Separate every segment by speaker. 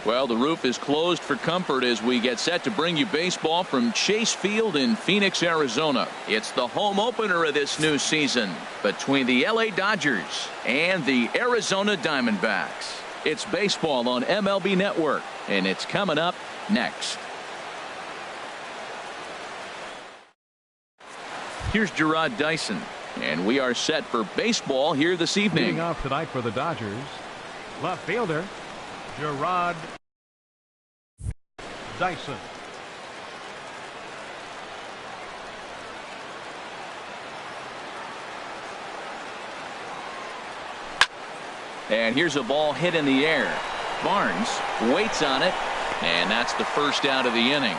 Speaker 1: Well, the roof is closed for comfort as we get set to bring you baseball from Chase Field in Phoenix, Arizona. It's the home opener of this new season between the LA Dodgers and the Arizona Diamondbacks. It's baseball on MLB Network, and it's coming up next. Here's Gerard Dyson, and we are set for baseball here this evening.
Speaker 2: Leading off tonight for the Dodgers, left fielder Gerard Dyson.
Speaker 1: And here's a ball hit in the air. Barnes waits on it, and that's the first out of the inning.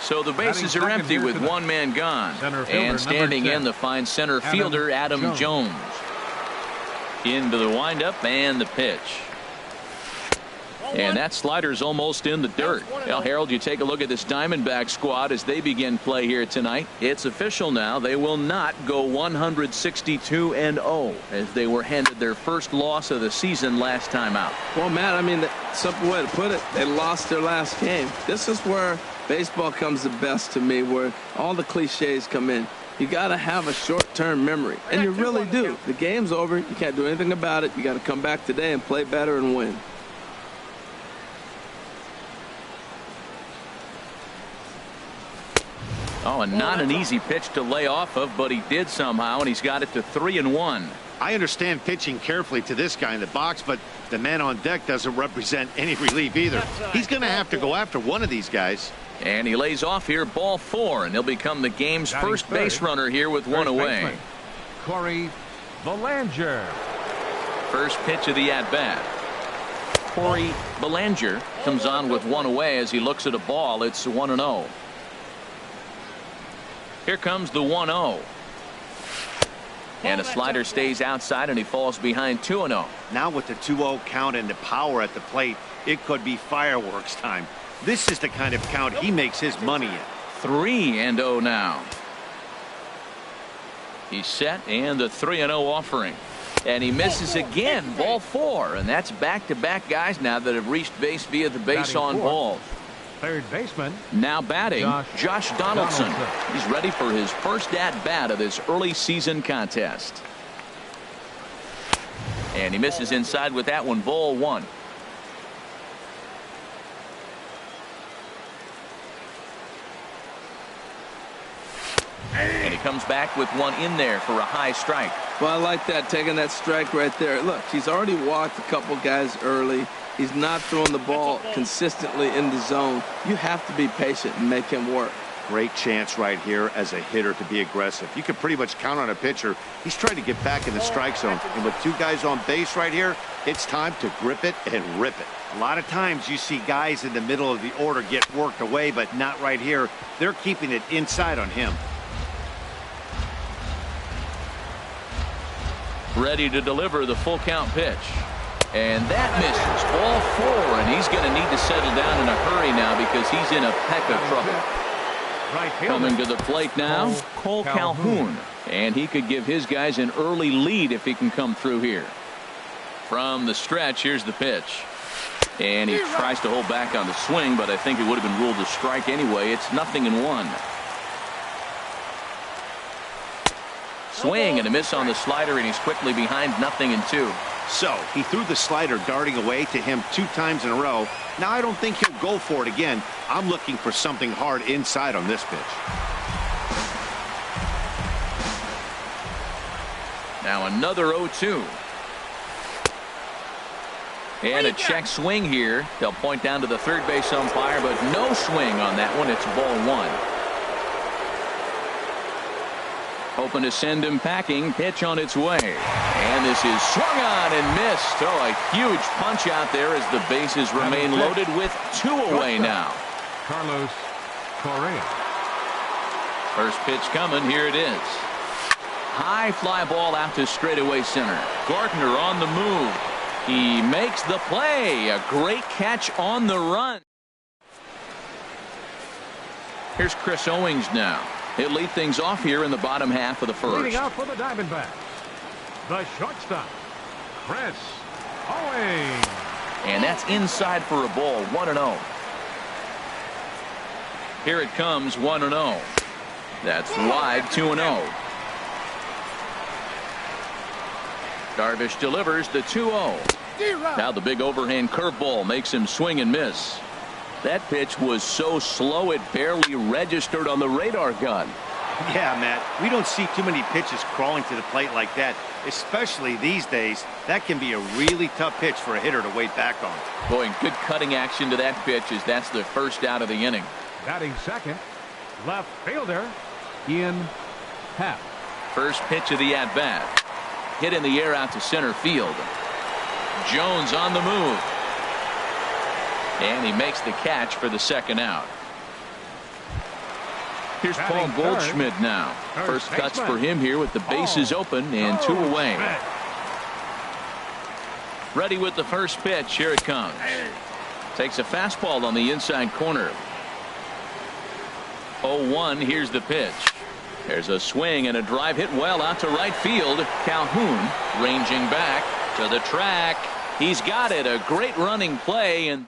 Speaker 1: So the bases are empty with one man gone. And standing in the fine center fielder, Adam Jones. Into the windup and the pitch. And that slider's almost in the dirt. Now, Harold, you take a look at this Diamondback squad as they begin play here tonight. It's official now. They will not go 162-0 as they were handed their first loss of the season last time out.
Speaker 3: Well, Matt, I mean, the simple way to put it, they lost their last game. This is where baseball comes the best to me, where all the cliches come in. You got to have a short-term memory, and you really do. The game's over. You can't do anything about it. You got to come back today and play better and win.
Speaker 1: Oh, and not an easy pitch to lay off of, but he did somehow, and he's got it to 3-1.
Speaker 4: I understand pitching carefully to this guy in the box, but the man on deck doesn't represent any relief either. He's going to have to go after one of these guys.
Speaker 1: And he lays off here, ball 4, and he'll become the game's first base runner here with one away.
Speaker 2: Corey Belanger.
Speaker 1: First pitch of the at-bat. Corey Belanger comes on with one away as he looks at a ball. It's 1-0. Here comes the 1-0. And a slider stays outside, and he falls behind 2-0.
Speaker 4: Now with the 2-0 count and the power at the plate, it could be fireworks time. This is the kind of count he makes his money in.
Speaker 1: 3-0 now. He's set, and the 3-0 offering. And he misses again, ball 4. And that's back-to-back guys now that have reached base via the base on balls.
Speaker 2: Third baseman.
Speaker 1: Now batting, Josh Donaldson. He's ready for his first at-bat of this early season contest. And he misses inside with that one, ball 1. And he comes back with one in there for a high strike.
Speaker 3: Well, I like that, taking that strike right there. Look, he's already walked a couple guys early. He's not throwing the ball consistently in the zone. You have to be patient and make him work.
Speaker 4: Great chance right here as a hitter to be aggressive. You can pretty much count on a pitcher. He's trying to get back in the strike zone. And with 2 guys on base right here, it's time to grip it and rip it. A lot of times you see guys in the middle of the order get worked away, but not right here. They're keeping it inside on him.
Speaker 1: Ready to deliver the full count pitch. And that misses, ball 4, and he's going to need to settle down in a hurry now because he's in a peck of trouble. Coming to the plate now, Cole Calhoun. And he could give his guys an early lead if he can come through here. From the stretch, here's the pitch. And he tries to hold back on the swing, but I think it would have been ruled a strike anyway. It's 0-1. Swing and a miss on the slider, and he's quickly behind 0-2.
Speaker 4: So he threw the slider darting away to him 2 times in a row. Now I don't think he'll go for it again. I'm looking for something hard inside on this pitch.
Speaker 1: Now another 0-2. And a check swing here. They'll point down to the third base umpire, but no swing on that one. It's ball 1. Hoping to send him packing. Pitch on its way. And this is swung on and missed. Oh, a huge punch out there as the bases remain loaded with 2 away now.
Speaker 2: Carlos Correa.
Speaker 1: First pitch coming. Here it is. High fly ball out to straightaway center. Gardner on the move. He makes the play. A great catch on the run. Here's Chris Owings now. He'll lead things off here in the bottom half of the first.
Speaker 2: Leading out for the Diamondbacks, the shortstop, Chris Owing.
Speaker 1: And that's inside for a ball. 1-0. Here it comes. 1-0. That's wide. 2-0. Darvish delivers the 2-0. Now the big overhand curveball makes him swing and miss. That pitch was so slow it barely registered on the radar gun.
Speaker 4: Yeah, Matt, we don't see too many pitches crawling to the plate like that, especially these days. That can be a really tough pitch for a hitter to wait back on.
Speaker 1: Boy, good cutting action to that pitch as that's the first out of the inning.
Speaker 2: Batting second, left fielder, Ian Happ.
Speaker 1: First pitch of the at-bat. Hit in the air out to center field. Jones on the move. And he makes the catch for the second out. Here's Paul Goldschmidt now. First cuts for him here with the bases open and 2 away. Ready with the first pitch. Here it comes. Takes a fastball on the inside corner. 0-1. Here's the pitch. There's a swing and a drive hit well out to right field. Calhoun ranging back to the track. He's got it. A great running play. And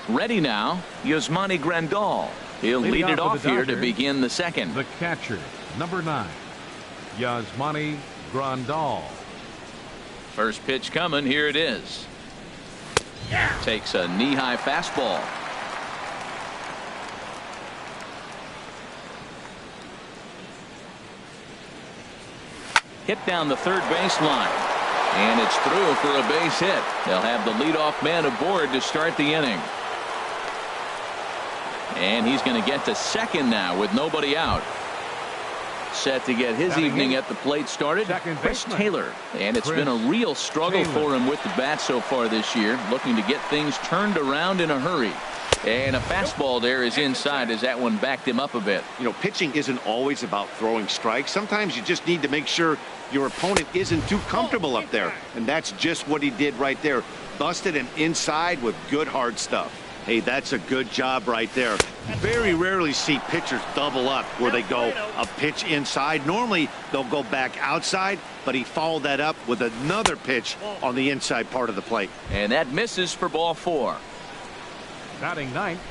Speaker 1: ready now, Yasmani Grandal. He'll lead it off here to begin the second.
Speaker 2: The catcher, number 9, Yasmani Grandal.
Speaker 1: First pitch coming. Here it is. Takes a knee-high fastball. Hit down the third baseline. And it's through for a base hit. They'll have the leadoff man aboard to start the inning. And he's going to get to second now with nobody out. Set to get his evening at the plate started, Chris Taylor. And it's been a real struggle for him with the bat so far this year. Looking to get things turned around in a hurry. And a fastball there is inside as that one backed him up a bit.
Speaker 4: You know, pitching isn't always about throwing strikes. Sometimes you just need to make sure your opponent isn't too comfortable up there. And that's just what he did right there. Busted him inside with good hard stuff. Hey, that's a good job right there. Very rarely see pitchers double up where they go a pitch inside. Normally they'll go back outside, but he followed that up with another pitch on the inside part of the plate.
Speaker 1: And that misses for ball 4.
Speaker 2: Batting ninth,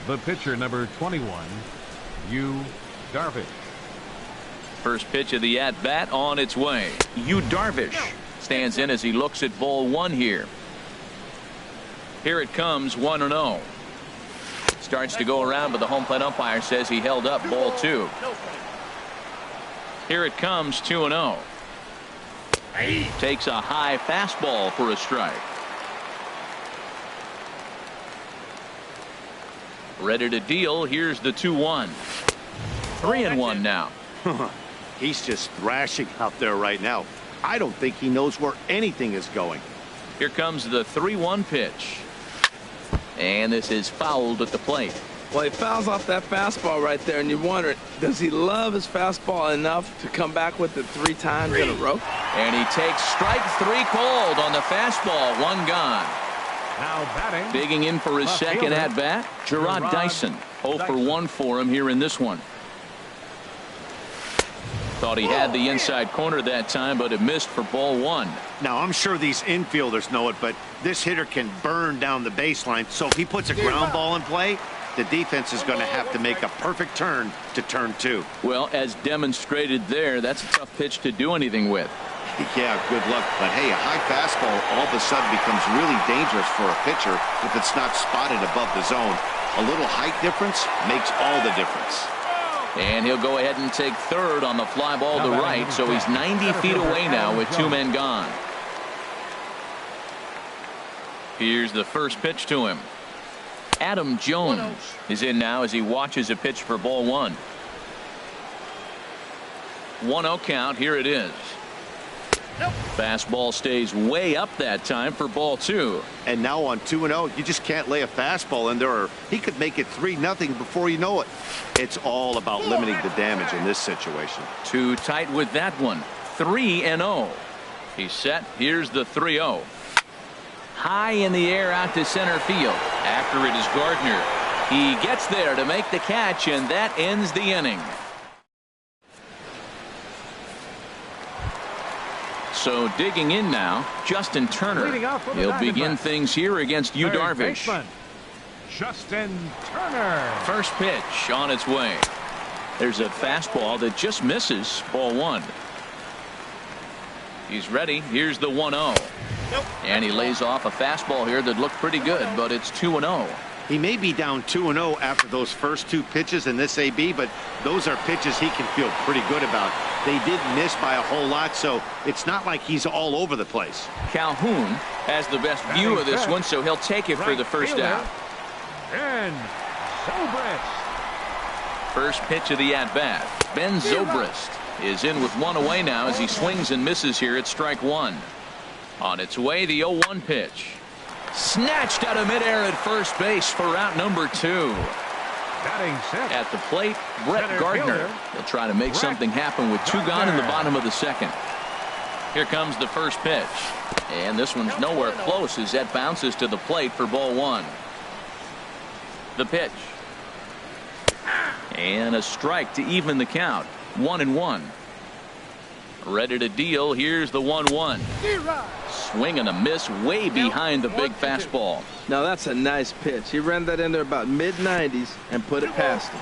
Speaker 2: the pitcher, number 21, Yu Darvish.
Speaker 1: First pitch of the at-bat on its way. Yu Darvish stands in as he looks at ball 1 here. Here it comes. 1-0. Starts to go around, but the home plate umpire says he held up ball 2. Here it comes. 2-0. Takes a high fastball for a strike. Ready to deal. Here's the 2-1. 3-1 now.
Speaker 4: He's just thrashing out there right now. I don't think he knows where anything is going.
Speaker 1: Here comes the 3-1 pitch. And this is fouled at the plate.
Speaker 3: Well, he fouls off that fastball right there, and you wonder, does he love his fastball enough to come back with it 3 times in a row?
Speaker 1: And he takes strike 3 called on the fastball. 1 gone.
Speaker 2: Now batting.
Speaker 1: Digging in for his second at-bat, Gerard Dyson. 0 for 1 for him here in this one. Thought he had the inside corner that time, but it missed for ball 1.
Speaker 4: Now, I'm sure these infielders know it, but this hitter can burn down the baseline. So if he puts a ground ball in play, the defense is going to have to make a perfect turn to turn 2.
Speaker 1: Well, as demonstrated there, that's a tough pitch to do anything with.
Speaker 4: Yeah, good luck. But hey, a high fastball all of a sudden becomes really dangerous for a pitcher if it's not spotted above the zone. A little height difference makes all the difference.
Speaker 1: And he'll go ahead and take third on the fly ball to right, so he's 90 feet away now with 2 men gone. Here's the first pitch to him. Adam Jones is in now as he watches a pitch for ball 1. 1-0 count. Here it is. Fastball stays way up that time for ball 2.
Speaker 4: And now on 2-0, you just can't lay a fastball in there, or he could make it 3-0 before you know it. It's all about limiting the damage in this situation.
Speaker 1: Too tight with that one. 3-0. He's set. Here's the 3-0. High in the air out to center field. After it is Gardner. He gets there to make the catch, and that ends the inning. So digging in now, Justin Turner.
Speaker 2: Leading off for the
Speaker 1: He'll begin
Speaker 2: Diamondbacks.
Speaker 1: things here against Yu
Speaker 2: Third
Speaker 1: Darvish.
Speaker 2: baseman, Justin Turner.
Speaker 1: First pitch on its way. There's a fastball that just misses. Ball one. He's ready. Here's the 1-0. And he lays off a fastball here that looked pretty good, but it's 2-0.
Speaker 4: He may be down 2-0 after those first two pitches in this AB, but those are pitches he can feel pretty good about. They did miss by a whole lot, so it's not like he's all over the place.
Speaker 1: Calhoun has the best view of this one, so he'll take it for the first out.
Speaker 2: And Zobrist.
Speaker 1: First pitch of the at-bat. Ben Zobrist is in with one away now as he swings and misses here at strike one. On its way, the 0-1 pitch. Snatched out of midair at first base for out number 2.
Speaker 2: Batting set.
Speaker 1: At the plate, Brett
Speaker 2: Center
Speaker 1: Gardner.
Speaker 2: fielder,
Speaker 1: He'll try to make something happen with 2 gone in the bottom of the second. Here comes the first pitch. And this one's nowhere close as that bounces to the plate for ball one. The pitch. And a strike to even the count. 1-1. Ready to deal. Here's the 1-1. Swing and a miss way behind the big fastball.
Speaker 3: Now that's a nice pitch. He ran that in there about mid-90s and put it past him.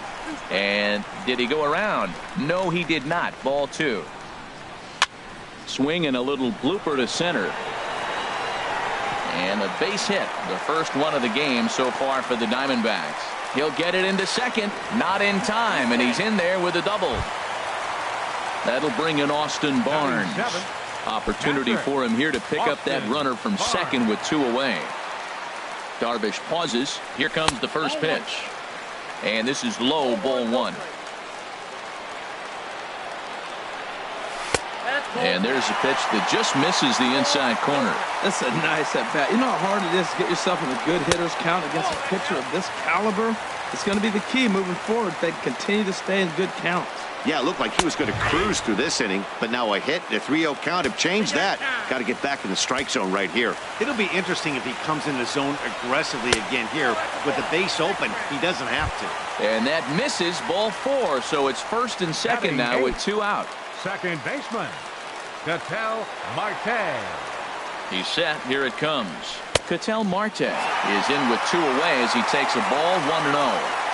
Speaker 1: And did he go around? No, he did not. Ball 2. Swing and a little blooper to center. And a base hit. The first one of the game so far for the Diamondbacks. He'll get it into second. Not in time. And he's in there with a double. That'll bring in Austin Barnes. Opportunity for him here to pick up that runner from second with 2 away. Darvish pauses. Here comes the first pitch. And this is low, ball 1. And there's a pitch that just misses the inside corner.
Speaker 3: That's a nice at bat. You know how hard it is to get yourself in a good hitter's count against a pitcher of this caliber? It's going to be the key moving forward if they continue to stay in good counts.
Speaker 4: Yeah, it looked like he was going to cruise through this inning, but now a hit, a 3-0 count have changed that. Got to get back in the strike zone right here.
Speaker 5: It'll be interesting if he comes in the zone aggressively again here. With the base open, he doesn't have to.
Speaker 1: And that misses, ball 4. So it's first and second now with 2 out.
Speaker 2: Second baseman, Ketel Marte.
Speaker 1: He's set. Here it comes. Ketel Marte is in with 2 away as he takes a ball 1-0.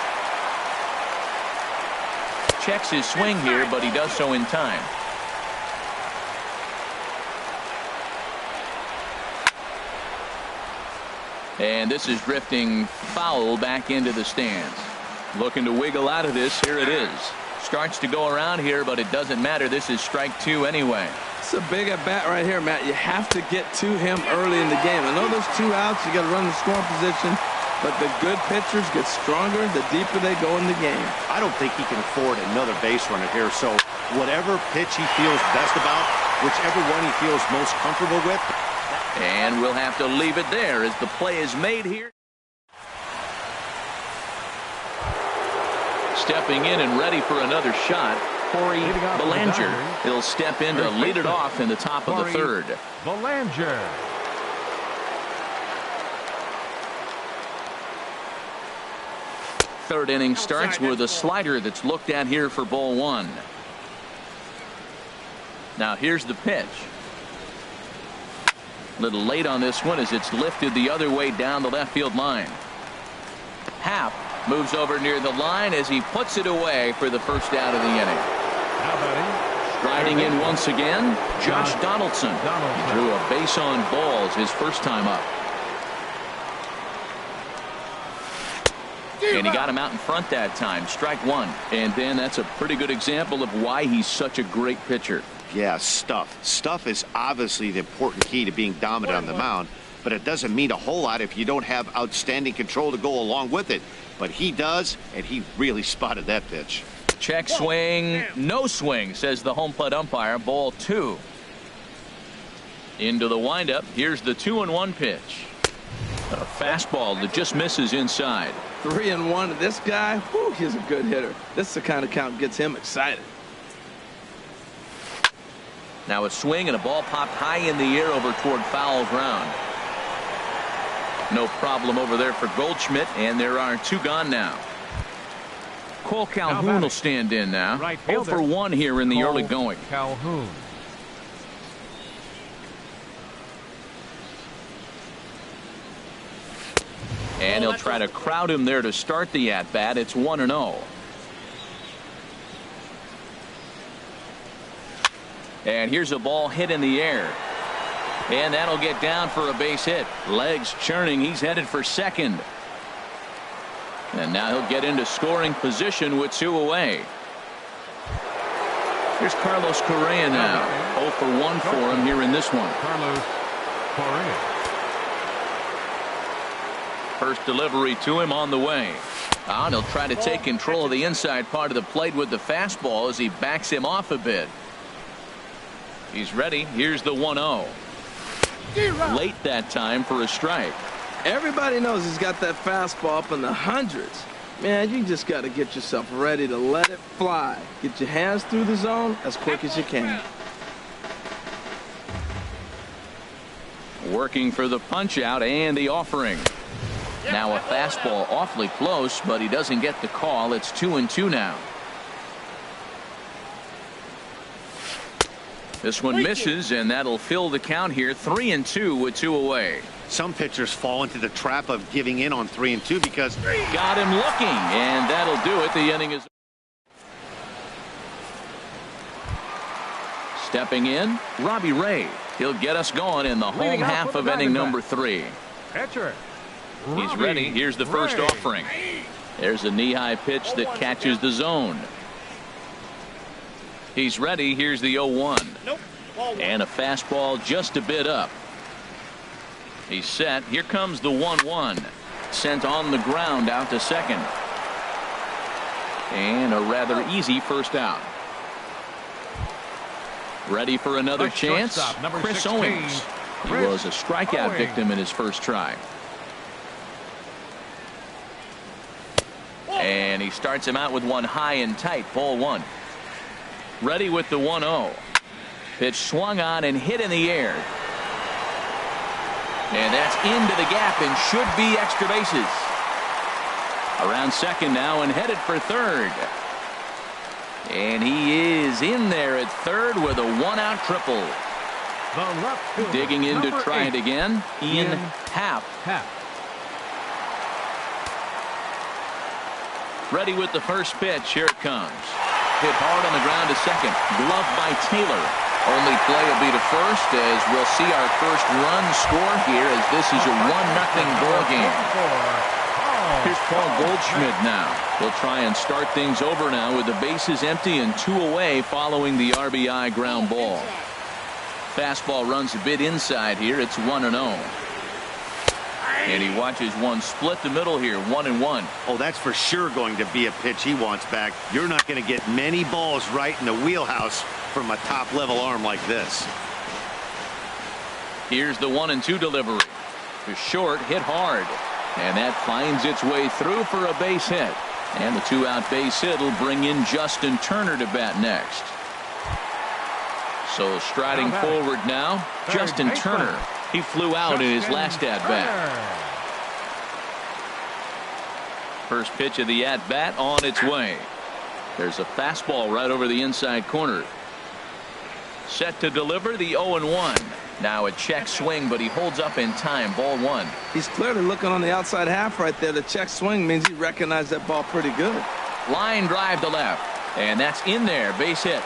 Speaker 1: Checks his swing here, but he does so in time. And this is drifting foul back into the stands. Looking to wiggle out of this. Here it is. Starts to go around here, but it doesn't matter. This is strike 2 anyway.
Speaker 3: It's a big at bat right here, Matt. You have to get to him early in the game. I know there's 2 outs. You got to run the scoring position. But the good pitchers get stronger the deeper they go in the game.
Speaker 4: I don't think he can afford another base runner here. So whatever pitch he feels best about, whichever one he feels most comfortable with.
Speaker 1: And we'll have to leave it there as the play is made here. Stepping in and ready for another shot, Corey Belanger. He'll step in to lead it off in the top of the third.
Speaker 2: Belanger.
Speaker 1: Third inning starts with a slider that's looked at here for ball 1. Now here's the pitch. Little late on this one as it's lifted the other way down the left field line. Happ moves over near the line as he puts it away for the first out of the inning. Striding in once again, Josh Donaldson. He drew a base on balls his first time up. And he got him out in front that time. Strike 1. And then that's a pretty good example of why he's such a great pitcher.
Speaker 4: Yeah, stuff. Stuff is obviously the important key to being dominant on the mound, but it doesn't mean a whole lot if you don't have outstanding control to go along with it. But he does, and he really spotted that pitch.
Speaker 1: Check swing, no swing, says the home plate umpire. Ball 2. Into the windup. Here's the 2-1 pitch. A fastball that just misses inside.
Speaker 3: 3-1. This guy, whew, he's a good hitter. This is the kind of count that gets him excited.
Speaker 1: Now a swing and a ball popped high in the air over toward foul ground. No problem over there for Goldschmidt, and there are 2 gone now. Cole Calhoun will stand in now. 0 for 1 here in the early going.
Speaker 2: Calhoun.
Speaker 1: And he'll try to crowd him there to start the at-bat. It's 1-0. And here's a ball hit in the air. And that'll get down for a base hit. Legs churning. He's headed for second. And now he'll get into scoring position with 2 away. Here's Carlos Correa now. 0 for 1 for him here in this one.
Speaker 2: Carlos Correa.
Speaker 1: First delivery to him on the way. And he'll try to take control of the inside part of the plate with the fastball as he backs him off a bit. He's ready. Here's the 1-0. Late that time for a strike.
Speaker 3: Everybody knows he's got that fastball up in the hundreds. Man, you just got to get yourself ready to let it fly. Get your hands through the zone as quick as you can.
Speaker 1: Working for the punch out and the offering. Now a fastball awfully close, but he doesn't get the call. It's 2-2 now. This one misses, and that'll fill the count here. 3-2 with 2 away.
Speaker 5: Some pitchers fall into the trap of giving in on 3-2 because
Speaker 1: got him looking, and that'll do it. The inning is stepping in. Robbie Ray. He'll get us going in the home half of inning number 3.
Speaker 2: Catcher.
Speaker 1: He's ready. Here's the first offering. There's a knee-high pitch that catches the zone. He's ready. Here's the 0-1. And a fastball just a bit up. He's set. Here comes the 1-1. Sent on the ground out to second. And a rather easy first out. Ready for another chance. Chris
Speaker 2: 16,
Speaker 1: Owings. He was a strikeout victim in his first try. And he starts him out with one high and tight. Ball 1. Ready with the 1-0. Pitch swung on and hit in the air. And that's into the gap and should be extra bases. Around second now and headed for third. And he is in there at third with a 1-out triple.
Speaker 2: The left fielder,
Speaker 1: Digging in to try
Speaker 2: 8,
Speaker 1: it again. Ian Happ. Ready with the first pitch. Here it comes. Hit hard on the ground to second. Glove by Taylor. Only play will be to first as we'll see our first run score here as this is a 1-0 ball game. Here's Paul Goldschmidt now. He'll try and start things over now with the bases empty and 2 away following the RBI ground ball. Fastball runs a bit inside here. It's 1-0. And he watches one split the middle here. 1-1.
Speaker 5: Oh, that's for sure going to be a pitch he wants back. You're not going to get many balls right in the wheelhouse from a top level arm like this.
Speaker 1: Here's the 1-2 delivery. To short, hit hard. And that finds its way through for a base hit. And the 2-out base hit will bring in Justin Turner to bat next. So striding forward now, Justin Turner. He flew out in his last at-bat. First pitch of the at-bat on its way. There's a fastball right over the inside corner. Set to deliver the 0-1. Now a check swing, but he holds up in time. Ball 1.
Speaker 3: He's clearly looking on the outside half right there. The check swing means he recognized that ball pretty good.
Speaker 1: Line drive to left. And that's in there. Base hit.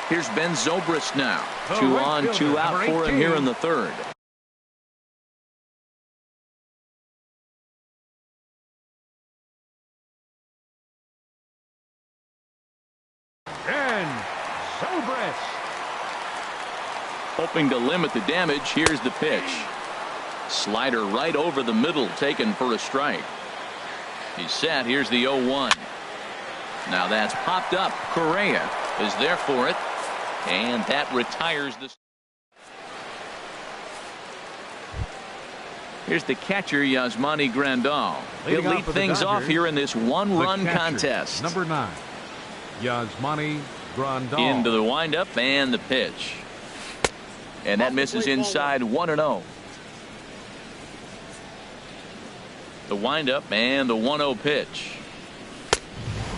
Speaker 1: Here's Ben Zobrist now. 2 on, 2 out for him here in the third.
Speaker 2: Ben Zobrist.
Speaker 1: Hoping to limit the damage. Here's the pitch. Slider right over the middle, taken for a strike. He's set. Here's the 0-1. Now that's popped up. Correa is there for it. And that retires the. Here's the catcher, Yasmani Grandal. He'll lead things off here in this one-run contest.
Speaker 2: Number 9, Yasmani Grandal.
Speaker 1: Into the windup and the pitch. And that misses inside. 1-0. The windup and the 1-0 pitch.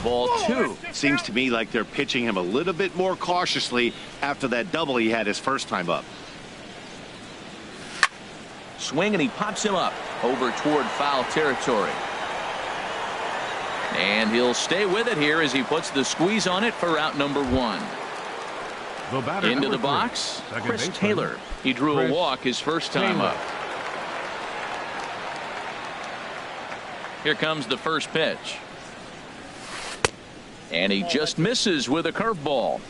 Speaker 1: Ball 2.
Speaker 5: Seems to me like they're pitching him a little bit more cautiously after that double he had his first time up.
Speaker 1: Swing, and he pops him up over toward foul territory. And he'll stay with it here as he puts the squeeze on it for out number 1. Into the box, Chris Taylor. He drew a walk his first time up. Here comes the first pitch. And he just misses with a curveball.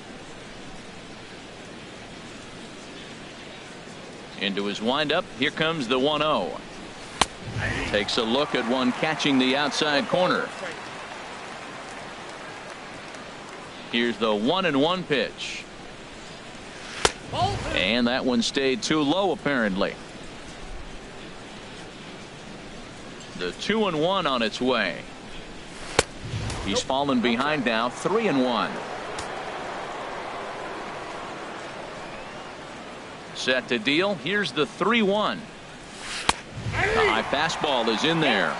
Speaker 1: Into his windup. Here comes the 1-0. Takes a look at one catching the outside corner. Here's the 1-1 pitch. And that one stayed too low, apparently. The 2-1 on its way. He's fallen behind now, 3-1. Set to deal. Here's the 3-1. The high fastball is in there.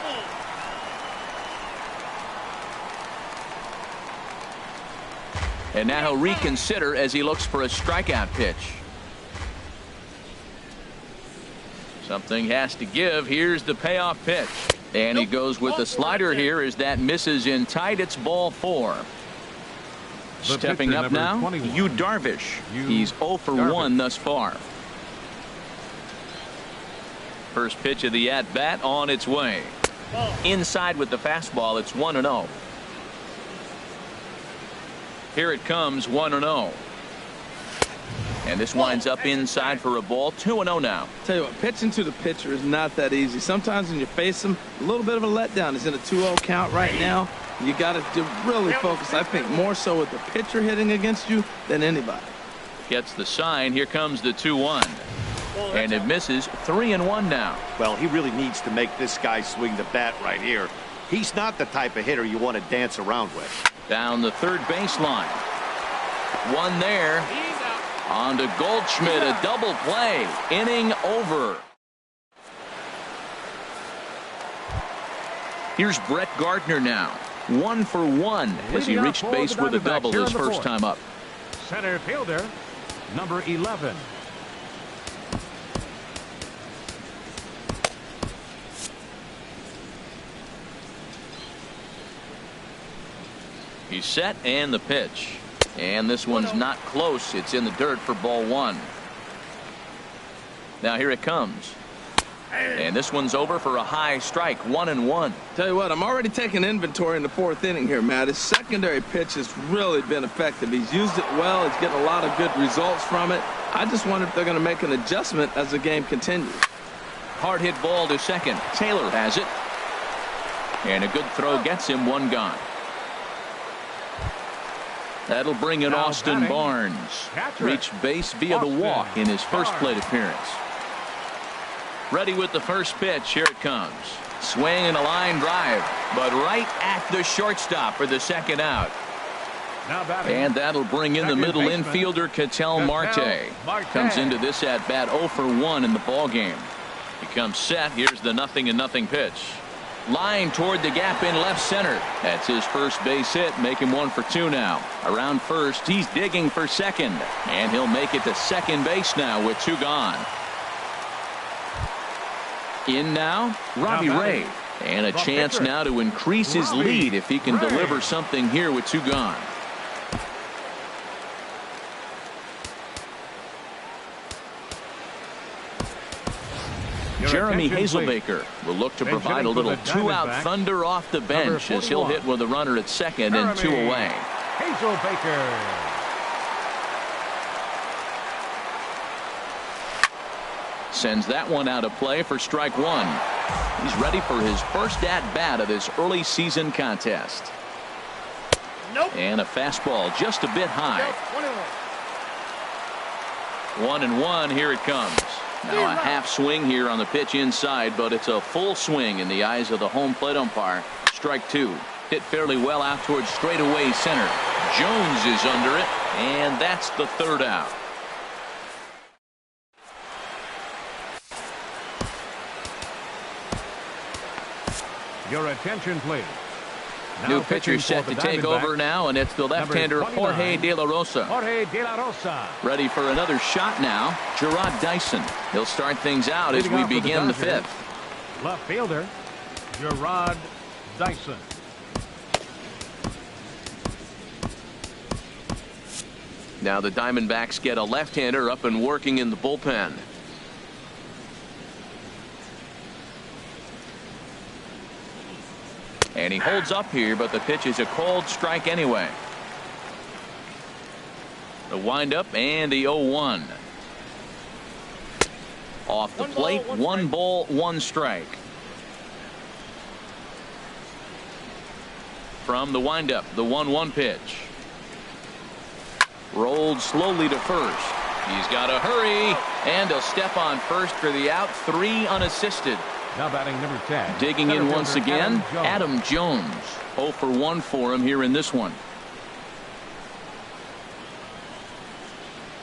Speaker 1: And now he'll reconsider as he looks for a strikeout pitch. Something has to give. Here's the payoff pitch. And he goes with the slider here as that misses in tight. It's ball 4. Stepping up now, Yu Darvish. He's 0 for 1 thus far. First pitch of the at-bat on its way. Inside with the fastball. It's 1-0. Here it comes, 1-0. And this winds up inside for a ball. 2-0 now.
Speaker 3: Tell you what, pitching to the pitcher is not that easy. Sometimes when you face him, a little bit of a letdown. He's in a 2-0 count right now. You got to really focus, I think, more so with the pitcher hitting against you than anybody.
Speaker 1: Gets the sign. Here comes the 2-1. And it misses. 3-1 now.
Speaker 5: Well, he really needs to make this guy swing the bat right here. He's not the type of hitter you want to dance around with.
Speaker 1: Down the third baseline. One there. On to Goldschmidt, a double play. Inning over. Here's Brett Gardner now. 1 for 1 as he reached base with a double his first time up.
Speaker 2: Center fielder, number 11.
Speaker 1: He's set, and the pitch. And this one's not close. It's in the dirt for ball 1. Now here it comes. And this one's over for a high strike. 1-1.
Speaker 3: Tell you what, I'm already taking inventory in the 4th inning here, Matt. His secondary pitch has really been effective. He's used it well. He's getting a lot of good results from it. I just wonder if they're going to make an adjustment as the game continues.
Speaker 1: Hard hit ball to second. Taylor has it. And a good throw gets him. 1 gone. That'll bring in Austin Barnes. Reached base via the walk in his first plate appearance. Ready with the first pitch. Here it comes. Swing and a line drive, but right at the shortstop for the second out. And that'll bring in the middle infielder, Ketel Marte. Comes into this at bat 0 for 1 in the ball game. He comes set. Here's the 0-0 pitch. Line toward the gap in left center. That's his first base hit. Make him 1 for 2 now. Around first, he's digging for second. And he'll make it to second base now with 2 gone. In now, Robbie Ray. And a chance now to increase his lead if he can deliver something here with 2 gone. Jeremy Hazelbaker will look to provide a little 2-out thunder off the bench as he'll hit with a runner at second and 2 away.
Speaker 2: Hazelbaker.
Speaker 1: Sends that one out of play for strike 1. He's ready for his first at-bat of this early season contest. And a fastball just a bit high. 1-1. Here it comes. Now a half swing here on the pitch inside, but it's a full swing in the eyes of the home plate umpire. Strike 2. Hit fairly well out towards straightaway center. Jones is under it, and that's the 3rd out.
Speaker 2: Your attention, please.
Speaker 1: New pitcher set to take over now, and it's the left-hander Jorge De La Rosa.
Speaker 2: Jorge De La Rosa.
Speaker 1: Ready for another shot now. Gerard Dyson. He'll start things out as we begin the fifth.
Speaker 2: Left fielder, Gerard Dyson.
Speaker 1: Now the Diamondbacks get a left-hander up and working in the bullpen. And he holds up here, but the pitch is a cold strike anyway. The windup and the 0-1. Off the plate, 1 ball, 1 strike. From the windup, the 1-1 pitch. Rolled slowly to first. He's got to hurry, and he'll step on first for the out. 3 unassisted.
Speaker 2: Now batting number 10.
Speaker 1: Digging in once again, Adam Jones. 0 for 1 for him here in this one.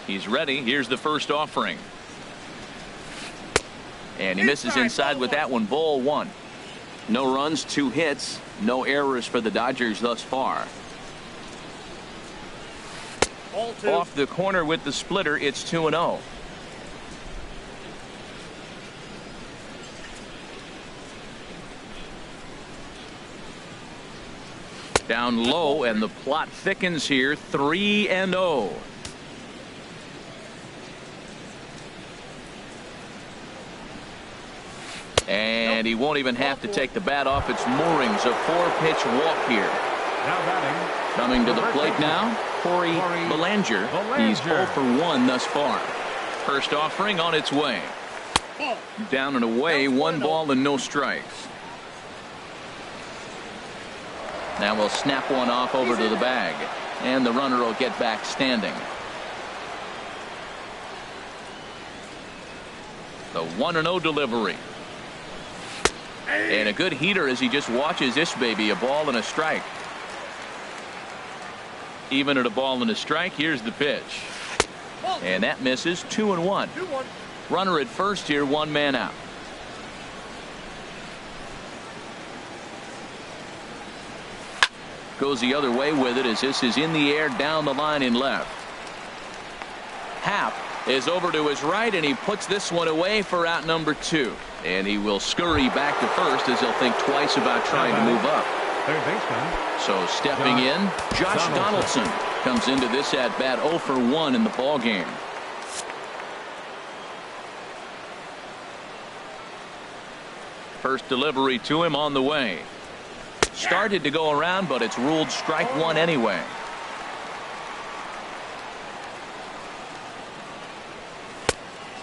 Speaker 1: He's ready. Here's the first offering. And he misses inside with that one. Ball 1. No runs, 2 hits, no errors for the Dodgers thus far. Off the corner with the splitter, it's 2-0. Down low, and the plot thickens here. 3-0. And he won't even have to take the bat off its moorings. A 4-pitch walk here.
Speaker 2: Now batting.
Speaker 1: Coming to the plate now, Corey Bellinger. He's 0 for 1 thus far. First offering on its way. Down and away, 1 ball and no strikes. Now we'll snap one off over to the bag, and the runner will get back standing. The 1-0 delivery. And a good heater as he just watches this baby. A ball and a strike. Even at a ball and a strike, here's the pitch. And that misses. 2-1. Runner at first here, 1 man out. Goes the other way with it as this is in the air down the line in left. Happ is over to his right, and he puts this one away for out number 2. And he will scurry back to first as he'll think twice about trying to move up.
Speaker 2: Third baseman.
Speaker 1: So stepping in, Josh Donaldson comes into this at bat 0 for 1 in the ball game. First delivery to him on the way. Started to go around, but it's ruled strike 1 anyway.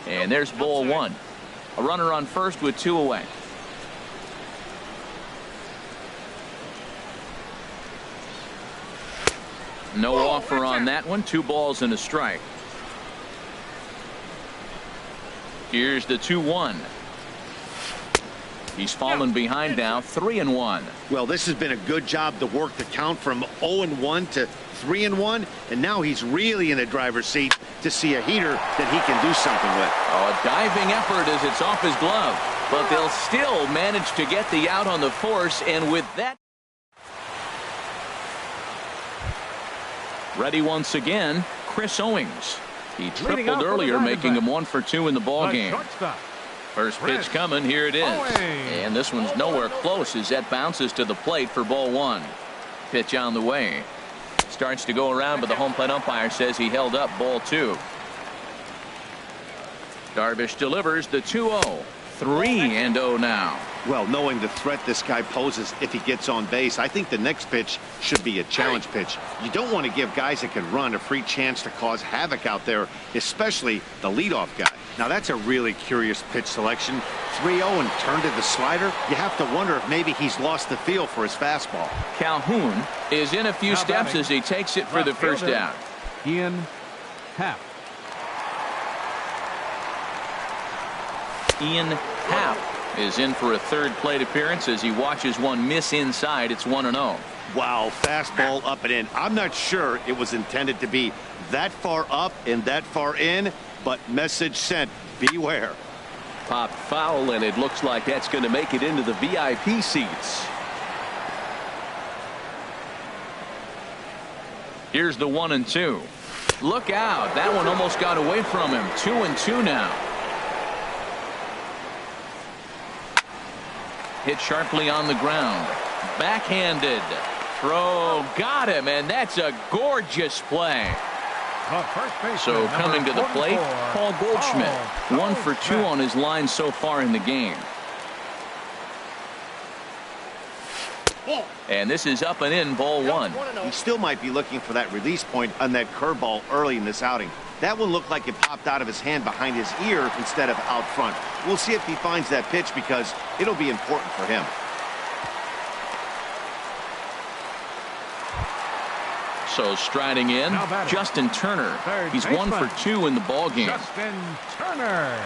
Speaker 1: And there's ball 1. A runner on first with 2 away. No offer on that one. 2 balls and a strike. Here's the 2-1. He's fallen behind now. 3-1.
Speaker 5: Well, this has been a good job to work the count from 0-1 to 3-1, and now he's really in the driver's seat to see a heater that he can do something with.
Speaker 1: Oh, a diving effort as it's off his glove, but they'll still manage to get the out on the force, and with that, ready once again, Chris Owings. He tripled earlier, making him 1 for 2 in the ball game. First pitch coming, here it is. And this one's nowhere close as that bounces to the plate for ball 1. Pitch on the way. Starts to go around, but the home plate umpire says he held up. Ball 2. Darvish delivers the 2-0. 3-0 now.
Speaker 5: Well, knowing the threat this guy poses if he gets on base, I think the next pitch should be a challenge pitch. You don't want to give guys that can run a free chance to cause havoc out there, especially the leadoff guy. Now, that's a really curious pitch selection. 3-0 and turned to the slider. You have to wonder if maybe he's lost the feel for his fastball.
Speaker 1: Calhoun is in a few steps as he takes it for the first down.
Speaker 2: Ian Happ.
Speaker 1: Ian Happ is in for a third plate appearance as he watches one miss inside. It's 1-0.
Speaker 5: Wow, fastball up and in. I'm not sure it was intended to be that far up and that far in, but message sent, beware.
Speaker 1: Popped foul, and it looks like that's going to make it into the VIP seats. Here's the 1-2. Look out. That one almost got away from him. 2-2 now. Hit sharply on the ground. Backhanded. Throw. Got him. And that's a gorgeous play. So coming to the plate, Paul Goldschmidt. 1 for 2 on his line so far in the game. And this is up and in, ball 1.
Speaker 5: He still might be looking for that release point on that curveball early in this outing. That one looked like it popped out of his hand behind his ear instead of out front. We'll see if he finds that pitch because it'll be important for him.
Speaker 1: So striding in, Justin Turner. He's 1 for 2 in the ball game.
Speaker 2: Justin Turner.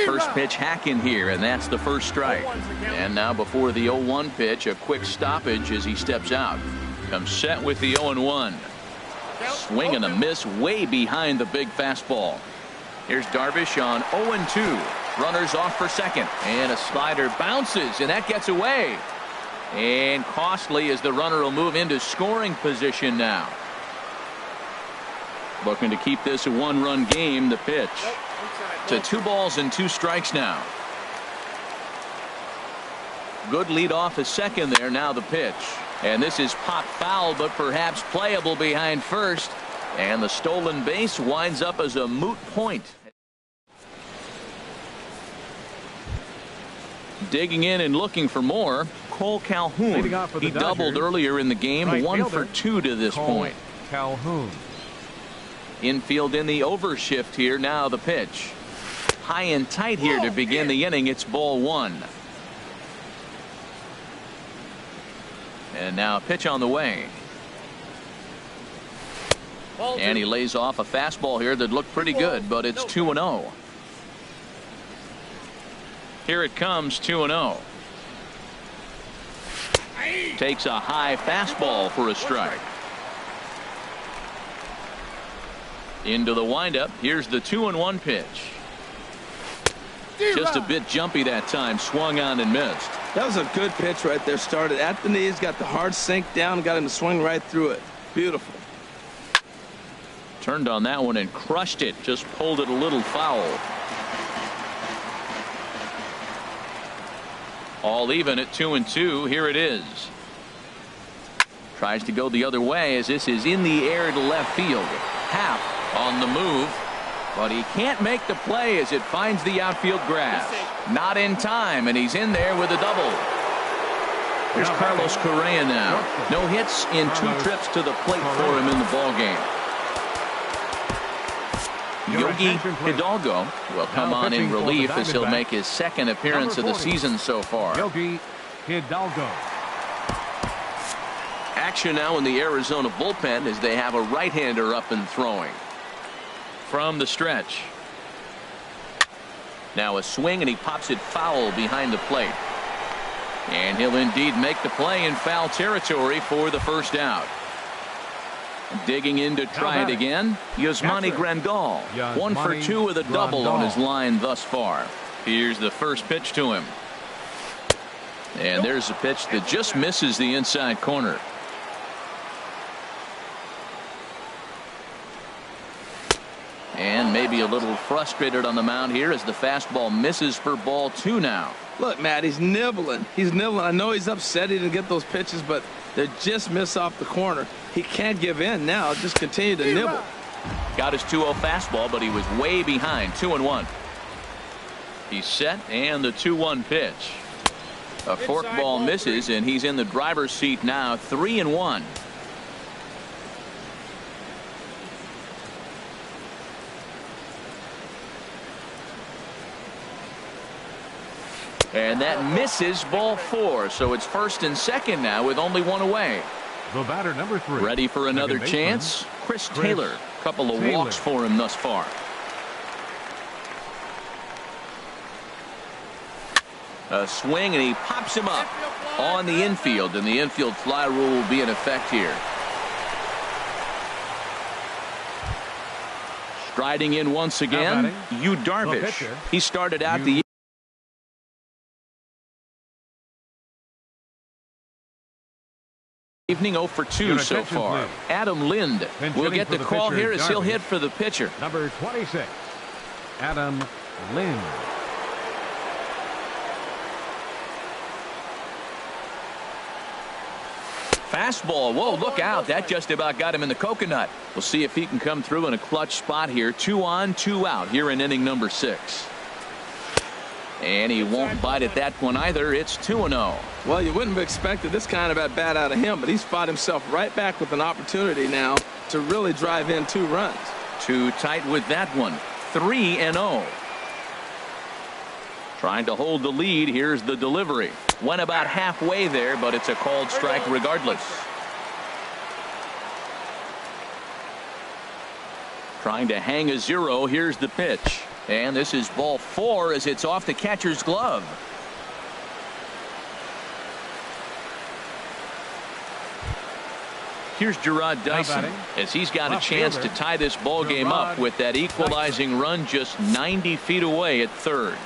Speaker 1: First pitch hack in here, and that's the first strike. And now before the 0-1 pitch, a quick stoppage as he steps out. Comes set with the 0-1. Swing and a miss way behind the big fastball. Here's Darvish on 0-2. Runners off for second. And a slider bounces, and that gets away. And costly as the runner will move into scoring position now. Looking to keep this a 1-run game, the pitch. To 2 balls and 2 strikes now. Good lead off at second there. Now the pitch. And this is popped foul, but perhaps playable behind first. And the stolen base winds up as a moot point. Digging in and looking for more, Cole Calhoun. He doubled earlier in the game. 1 for 2 to this point.
Speaker 2: Calhoun.
Speaker 1: Infield in the overshift here. Now the pitch. High and tight here to begin the inning. It's ball 1. And now a pitch on the way. And he lays off a fastball here that looked pretty good, but it's 2-0. Here it comes, 2-0. Takes a high fastball for a strike. Into the windup. Here's the 2-1 pitch. Just a bit jumpy that time. Swung on and missed.
Speaker 3: That was a good pitch right there. Started at the knees, got the hard sink down, got him to swing right through it. Beautiful.
Speaker 1: Turned on that one and crushed it. Just pulled it a little foul. All even at 2-2. Here it is. Tries to go the other way as this is in the air to left field. Half on the move, but he can't make the play as it finds the outfield grass. Not in time, and he's in there with a double. Here's Carlos Correa now. No hits in 2 trips to the plate for him in the ball game. Yogi Hidalgo will come on in relief as he'll make his 2nd appearance of the season so far.
Speaker 2: Yogi Hidalgo.
Speaker 1: Action now in the Arizona bullpen as they have a right-hander up and throwing. From the stretch. Now a swing, and he pops it foul behind the plate. And he'll indeed make the play in foul territory for the first out. Digging in to try it again, Yasmani Grandal. 1 for 2 with a double on his line thus far. Here's the first pitch to him. And there's a pitch that just misses the inside corner. And maybe a little frustrated on the mound here as the fastball misses for ball 2 now.
Speaker 3: Look, Matt, he's nibbling. He's nibbling. I know he's upset he didn't get those pitches, but they just miss off the corner. He can't give in now. Just continue to nibble.
Speaker 1: Got his 2-0 fastball, but he was way behind. 2-1. He's set, and the 2-1 pitch. A forkball misses, and he's in the driver's seat now. 3-1. And that misses, ball 4. So it's 1st and 2nd now with only 1 away.
Speaker 2: The batter, number 3.
Speaker 1: Ready for another chance. Chris Taylor. Couple of walks for him thus far. A swing, and he pops him up on the infield, and the infield fly rule will be in effect here. Striding in once again, Yu Darvish. He started out the Evening 0 for 2
Speaker 2: Your
Speaker 1: so
Speaker 2: attention,
Speaker 1: far.
Speaker 2: please.
Speaker 1: Adam Lind
Speaker 2: Pinch
Speaker 1: will
Speaker 2: hitting
Speaker 1: get
Speaker 2: for
Speaker 1: the call
Speaker 2: pitcher,
Speaker 1: here as he'll
Speaker 2: Darvish.
Speaker 1: hit for the pitcher.
Speaker 2: Number 26, Adam Lind.
Speaker 1: Fastball. Whoa, look out. That just about got him in the coconut. We'll see if he can come through in a clutch spot here. 2 on, 2 out here in inning number 6. And he won't bite at that one either. It's 2-0.
Speaker 3: Well, you wouldn't have expected this kind of at bat out of him, but he's fought himself right back with an opportunity now to really drive in 2 runs.
Speaker 1: Too tight with that one. 3-0. Trying to hold the lead. Here's the delivery. Went about halfway there, but it's a called strike regardless. Trying to hang a 0. Here's the pitch. And this is ball 4 as it's off the catcher's glove. Here's Gerard Dyson as he's got a chance to tie this ball game up with that equalizing run just 90 feet away at third.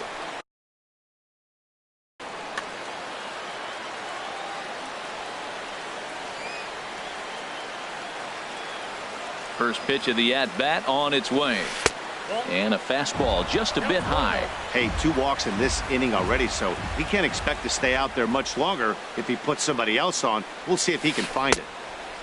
Speaker 1: First pitch of the at-bat on its way. And a fastball just a bit high.
Speaker 5: Hey, 2 walks in this inning already, so he can't expect to stay out there much longer if he puts somebody else on. We'll see if he can find it.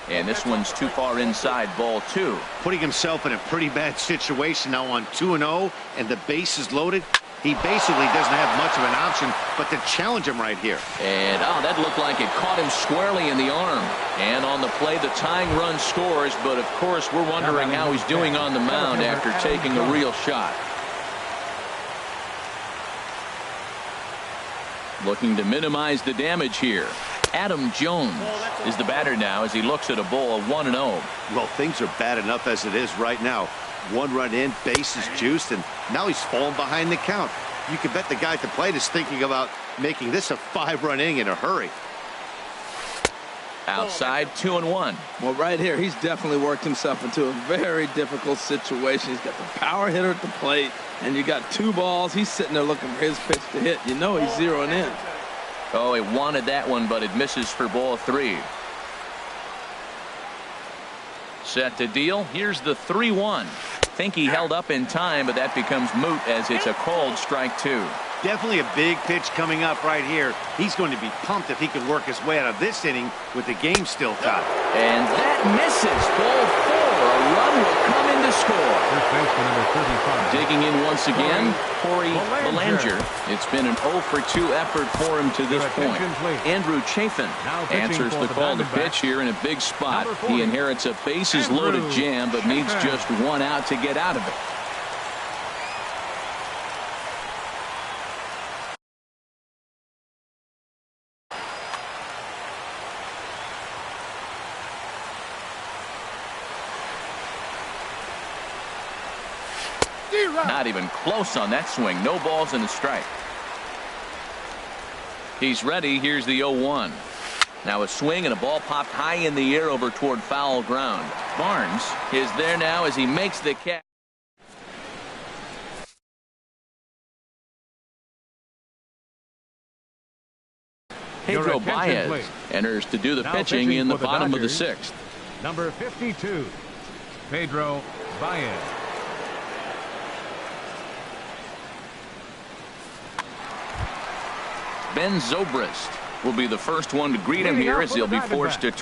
Speaker 1: And this one's too far inside, ball 2.
Speaker 5: Putting himself in a pretty bad situation now on 2-0, and the base is loaded. He basically doesn't have much of an option but to challenge him right here.
Speaker 1: And that looked like it caught him squarely in the arm. And on the play, the tying run scores, but of course we're wondering how he's doing on the mound after taking a real shot. Looking to minimize the damage here. Adam Jones is the batter now as he looks at a ball 1-0.
Speaker 5: Well, things are bad enough as it is right now. 1 run in, base is juiced, and now he's falling behind the count. You can bet the guy at the plate is thinking about making this a 5-run inning in a hurry.
Speaker 1: Outside, 2-1.
Speaker 3: Well, right here, he's definitely worked himself into a very difficult situation. He's got the power hitter at the plate, and you got 2 balls. He's sitting there looking for his pitch to hit. You know he's zeroing in.
Speaker 1: Oh, he wanted that one, but it misses for ball 3. Set to deal. Here's the 3-1. Think he held up in time, but that becomes moot as it's a called strike 2.
Speaker 5: Definitely a big pitch coming up right here. He's going to be pumped if he can work his way out of this inning with the game still tied.
Speaker 1: And that misses. Ball 4. A run will come in to score.
Speaker 2: First baseman number 35.
Speaker 1: Digging in once again, Corey Belanger. It's been an 0 for 2 effort for him to this point. Andrew Chafin answers the call to pitch here in a big spot. He inherits a bases-loaded jam, but needs just 1 out to get out of it. Not even close on that swing. No balls and a strike. He's ready. Here's the 0-1. Now a swing and a ball popped high in the air over toward foul ground. Barnes is there now as he makes the catch. Pedro Baez enters to do the pitching in the bottom of the 6th.
Speaker 2: Number 52, Pedro Baez.
Speaker 1: Ben Zobrist will be the first one to greet him here as he'll be forced to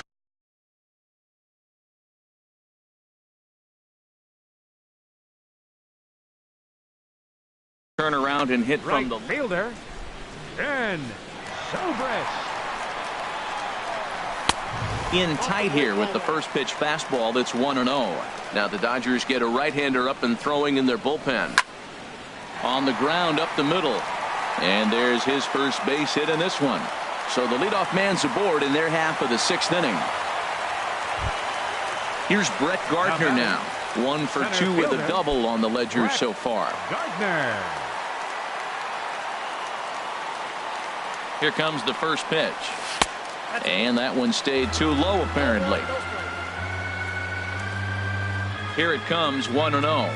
Speaker 1: turn around and hit from the
Speaker 2: fielder. Ben Zobrist.
Speaker 1: In tight here with the first pitch fastball that's 1-0. Now the Dodgers get a right-hander up and throwing in their bullpen. On the ground up the middle. And there's his first base hit in this one. So the leadoff man's aboard in their half of the 6th inning. Here's Brett Gardner now. 1 for 2 with a double on the ledger so far.
Speaker 2: Gardner.
Speaker 1: Here comes the first pitch. And that one stayed too low apparently. Here it comes 1-0.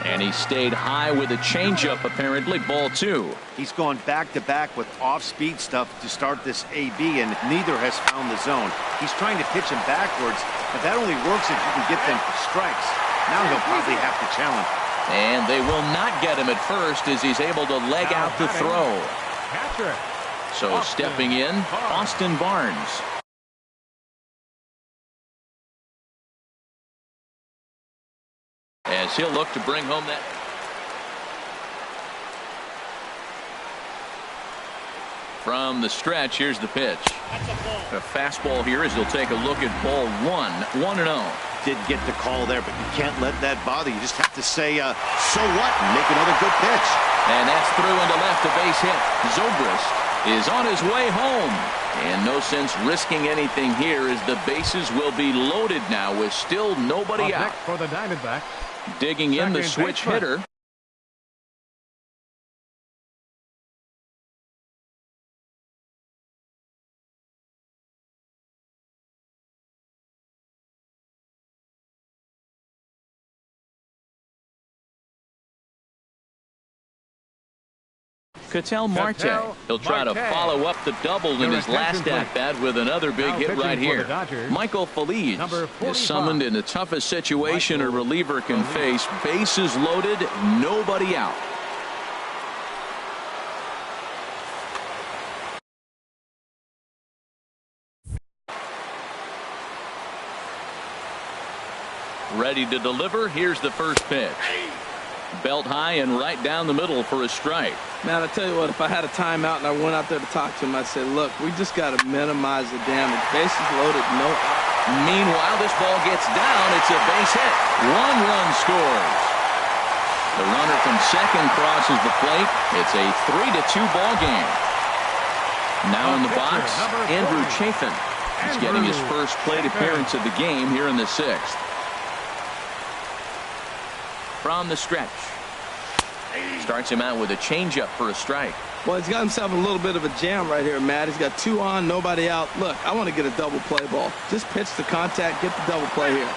Speaker 1: And he stayed high with a changeup, apparently. Ball 2.
Speaker 5: He's gone back-to-back with off-speed stuff to start this AB, and neither has found the zone. He's trying to pitch him backwards, but that only works if you can get them for strikes. Now he'll probably have to challenge.
Speaker 1: And they will not get him at first as he's able to leg out the throw. So stepping in, Austin Barnes. As he'll look to bring home that. From the stretch, here's the pitch. A fastball here as he'll take a look at ball 1, 1-0.
Speaker 5: Did get the call there, but you can't let that bother you. Just have to say, so what, and make another good pitch.
Speaker 1: And that's through into left, a base hit. Zobrist is on his way home. And no sense risking anything here as the bases will be loaded now with still nobody out.
Speaker 2: For the Diamondbacks.
Speaker 1: Digging in the switch hitter. Ketel Marte. He'll try to follow up the double in his last at-bat with another big hit right here. Michael Feliz is summoned in the toughest situation a reliever can face. Bases loaded, nobody out. Ready to deliver. Here's the first pitch. Belt high and right down the middle for a strike.
Speaker 3: Man, I tell you what, if I had a timeout and I went out there to talk to him, I'd say, look, we just got to minimize the damage. Bases loaded, no out.
Speaker 1: Meanwhile, this ball gets down. It's a base hit. 1 run scores. The runner from second crosses the plate. It's a 3-2 ball game. Now in the box, Andrew Chafin. He's getting his first plate appearance of the game here in the 6th. From the stretch. Starts him out with a changeup for a strike.
Speaker 3: Well, he's got himself a little bit of a jam right here, Matt. He's got 2 on, nobody out. Look, I want to get a double play ball. Just pitch the contact, get the double play here.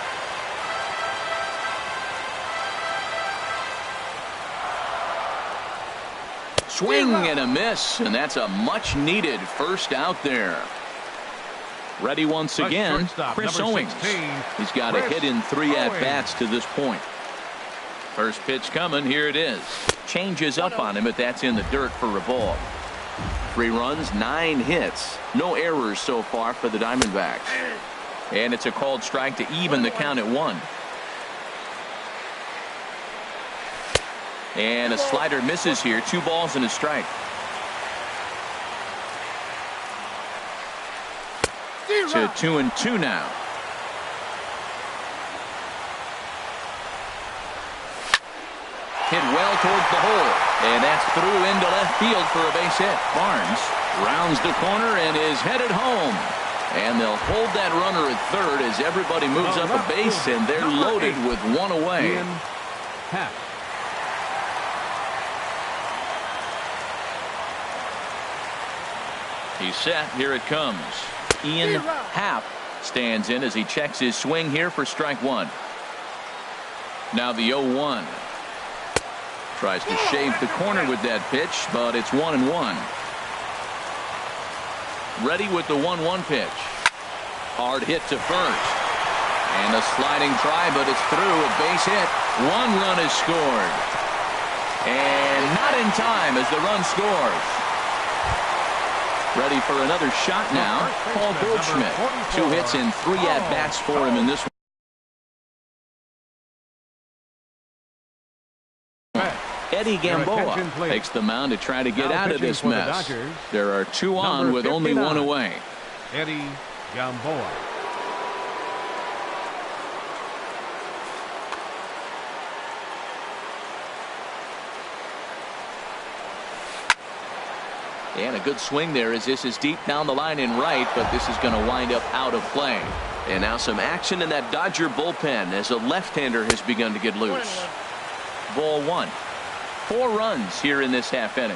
Speaker 1: Swing and a miss, and that's a much-needed first out there. Ready once again, Chris Owings. He's got a hit in 3 at-bats to this point. First pitch coming, here it is. Changes up on him, but that's in the dirt for a ball. 3 runs, 9 hits. No errors so far for the Diamondbacks. And it's a called strike to even the count at 1. And a slider misses here. 2 balls and a strike. To 2-2 now. Hit well towards the hole, and that's through into left field for a base hit. Barnes rounds the corner and is headed home. And they'll hold that runner at third as everybody moves up a base, and they're loaded with 1 away. He's set. Here it comes. Ian Happ stands in as he checks his swing here for strike 1. Now the 0-1. Tries to shave the corner with that pitch, but it's 1-1. Ready with the 1-1 pitch. Hard hit to first. And a sliding try, but it's through. A base hit. 1 run is scored. And not in time as the run scores. Ready for another shot now. Paul Goldschmidt. 2 hits and 3 at-bats for him in this one. Eddie Gamboa takes the mound to try to get out of this mess. There are 2 on with only 1 away.
Speaker 2: Eddie Gamboa.
Speaker 1: And a good swing there as this is deep down the line in right, but this is going to wind up out of play. And now some action in that Dodger bullpen as a left-hander has begun to get loose. Ball 1. 4 runs here in this half inning.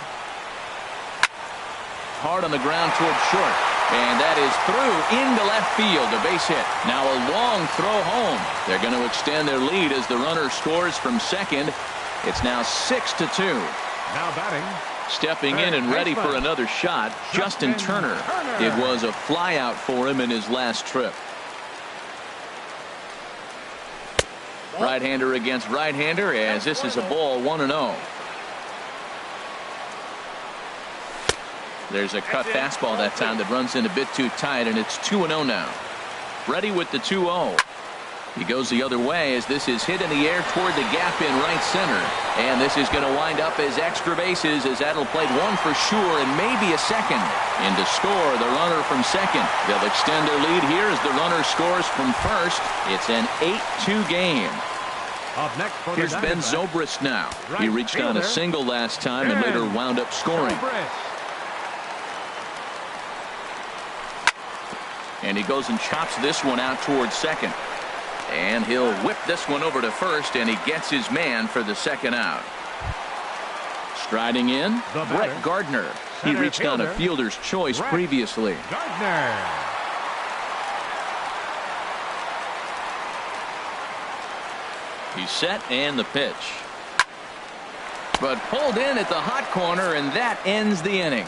Speaker 1: Hard on the ground towards short. And that is through into left field, a base hit. Now a long throw home. They're going to extend their lead as the runner scores from second. It's now 6-2.
Speaker 2: Now batting.
Speaker 1: Stepping in and ready for another shot, Justin Turner. It was a flyout for him in his last trip. Right-hander against right-hander, as this is a ball 1-0. There's a cut fastball that time that runs in a bit too tight, and it's 2-0 now. Ready with the 2-0. He goes the other way as this is hit in the air toward the gap in right center. And this is going to wind up as extra bases, as that'll play one for sure and maybe a second. In to score the runner from second. They'll extend their lead here as the runner scores from first. It's an 8-2 game.
Speaker 2: Up next for
Speaker 1: Here's Ben Zobrist now. He reached on a single last time and later wound up scoring. And he goes and chops this one out towards second. And he'll whip this one over to first, and he gets his man for the second out. Striding in, Brett Gardner. He reached on a fielder's choice previously.
Speaker 2: Gardner.
Speaker 1: He's set, and the pitch. But pulled in at the hot corner, and that ends the inning.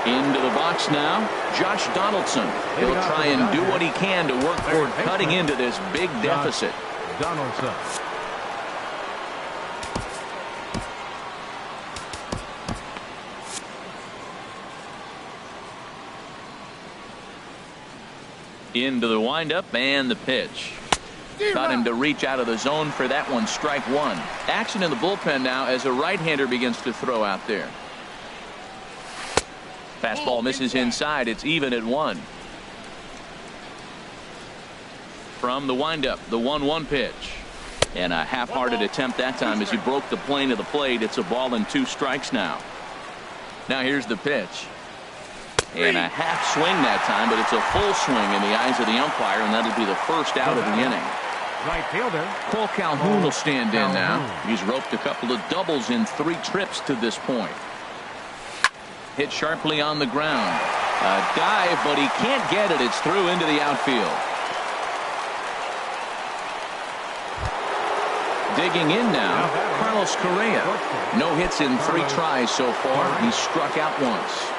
Speaker 1: Into the box now, Josh Donaldson. He'll try and do what he can to work toward cutting into this big deficit.
Speaker 2: Donaldson.
Speaker 1: Into the windup and the pitch. Got him to reach out of the zone for that one, strike one. Action in the bullpen now as a right-hander begins to throw out there. Fastball misses inside. It's even at 1. From the windup, the 1-1 pitch. And a half-hearted attempt that time as he broke the plane of the plate. It's a ball and 2 strikes now. Now here's the pitch. And a half swing that time, but it's a full swing in the eyes of the umpire, and that'll be the first out of the inning.
Speaker 2: Right fielder.
Speaker 1: Cole Calhoun will stand in now. He's roped a couple of doubles in 3 trips to this point. Hit sharply on the ground. A dive, but he can't get it. It's through into the outfield. Digging in now, Carlos Correa. No hits in 3 tries so far. He's struck out once.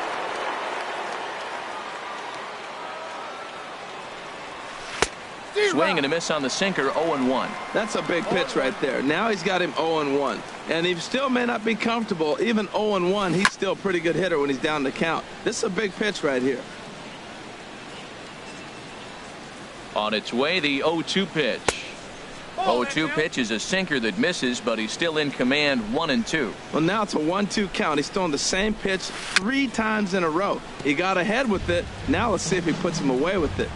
Speaker 1: Swing and a miss on the sinker, 0-1.
Speaker 3: That's a big pitch right there. Now he's got him 0-1. And he still may not be comfortable. Even 0-1, he's still a pretty good hitter when he's down the count. This is a big pitch right here.
Speaker 1: On its way, the 0-2 pitch. 0-2 pitch is a sinker that misses, but he's still in command, 1-2.
Speaker 3: Well, now it's a 1-2 count. He's throwing the same pitch 3 times in a row. He got ahead with it. Now let's see if he puts him away with it.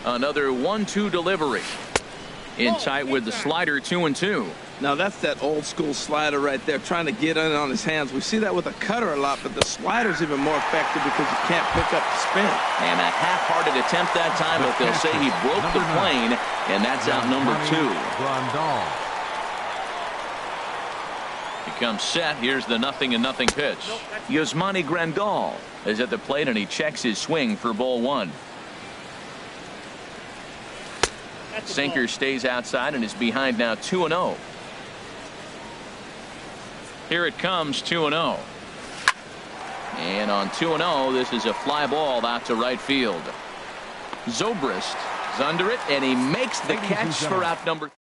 Speaker 1: Another 1-2 delivery. In tight with the slider, 2-2.
Speaker 3: Now that's that old school slider right there, trying to get in on his hands. We see that with a cutter a lot, but the slider's even more effective because you can't pick up the spin.
Speaker 1: And a half-hearted attempt that time, but they'll say he broke the plane, and that's out number 2. He comes set. Here's the 0-0 pitch. Yasmani Grandal is at the plate, and he checks his swing for ball 1. Sinker stays outside and is behind now, 2-0. Here it comes, 2-0. And on 2-0, this is a fly ball out to right field. Zobrist is under it, and he makes the catch for out number.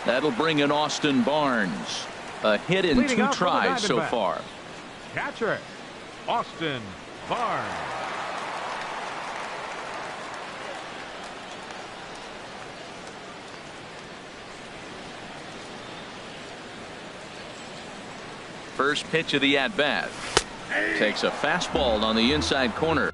Speaker 1: That'll bring in Austin Barnes. A hit in 2 tries so far.
Speaker 2: Catcher, Austin Barnes.
Speaker 1: First pitch of the at-bat. Takes a fastball on the inside corner.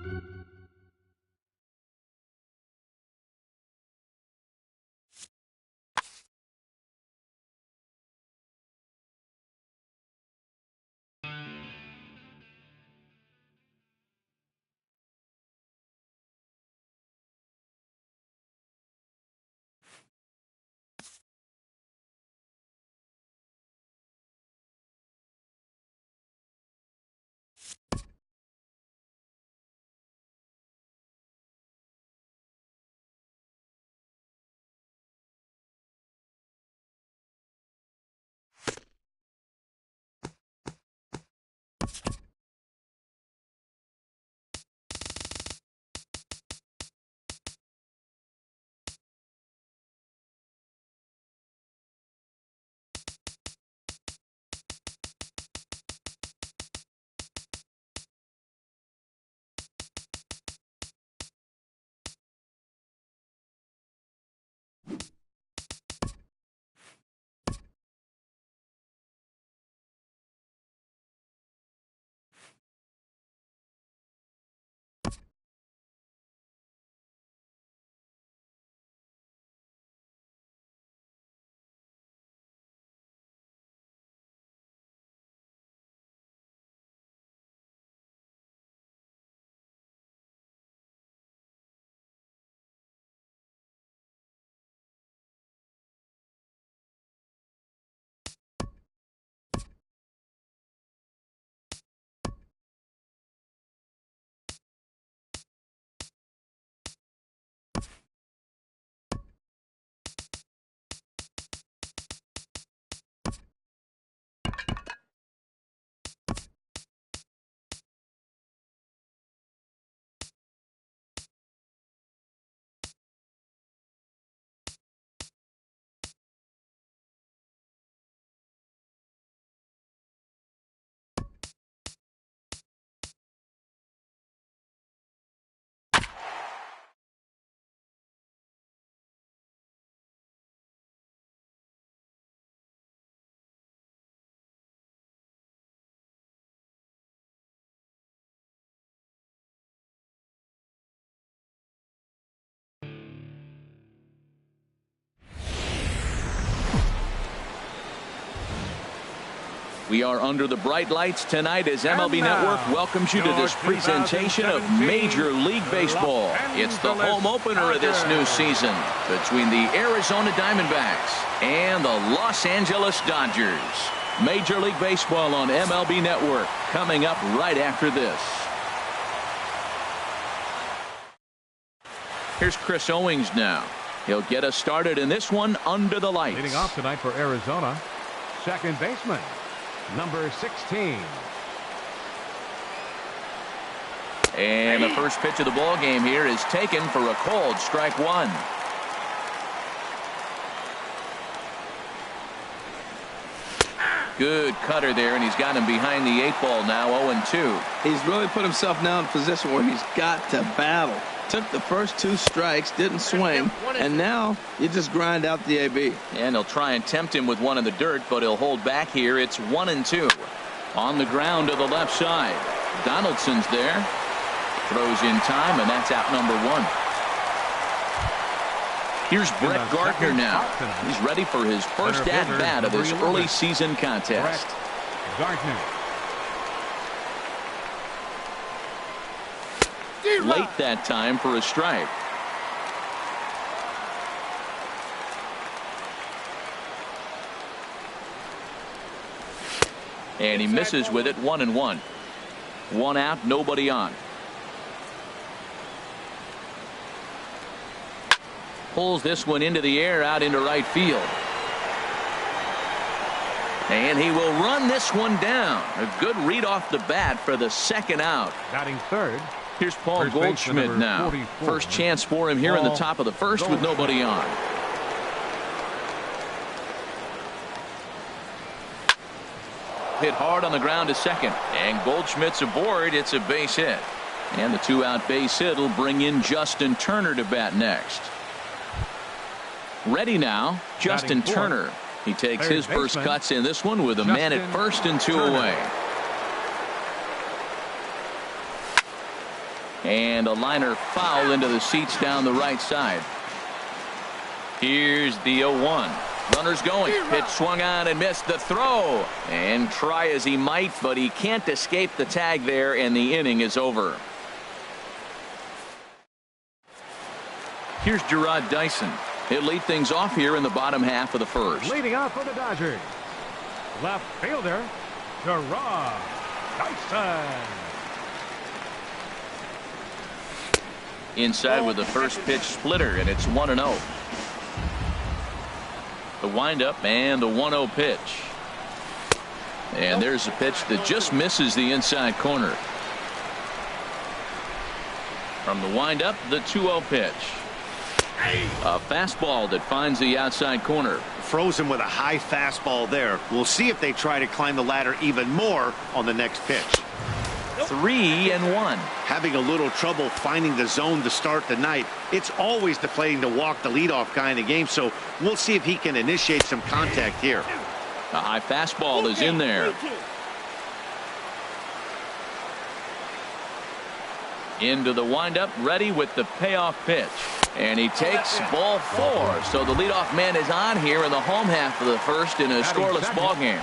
Speaker 1: We are under the bright lights tonight as MLB Network welcomes you to this presentation of Major League Baseball. It's the home opener of this new season between the Arizona Diamondbacks and the Los Angeles Dodgers. Major League Baseball on MLB Network coming up right after this. Here's Chris Owings now. He'll get us started in this one under the lights.
Speaker 2: Leading off tonight for Arizona, second baseman, number 16.
Speaker 1: And the first pitch of the ball game here is taken for a called strike one. Good cutter there, and he's got him behind the 8-ball now, 0-2.
Speaker 3: He's really put himself now in a position where he's got to battle. Took the first 2 strikes, didn't swing, and now you just grind out the AB.
Speaker 1: And he'll try and tempt him with one in the dirt, but he'll hold back here. It's 1-2. On the ground to the left side. Donaldson's there. Throws in time, and that's out number 1. Here's Brett Gardner now. He's ready for his first at-bat of this early season contest.
Speaker 2: Gardner.
Speaker 1: Late that time for a strike. And he misses with it, 1-1. 1 out, nobody on. Pulls this one into the air out into right field. And he will run this one down. A good read off the bat for the second out.
Speaker 2: Batting third.
Speaker 1: Here's Paul Goldschmidt now.
Speaker 2: 44.
Speaker 1: First chance for him here in the top of the first with nobody on. Hit hard on the ground to second. And Goldschmidt's aboard. It's a base hit. And the 2-out base hit will bring in Justin Turner to bat next. Ready now, Justin Turner. He takes his first cuts in this one with a man at first and 2 away. And a liner foul into the seats down the right side. Here's the 0-1. Runners going. Pitch swung on and missed the throw. And try as he might, but he can't escape the tag there, and the inning is over. Here's Gerard Dyson. He'll lead things off here in the bottom half of the first.
Speaker 2: Leading off for the Dodgers, left fielder, Gerard Dyson.
Speaker 1: Inside with the first pitch splitter, and it's 1-0. The windup and the 1-0 pitch. And there's a pitch that just misses the inside corner. From the windup, the 2-0 pitch. A fastball that finds the outside corner.
Speaker 5: Frozen with a high fastball there. We'll see if they try to climb the ladder even more on the next pitch.
Speaker 1: 3-1.
Speaker 5: Having a little trouble finding the zone to start the night. It's always deflating to walk the leadoff guy in the game, so we'll see if he can initiate some contact here.
Speaker 1: A high fastball is in there. Into the windup, ready with the payoff pitch. And he takes ball 4. So the leadoff man is on here in the home half of the first in a scoreless ball game.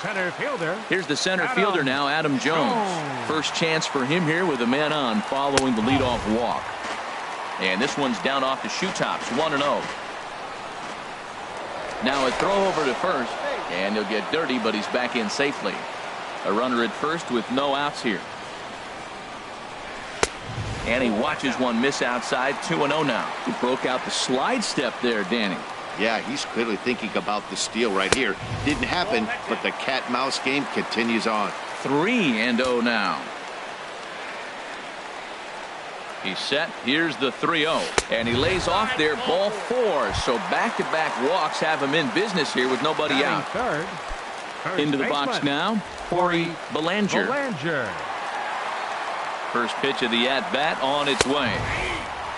Speaker 2: Center fielder.
Speaker 1: Here's the center fielder now, Adam Jones. First chance for him here with a man on following the leadoff walk. And this one's down off the shoe tops, 1-0. Now a throw over to first, and he'll get dirty, but he's back in safely. A runner at first with no outs here. And he watches one miss outside, 2-0 now. He broke out the slide step there, Danny.
Speaker 5: Yeah, he's clearly thinking about the steal right here. Didn't happen, but the cat-mouse game continues on.
Speaker 1: 3-0 now. He's set. Here's the 3-0. And he lays off there, ball 4. So back-to-back walks have him in business here with nobody out.
Speaker 2: Third
Speaker 1: Into the box now, Corey Belanger. First pitch of the at-bat on its way.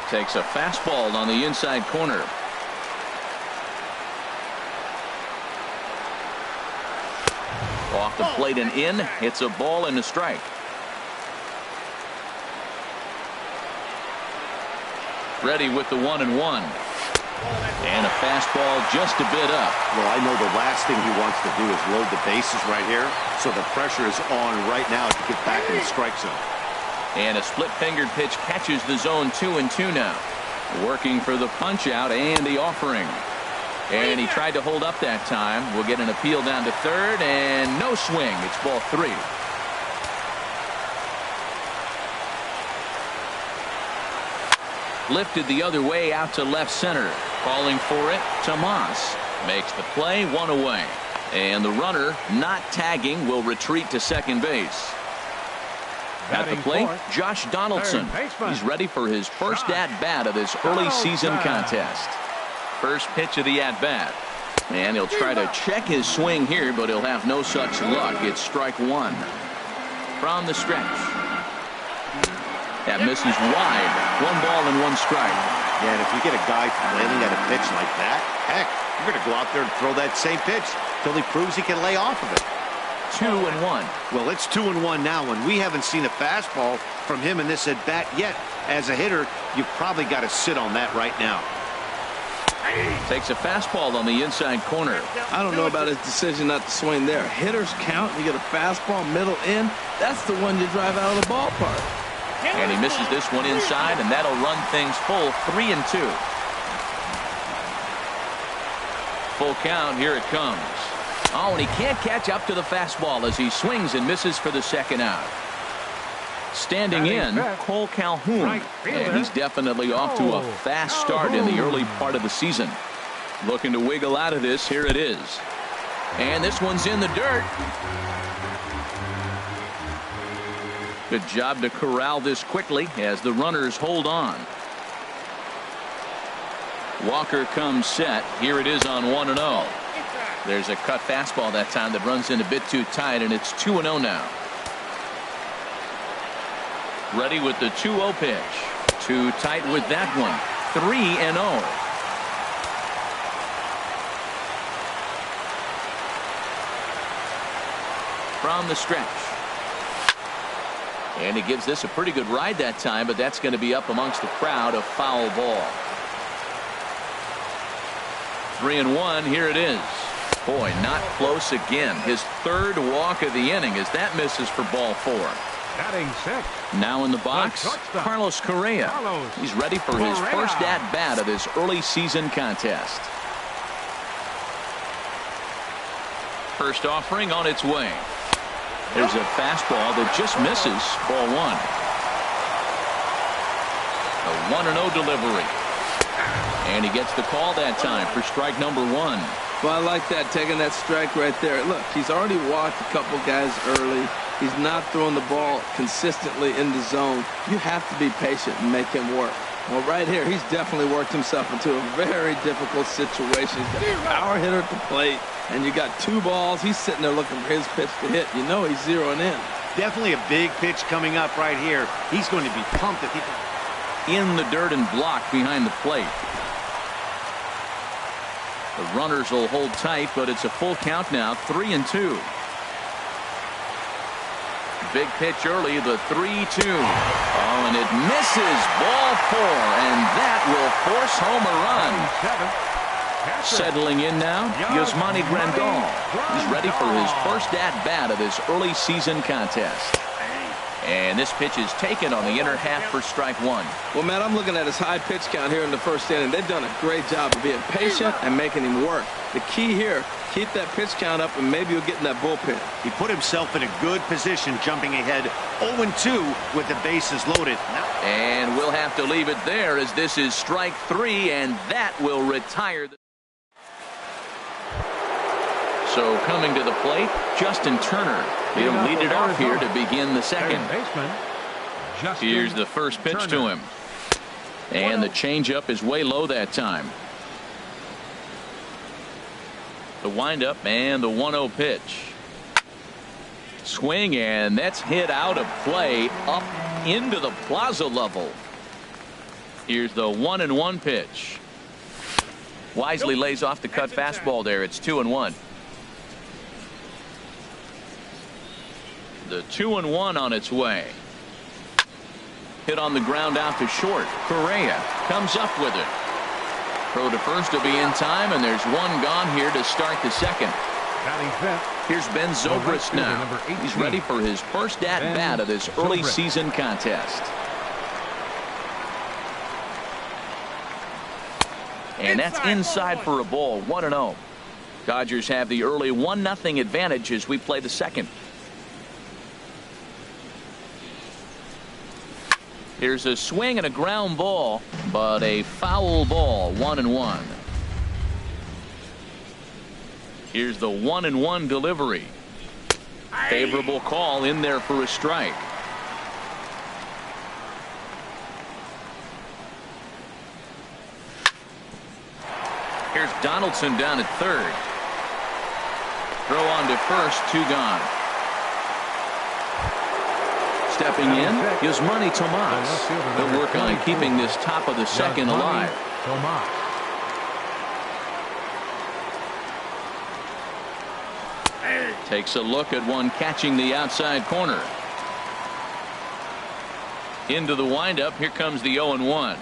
Speaker 1: Takes a fastball on the inside corner. Off the plate and in. It's a ball and a strike. Ready with the 1-1. And a fastball just a bit up.
Speaker 5: Well, I know the last thing he wants to do is load the bases right here. So the pressure is on right now to get back in the strike zone.
Speaker 1: And a split-fingered pitch catches the zone 2-2 now. Working for the punch-out and the offering. And he tried to hold up that time. We'll get an appeal down to third, and no swing. It's ball 3. Lifted the other way out to left center. Calling for it, Tomas. Makes the play, 1 away. And the runner, not tagging, will retreat to second base. At the plate, Josh Donaldson. He's ready for his first at-bat of this early season contest. First pitch of the at-bat. And he'll try to check his swing here, but he'll have no such luck. It's strike 1. From the stretch. That misses wide. 1 ball and 1 strike.
Speaker 5: Yeah, and if you get a guy flailing at a pitch like that, heck, you're going to go out there and throw that same pitch till he proves he can lay off of it.
Speaker 1: 2-1.
Speaker 5: Well, it's 2-1 now, and we haven't seen a fastball from him in this at-bat yet. As a hitter, you've probably got to sit on that right now.
Speaker 1: Takes a fastball on the inside corner.
Speaker 3: I don't know about his decision not to swing there. Hitters count. You get a fastball middle in. That's the one you drive out of the ballpark.
Speaker 1: And he misses this one inside, and that'll run things full, 3-2. Full count. Here it comes. Oh, and he can't catch up to the fastball as he swings and misses for the second out. Standing in, Cole Calhoun. And he's definitely off to a fast start in the early part of the season. Looking to wiggle out of this. Here it is. And this one's in the dirt. Good job to corral this quickly as the runners hold on. Walker comes set. Here it is on 1-0. There's a cut fastball that time that runs in a bit too tight, and it's 2-0 now. Ready with the 2-0 pitch. Too tight with that one. 3-0. From the stretch. And he gives this a pretty good ride that time, but that's going to be up amongst the crowd. A foul ball. 3-1. Here it is. Boy, not close again. His third walk of the inning as that misses for ball 4.
Speaker 2: Batting sixth.
Speaker 1: Now in the box, Carlos Correa. He's ready for his first at-bat of this early season contest. First offering on its way. There's a fastball that just misses, ball 1. A 1-0 delivery. And he gets the call that time for strike number 1.
Speaker 3: Well, I like that, taking that strike right there. Look, he's already walked a couple guys early. He's not throwing the ball consistently in the zone. You have to be patient and make him work. Well, right here, he's definitely worked himself into a very difficult situation. He's got a power hitter at the plate, and you got 2 balls. He's sitting there looking for his pitch to hit. You know he's zeroing in.
Speaker 5: Definitely a big pitch coming up right here. He's going to be pumped if he
Speaker 1: in the dirt and blocked behind the plate. The runners will hold tight, but it's a full count now, 3-2. Big pitch early, the 3-2. Oh, and it misses, ball 4, and that will force home a run. Settling in now, Yasmani Grandal. He's ready for his first at-bat of this early season contest. And this pitch is taken on the inner half for strike 1.
Speaker 3: Well, Matt, I'm looking at his high pitch count here in the first inning. They've done a great job of being patient and making him work. The key here, keep that pitch count up, and maybe you'll get in that bullpen.
Speaker 5: He put himself in a good position, jumping ahead 0-2 with the bases loaded.
Speaker 1: And we'll have to leave it there, as this is strike 3, and that will retire. So coming to the plate, Justin Turner. He'll lead it off here to begin the second. Here's the first pitch to him. And the changeup is way low that time. The windup and the 1-0 pitch. Swing, and that's hit out of play up into the plaza level. Here's the 1-1 pitch. Wisely lays off the cut fastball there. It's 2-1. The 2-1 on its way. Hit on the ground out to short. Correa comes up with it. Throw to first will be in time, and there's one gone here to start the second. Here's Ben Zobrist now. He's ready for his first at-bat of this early season contest. And that's inside for a ball. 1-0. Dodgers have the early 1-0 advantage as we play the second. Here's a swing and a ground ball, but a foul ball. 1-1. Here's the 1-1 delivery. Favorable call in there for a strike. Here's Donaldson down at third. Throw on to first, 2 gone. Stepping in is Manny Tomas. They'll work on keeping this top of the second alive. Takes a look at one catching the outside corner. Into the windup. Here comes the 0-1.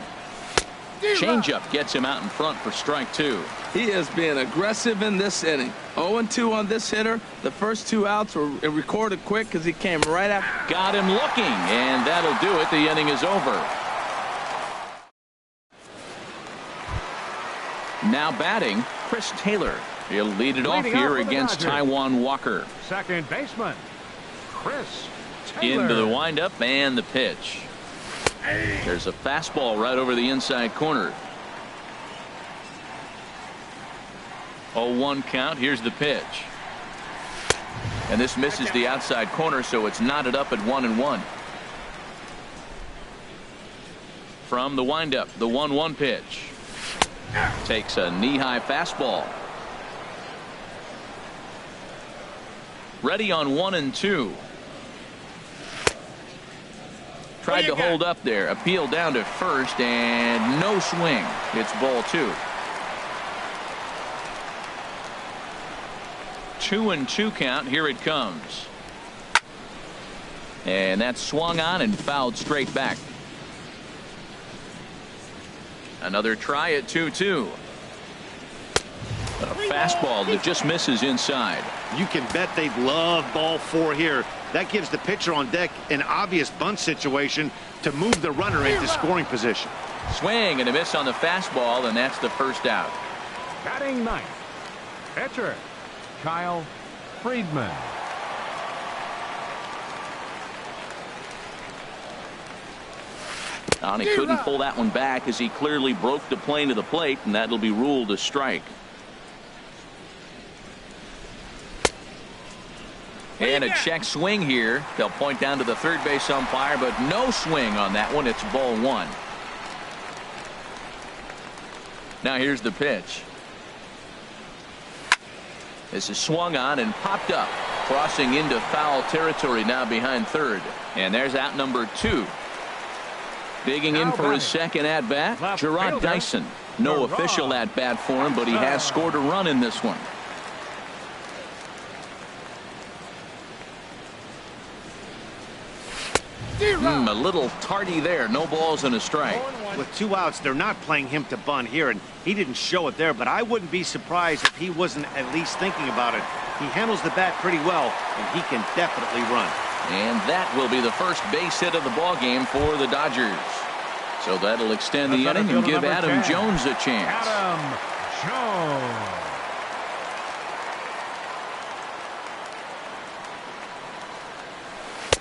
Speaker 1: Changeup gets him out in front for strike 2.
Speaker 3: He is being aggressive in this inning. 0-2 on this hitter. The first 2 outs were recorded quick because he came right after.
Speaker 1: Got him looking, and that'll do it. The inning is over. Now batting, Chris Taylor. He'll lead it off here against Taijuan Walker.
Speaker 2: Second baseman, Chris Taylor.
Speaker 1: Into the windup and the pitch. There's a fastball right over the inside corner. 0-1 count. Here's the pitch. And this misses the outside corner, so it's knotted up at 1-1. From the windup, the 1-1 pitch. Takes a knee-high fastball. Ready on 1-2. Tried to hold up there. Appeal down to first, and no swing. It's ball 2. 2-2 count. Here it comes. And that's swung on and fouled straight back. Another try at 2-2. A fastball that just misses inside.
Speaker 5: You can bet they'd love ball 4 here. That gives the pitcher on deck an obvious bunt situation to move the runner into scoring position.
Speaker 1: Swing and a miss on the fastball, and that's the first out.
Speaker 2: Batting ninth, pitcher Kyle Friedman.
Speaker 1: And he couldn't pull that one back as he clearly broke the plane to the plate, and that'll be ruled a strike. And a check swing here. They'll point down to the third base umpire, but no swing on that one. It's ball one. Now here's the pitch. This is swung on and popped up, crossing into foul territory now behind third. And there's out number 2. Digging in for his second at bat, Gerard Dyson. No official at bat for him, but he has scored a run in this one. A little tardy there. No balls and a strike.
Speaker 5: With 2 outs, they're not playing him to bunt here, and he didn't show it there, but I wouldn't be surprised if he wasn't at least thinking about it. He handles the bat pretty well, and he can definitely run.
Speaker 1: And that will be the first base hit of the ball game for the Dodgers. So that'll extend the inning and give Adam Jones a chance.
Speaker 2: Adam Jones.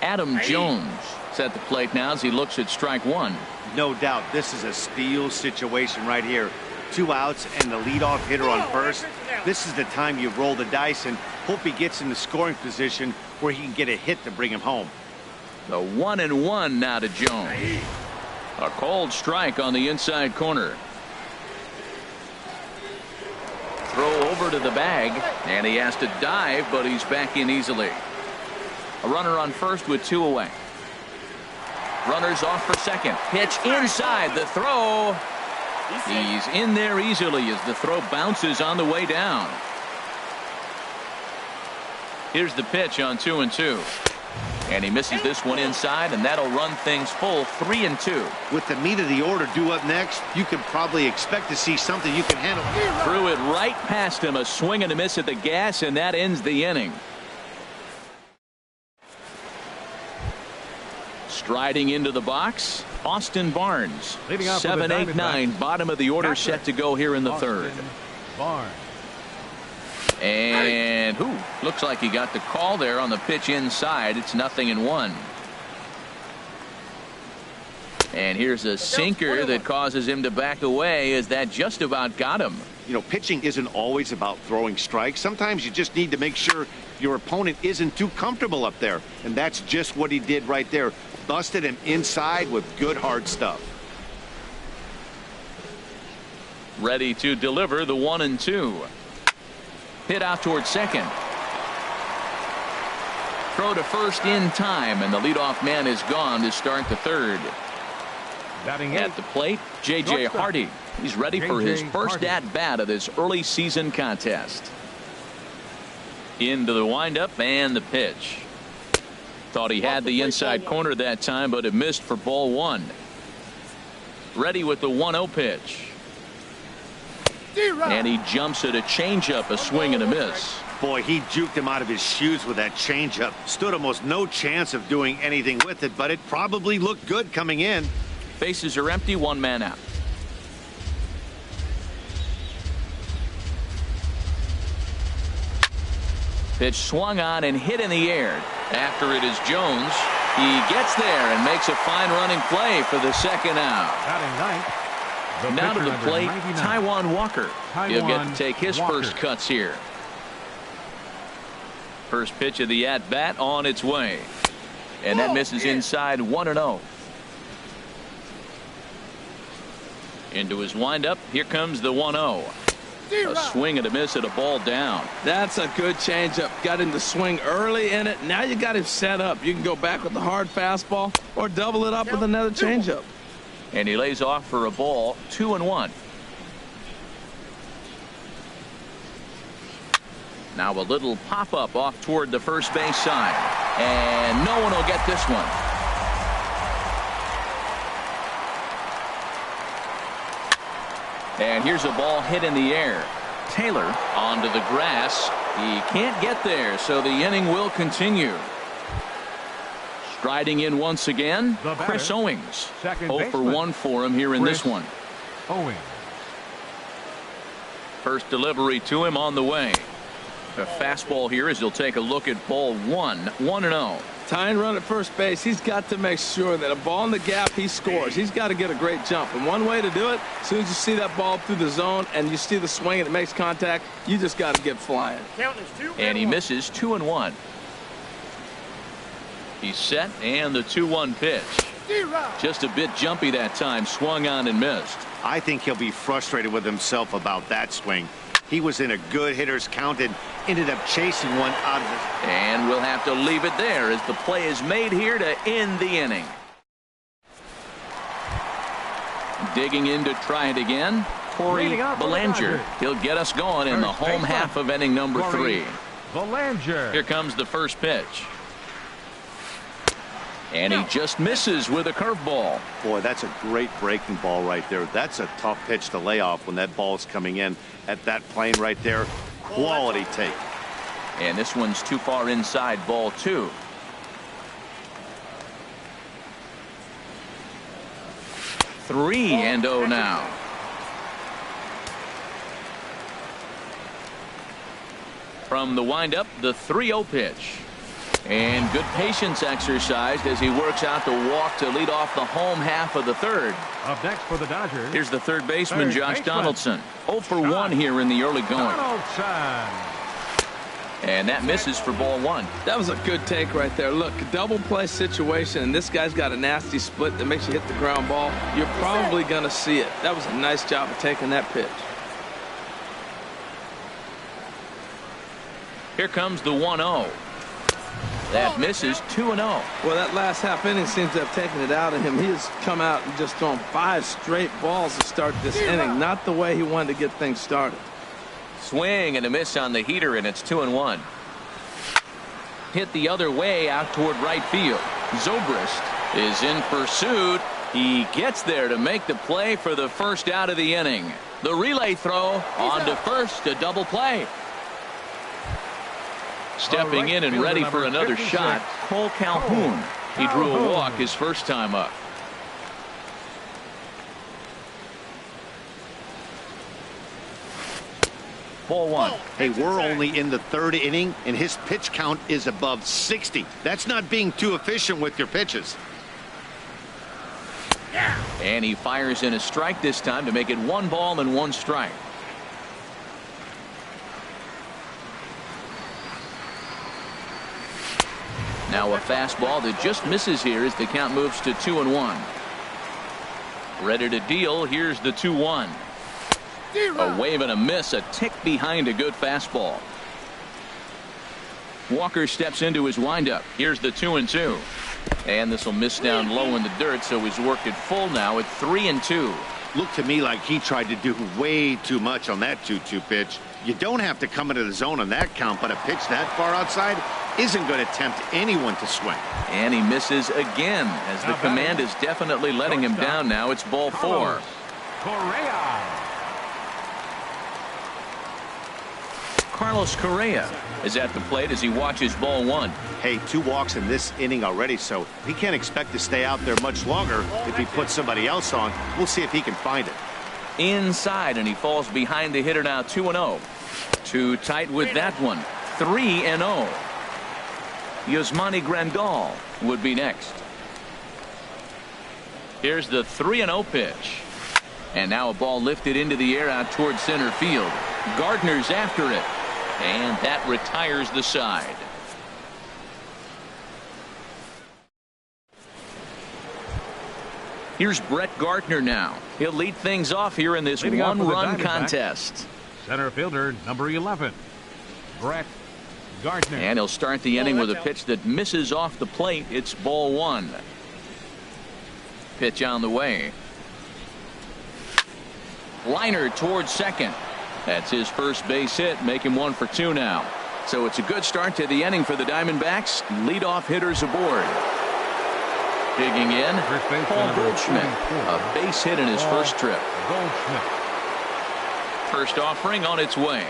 Speaker 1: Adam Jones is at the plate now as he looks at strike one.
Speaker 5: No doubt this is a steal situation right here. 2 outs and the leadoff hitter on first. This is the time you roll the dice and hope he gets in the scoring position where he can get a hit to bring him home.
Speaker 1: The 1-1 now to Jones. A cold strike on the inside corner. Throw over to the bag, and he has to dive, but he's back in easily. A runner on first with 2 away. Runners off for second. Pitch inside. The throw. He's in there easily as the throw bounces on the way down. Here's the pitch on 2-2. And he misses this one inside, and that'll run things full 3-2.
Speaker 5: With the meat of the order due up next, you can probably expect to see something you can handle.
Speaker 1: Threw it right past him. A swing and a miss at the gas, and that ends the inning. Striding into the box, Austin Barnes. 7, 8, 9, bottom of the order, set to go here in the third.
Speaker 2: Barnes.
Speaker 1: And looks like he got the call there on the pitch inside. It's 0-1. And here's a sinker that causes him to back away, as that just about got him.
Speaker 5: You know, pitching isn't always about throwing strikes. Sometimes you just need to make sure your opponent isn't too comfortable up there. And that's just what he did right there. Busted him inside with good hard stuff.
Speaker 1: Ready to deliver the 1-2. Hit out towards second. Throw to first in time, and the leadoff man is gone to start the third.
Speaker 2: Batting
Speaker 1: at the plate, J.J. Hardy. He's ready for his first at-bat of this early season contest. Into the windup and the pitch. Thought he had the inside corner that time, but it missed for ball one. Ready with the 1-0 pitch. And he jumps at a changeup, a swing and a miss.
Speaker 5: Boy, he juked him out of his shoes with that changeup. Stood almost no chance of doing anything with it, but it probably looked good coming in.
Speaker 1: Bases are empty, 1 man out. Pitch swung on and hit in the air. After it is Jones. He gets there and makes a fine running play for the second out.
Speaker 2: Batting ninth.
Speaker 1: Now to the plate, Taijuan Walker. He'll get to take his first cuts here. First pitch of the at-bat on its way. And that misses inside 1-0. Into his windup. Here comes the 1-0. A swing and a miss at a ball down.
Speaker 3: That's a good changeup. Got him to swing early in it. Now you got him set up. You can go back with the hard fastball or double it up with another changeup.
Speaker 1: And he lays off for a ball, 2-1. Now a little pop-up off toward the first base side. And no one will get this one. And here's a ball hit in the air. Taylor onto the grass. He can't get there, so the inning will continue. Striding in once again, Chris Owings. 0 for 1 for him here in this one.
Speaker 2: Owings.
Speaker 1: First delivery to him on the way. A fastball here as he'll take a look at ball 1. 1-0.
Speaker 3: Tying run at first base. He's got to make sure that a ball in the gap, he scores. He's got to get a great jump. And one way to do it, as soon as you see that ball through the zone and you see the swing and it makes contact, you just got to get flying.
Speaker 1: And he misses 2-1. He's set, and the 2-1 pitch. Just a bit jumpy that time, swung on and missed.
Speaker 5: I think he'll be frustrated with himself about that swing. He was in a good hitter's count and ended up chasing one out of it.
Speaker 1: And we'll have to leave it there as the play is made here to end the inning. Digging in to try it again, Corey Belanger. He'll get us going in the home half of inning number 3.
Speaker 2: Belanger.
Speaker 1: Here comes the first pitch. And he just misses with a curveball.
Speaker 5: Boy, that's a great breaking ball right there. That's a tough pitch to lay off when that ball is coming in at that plane right there. Quality take.
Speaker 1: And this one's too far inside, ball 2. Three and 0 now. From the windup, the 3-0 pitch. And good patience exercised as he works out the walk to lead off the home half of the 3rd.
Speaker 2: Up next for the Dodgers.
Speaker 1: Here's the third baseman, Josh Donaldson. 0 for 1 here in the early going. And that misses for ball 1.
Speaker 3: That was a good take right there. Look, double play situation, and this guy's got a nasty split that makes you hit the ground ball. You're probably going to see it. That was a nice job of taking that pitch.
Speaker 1: Here comes the 1-0. That misses 2-0.
Speaker 3: Well, that last half inning seems to have taken it out of him. He has come out and just thrown 5 straight balls to start this inning. Not the way he wanted to get things started.
Speaker 1: Swing and a miss on the heater, and it's 2-1. Hit the other way out toward right field. Zobrist is in pursuit. He gets there to make the play for the first out of the inning. The relay throw on to first, a double play. Stepping in and ready for another shot, Cole Calhoun. He drew a walk his first time up. Ball 1.
Speaker 5: Hey, we're only in the 3rd inning, and his pitch count is above 60. That's not being too efficient with your pitches.
Speaker 1: And he fires in a strike this time to make it 1 ball and 1 strike. Now a fastball that just misses here as the count moves to 2-1. Ready to deal. Here's the 2-1. A wave and a miss, a tick behind a good fastball. Walker steps into his windup. Here's the 2-2. And this will miss down low in the dirt, so he's worked it full now at 3-2.
Speaker 5: Looked to me like he tried to do way too much on that 2-2 pitch. You don't have to come into the zone on that count, but a pitch that far outside isn't going to tempt anyone to swing.
Speaker 1: And he misses again as the command is definitely letting him down now. It's ball 4. Carlos Correa is at the plate as he watches ball 1.
Speaker 5: Hey, 2 walks in this inning already, so he can't expect to stay out there much longer if he puts somebody else on. We'll see if he can find it.
Speaker 1: Inside, and he falls behind the hitter now. 2-0. Too tight with that one. 3-0. Yasmani Grandal would be next. Here's the 3-0 pitch. And now a ball lifted into the air out toward center field. Gardner's after it. And that retires the side. Here's Brett Gardner now. He'll lead things off here in this one-run contest.
Speaker 2: Center fielder, number 11, Brett Gardner.
Speaker 1: And he'll start the inning with a pitch that misses off the plate. It's ball 1. Pitch on the way. Liner towards second. That's his first base hit, make him 1 for 2 now. So it's a good start to the inning for the Diamondbacks. Leadoff hitters aboard. Digging in, Paul Goldschmidt, a base hit in his first trip. First offering on its way.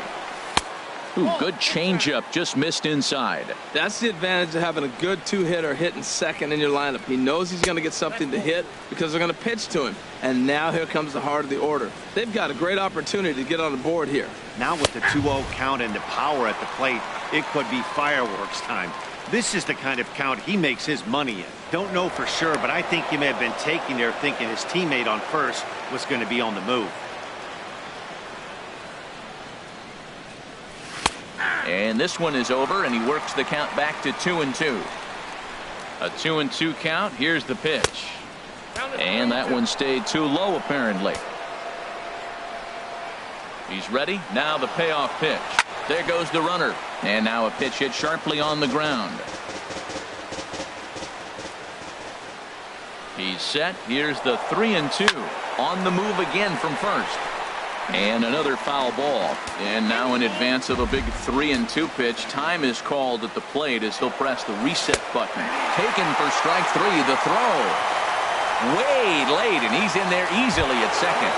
Speaker 1: Ooh, good changeup, just missed inside.
Speaker 3: That's the advantage of having a good 2-hitter hitting second in your lineup. He knows he's going to get something to hit because they're going to pitch to him. And now here comes the heart of the order. They've got a great opportunity to get on the board here.
Speaker 5: Now with the 2-0 count and the power at the plate, it could be fireworks time. This is the kind of count he makes his money in. Don't know for sure, but I think he may have been taking there thinking his teammate on first was going to be on the move.
Speaker 1: And this one is over, and he works the count back to 2-2. A 2-2 count. Here's the pitch. And that one stayed too low, apparently. He's ready. Now the payoff pitch. There goes the runner. And now a pitch hit sharply on the ground. He's set. Here's the 3-2. On the move again from first. And another foul ball. And now in advance of a big 3-2 pitch, time is called at the plate as he'll press the reset button. Taken for strike 3. The throw. Way late, and he's in there easily at second.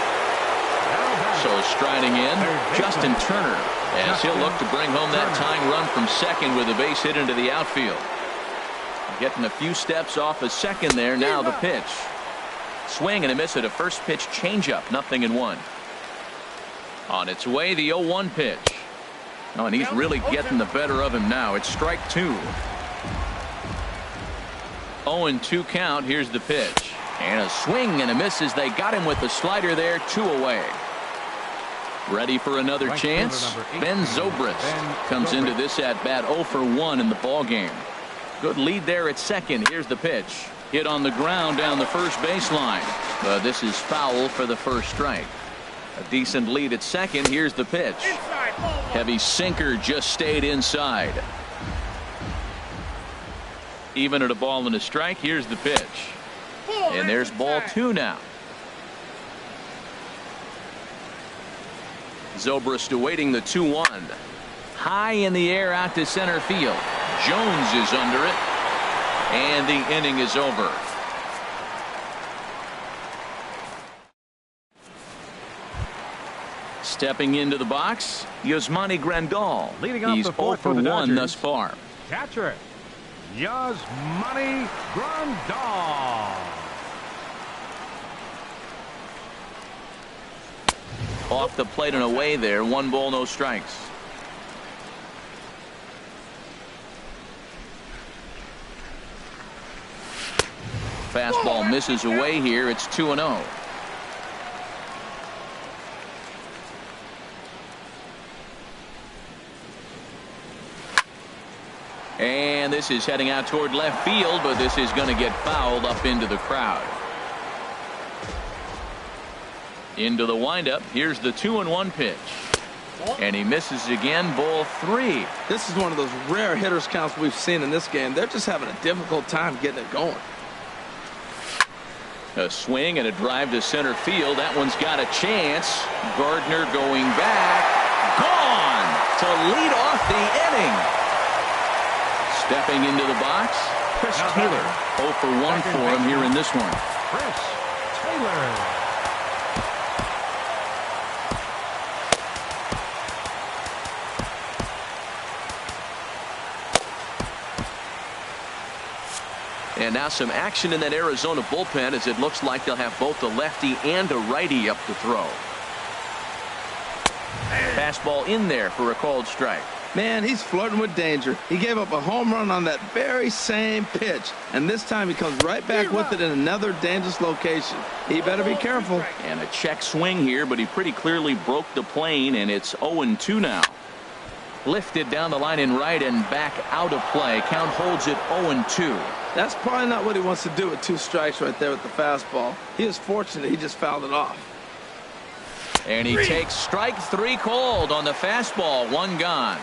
Speaker 1: So striding in, Justin Turner, as he'll look to bring home that tying run from second with a base hit into the outfield. Getting a few steps off a second there. Now the pitch. Swing and a miss at a first pitch changeup. 0-1. On its way, the 0-1 pitch. Oh, and he's really getting the better of him now. It's strike 2. 0-2 count. Here's the pitch. And a swing and a miss as they got him with the slider there. 2 away. Ready for another chance. Ben Zobrist comes into this at bat 0 for 1 in the ball game. Good lead there at second. Here's the pitch. Hit on the ground down the first baseline. This is foul for the first strike. A decent lead at second. Here's the pitch. Heavy sinker just stayed inside. Even at a ball and a strike. Here's the pitch. And there's ball 2 now. Zobrist awaiting the 2-1. High in the air out to center field. Jones is under it. And the inning is over. Stepping into the box, Yasmani Grandal. He's 0 for 1 thus far.
Speaker 2: Catcher, Yasmani Grandal.
Speaker 1: Off the plate and away there. 1 ball, no strikes. Fastball misses away here. It's 2-0. And this is heading out toward left field, but this is going to get fouled up into the crowd. Into the windup. Here's the 2-1 pitch. And he misses again. Ball 3.
Speaker 3: This is one of those rare hitters counts we've seen in this game. They're just having a difficult time getting it going.
Speaker 1: A swing and a drive to center field. That one's got a chance. Gardner going back. Gone to lead off the inning. Stepping into the box, Chris Taylor. 0 for 1 for him here in this one.
Speaker 2: Chris Taylor.
Speaker 1: And now some action in that Arizona bullpen as it looks like they'll have both a lefty and a righty up to throw. Fastball in there for a called strike.
Speaker 3: Man, he's flirting with danger. He gave up a home run on that very same pitch. And this time he comes right back with it in another dangerous location. He better be careful.
Speaker 1: And a check swing here, but he pretty clearly broke the plane, and it's 0-2 now. Lifted down the line in right and back out of play. Count holds it 0-2.
Speaker 3: That's probably not what he wants to do with 2 strikes right there with the fastball. He is fortunate he just fouled it off.
Speaker 1: And he takes strike 3 called on the fastball. 1 gone.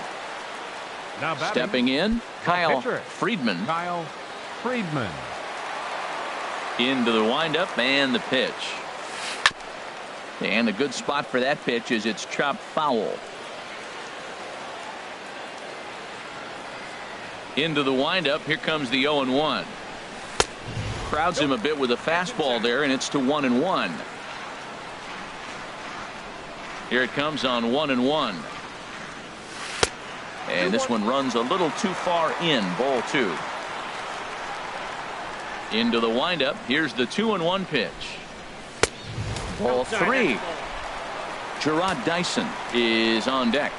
Speaker 2: Now
Speaker 1: stepping in, Kyle Friedman.
Speaker 2: Kyle Friedman.
Speaker 1: Into the windup and the pitch. And a good spot for that pitch is it's chopped foul. Into the windup. Here comes the 0-1. Crowds him a bit with a fastball there, and it's to 1-1. Here it comes on 1-1. And this one runs a little too far in. Ball 2. Into the windup. Here's the 2-1 pitch. Ball 3. Gerard Dyson is on deck.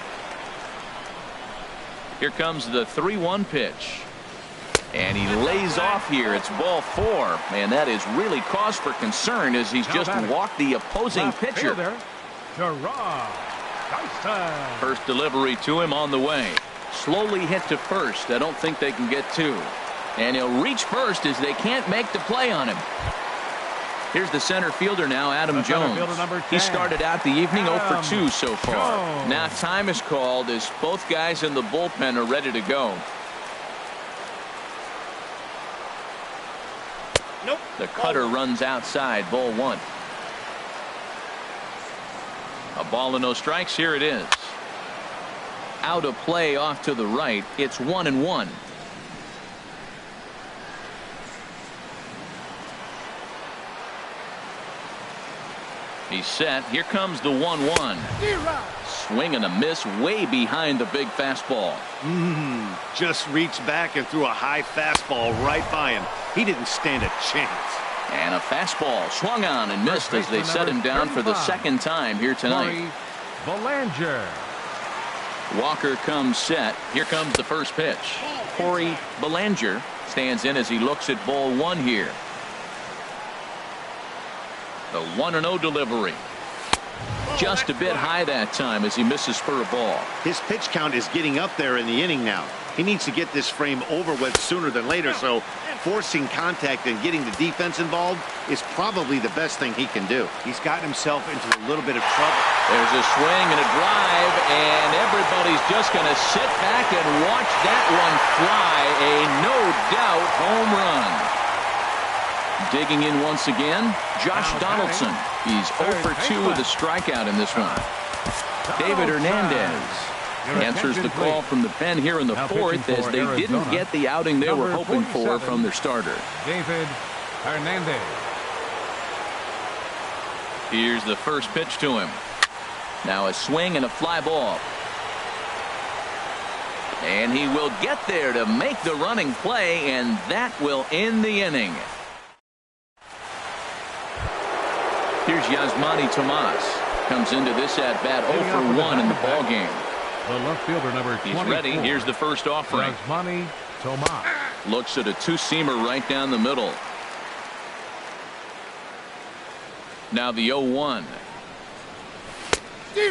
Speaker 1: Here comes the 3-1 pitch. And he lays off here. It's ball 4. And that is really cause for concern as he's just walked the opposing pitcher.
Speaker 2: Gerard Dyson.
Speaker 1: First delivery to him on the way. Slowly hit to first. I don't think they can get 2. And he'll reach first as they can't make the play on him. Here's the center fielder now, Adam Jones. He started out the evening 0 for 2 so far. Now time is called as both guys in the bullpen are ready to go.
Speaker 5: Nope.
Speaker 1: The cutter runs outside, ball 1. A ball and no strikes. Here it is. Out of play off to the right. It's 1-1. He's set. Here comes the 1-1. Swing and a miss way behind the big fastball.
Speaker 5: Just reached back and threw a high fastball right by him. He didn't stand a chance.
Speaker 1: And a fastball swung on and missed as they set him down for the second time here tonight.
Speaker 2: Belanger.
Speaker 1: Walker comes set. Here comes the first pitch. Corey Belanger stands in as he looks at ball 1 here. The 1-0 delivery. Just a bit high that time as he misses for a ball.
Speaker 5: His pitch count is getting up there in the inning now. He needs to get this frame over with sooner than later, so forcing contact and getting the defense involved is probably the best thing he can do. He's gotten himself into a little bit of trouble.
Speaker 1: There's a swing and a drive, and everybody's just going to sit back and watch that one fly. A no-doubt home run. Digging in once again, Josh Donaldson. He's 0 for 2 with a strikeout in this one. David Hernandez answers the call from the pen here in the 4th as they didn't get the outing they were hoping for from their starter.
Speaker 2: David Hernandez.
Speaker 1: Here's the first pitch to him. Now a swing and a fly ball. And he will get there to make the running play, and that will end the inning. Here's Yasmani Tomas. Comes into this at bat 0 for 1 in the ball game.
Speaker 2: The left fielder number 24.
Speaker 1: He's ready. Here's the first offering.
Speaker 2: Yasmani Tomas.
Speaker 1: Looks at a two-seamer right down the middle. Now the 0-1.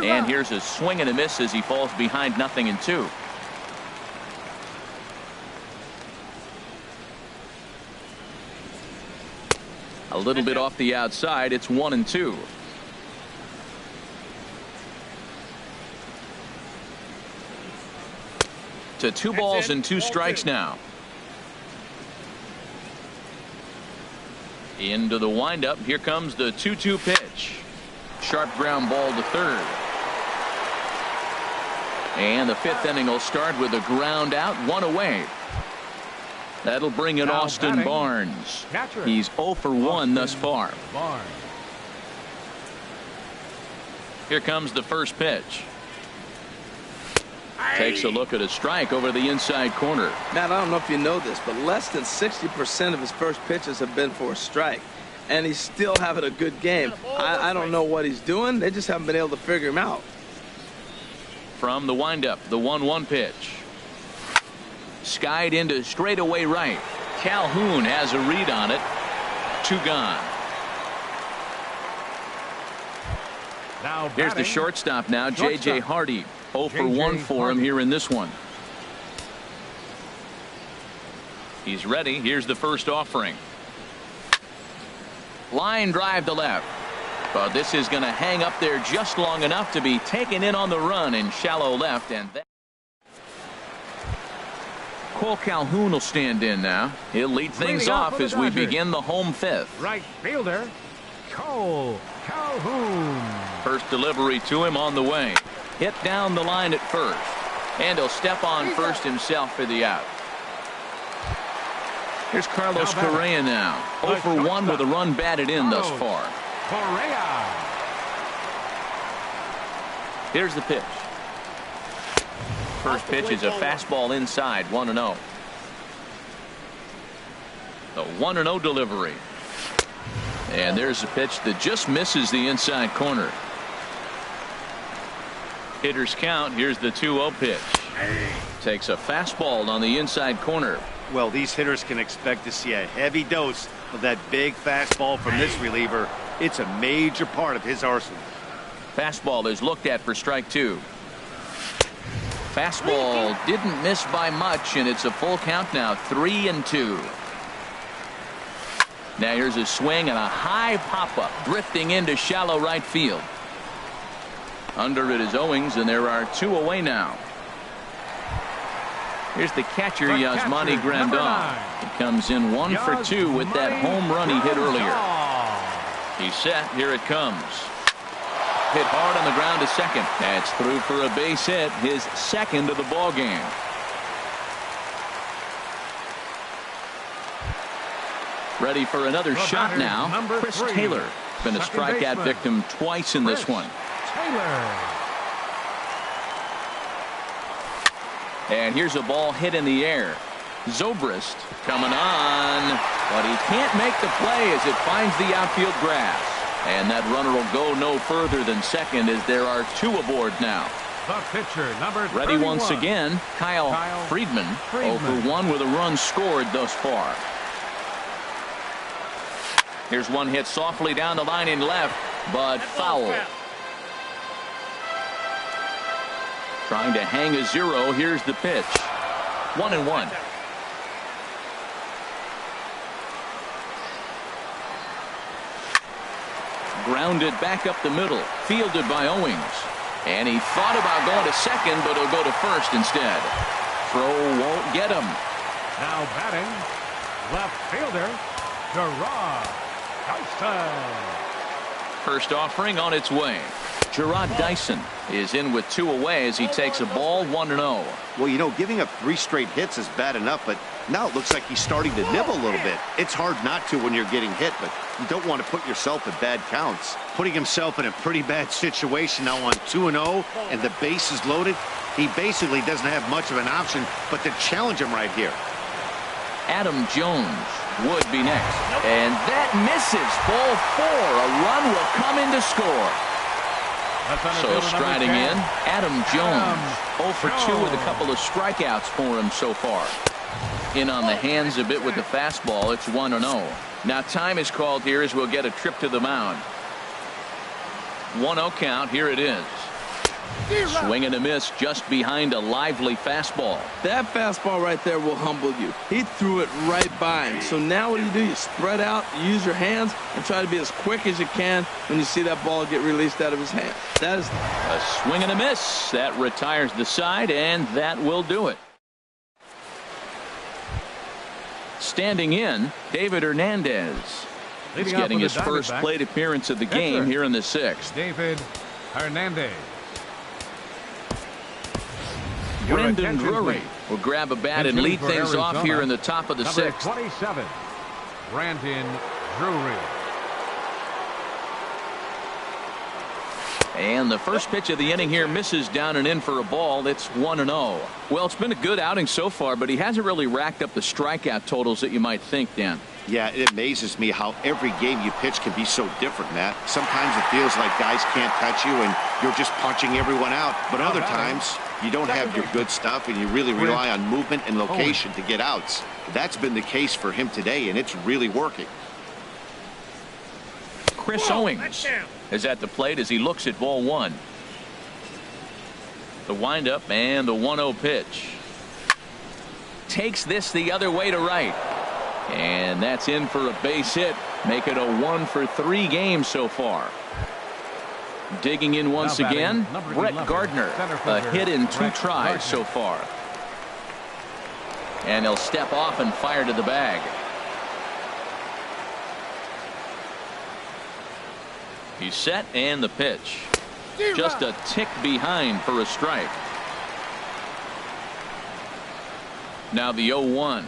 Speaker 1: And here's a swing and a miss as he falls behind 0-2. A little bit off the outside. It's 1-2. To 2 balls and 2 strikes now. Into the windup. Here comes the 2-2 pitch. Sharp ground ball to third. And the 5th inning will start with a ground out, 1 away. That'll bring in Austin Barnes. He's 0 for 1 thus far. Here comes the first pitch. Takes a look at a strike over the inside corner.
Speaker 3: Matt, I don't know if you know this, but less than 60% of his first pitches have been for a strike. And he's still having a good game. I don't know what he's doing. They just haven't been able to figure him out.
Speaker 1: From the windup, the 1-1 pitch. Skied into straightaway right. Calhoun has a read on it. 2 gone. Here's the shortstop now, J.J. Hardy. 0 for 1 for him here in this one. He's ready. Here's the first offering. Line drive to left. But this is going to hang up there just long enough to be taken in on the run in shallow left. And that Cole Calhoun will stand in now. He'll lead things off as we begin the home 5th.
Speaker 2: Right fielder, Cole Calhoun.
Speaker 1: First delivery to him on the way. Hit down the line at first. And he'll step on first himself for the out. Here's Carlos Correa now. 0 for 1 with a run batted in thus far.
Speaker 2: Correa.
Speaker 1: Here's the pitch. First pitch is a fastball inside, 1-0. The 1-0 delivery. And there's a pitch that just misses the inside corner. Hitters count. Here's the 2-0 pitch. Takes a fastball on the inside corner.
Speaker 5: Well, these hitters can expect to see a heavy dose of that big fastball from this reliever. It's a major part of his arsenal.
Speaker 1: Fastball is looked at for strike 2. Fastball didn't miss by much, and it's a full count now, 3-2. Now here's a swing and a high pop-up, drifting into shallow right field. Under it is Owings, and there are 2 away now. Here's the catcher, Yasmani Grandal. He comes in 1 for 2 with that home run he hit earlier. He's set. Here it comes. Hit hard on the ground to second. That's through for a base hit, his second of the ball game. Ready for another shot now. Chris Taylor. Been a strikeout victim twice in this one. And here's a ball hit in the air. Zobrist coming on, but he can't make the play as it finds the outfield grass. And that runner will go no further than second as there are 2 aboard now.
Speaker 2: The pitcher, number 31.
Speaker 1: Ready once again, Kyle Friedman. 0 for 1 with a run scored thus far. Here's one hit softly down the line in left, but foul. Trying to hang a 0. Here's the pitch. 1-1. Grounded back up the middle, fielded by Owings. And he thought about going to second, but he'll go to first instead. Throw won't get him.
Speaker 2: Now batting, left fielder, Gerard Dyson.
Speaker 1: First offering on its way. Gerard Dyson is in with 2 away as he takes a ball, 1-0.
Speaker 4: Well, you know, giving up 3 straight hits is bad enough, but now it looks like he's starting to nibble a little bit. It's hard not to when you're getting hit, but you don't want to put yourself in bad counts. Putting himself in a pretty bad situation now on 2-0 and the base is loaded. He basically doesn't have much of an option but to challenge him right here.
Speaker 1: Adam Jones would be next. And that misses. Ball 4. A run will come in to score. So striding in, Adam Jones. 0 for 2 with a couple of strikeouts for him so far. In on the hands a bit with the fastball. It's 1-0. Now time is called here as we'll get a trip to the mound. 1-0 count. Here it is. Swing and a miss just behind a lively fastball.
Speaker 3: That fastball right there will humble you. He threw it right by him. So now what do? You spread out, you use your hands, and try to be as quick as you can when you see that ball get released out of his hand. That is
Speaker 1: a swing and a miss. That retires the side, and that will do it. Standing in, David Hernandez. He's getting his first plate appearance of the game here in the 6th.
Speaker 2: David Hernandez.
Speaker 1: Brendan Drury will grab a bat and lead things off here in the top of the 6th.
Speaker 2: 27, Brandon Drury.
Speaker 1: And the first pitch of the inning here misses down and in for a ball. It's 1-0. Well, it's been a good outing so far, but he hasn't really racked up the strikeout totals that you might think, Dan.
Speaker 4: Yeah, it amazes me how every game you pitch can be so different, Matt. Sometimes it feels like guys can't touch you and you're just punching everyone out. But other times you don't have your good stuff and you really rely on movement and location to get outs. That's been the case for him today, and it's really working.
Speaker 1: Chris Owings is at the plate as he looks at ball 1. The windup and the 1-0 pitch. Takes this the other way to right. And that's in for a base hit. Make it a 1 for 3 game so far. Digging in once again, Brett Gardner. A hit in 2 tries so far. And he'll step off and fire to the bag. He's set, and the pitch. Just a tick behind for a strike. Now the 0-1.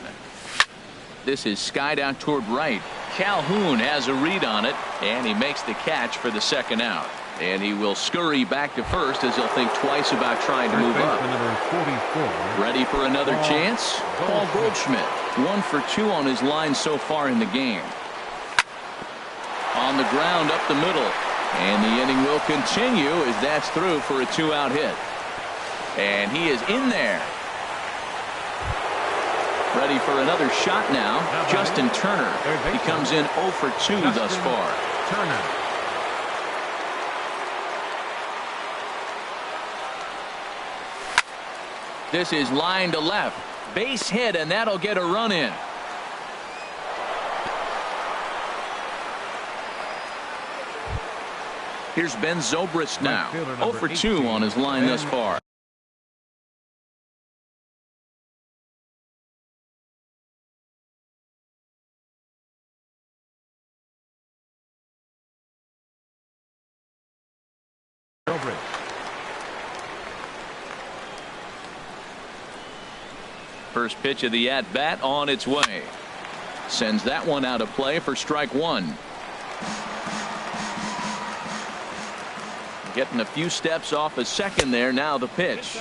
Speaker 1: This is skied out toward right. Calhoun has a read on it, and he makes the catch for the second out. And he will scurry back to first as he'll think twice about trying to move up. Ready for another chance? Paul Goldschmidt. 1 for 2 on his line so far in the game. On the ground up the middle. And the inning will continue as that's through for a 2-out hit. And he is in there. Ready for another shot now. Justin Turner. He comes in 0 for 2 thus far.
Speaker 2: Turner.
Speaker 1: This is line to left. Base hit, and that'll get a run in. Here's Ben Zobrist now. 0 for 2 on his line thus far. First pitch of the at-bat on its way. Sends that one out of play for strike one. Getting a few steps off a second there. Now the pitch.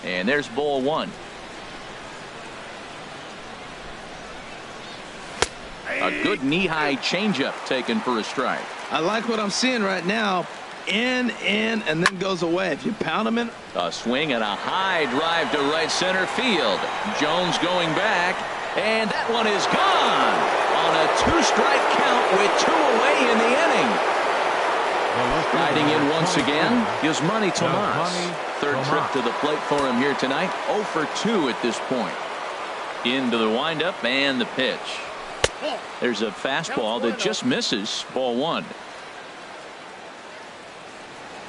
Speaker 1: And there's ball one. A good knee-high changeup taken for a strike.
Speaker 3: I like what I'm seeing right now. In, and then goes away. If you pound him in.
Speaker 1: A swing and a high drive to right center field. Jones going back, and that one is gone on a 2-strike count with 2 away in the inning. Riding in once again, Yasmani Tomas. Third trip to the plate for him here tonight. 0 for 2 at this point. Into the windup and the pitch. There's a fastball that just misses. Ball one.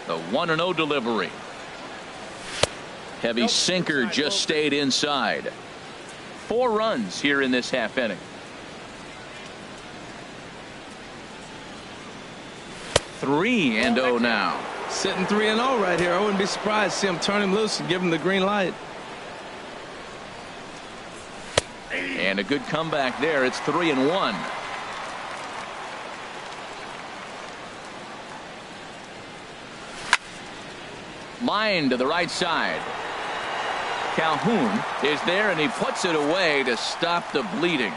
Speaker 1: The 1-0 delivery. Heavy sinker just stayed inside. 4 runs here in this half inning. 3-0 now.
Speaker 3: Sitting 3-0 right here. I wouldn't be surprised to see him turn him loose and give him the green light.
Speaker 1: And a good comeback there. It's 3-1. Line to the right side. Calhoun is there, and he puts it away to stop the bleeding.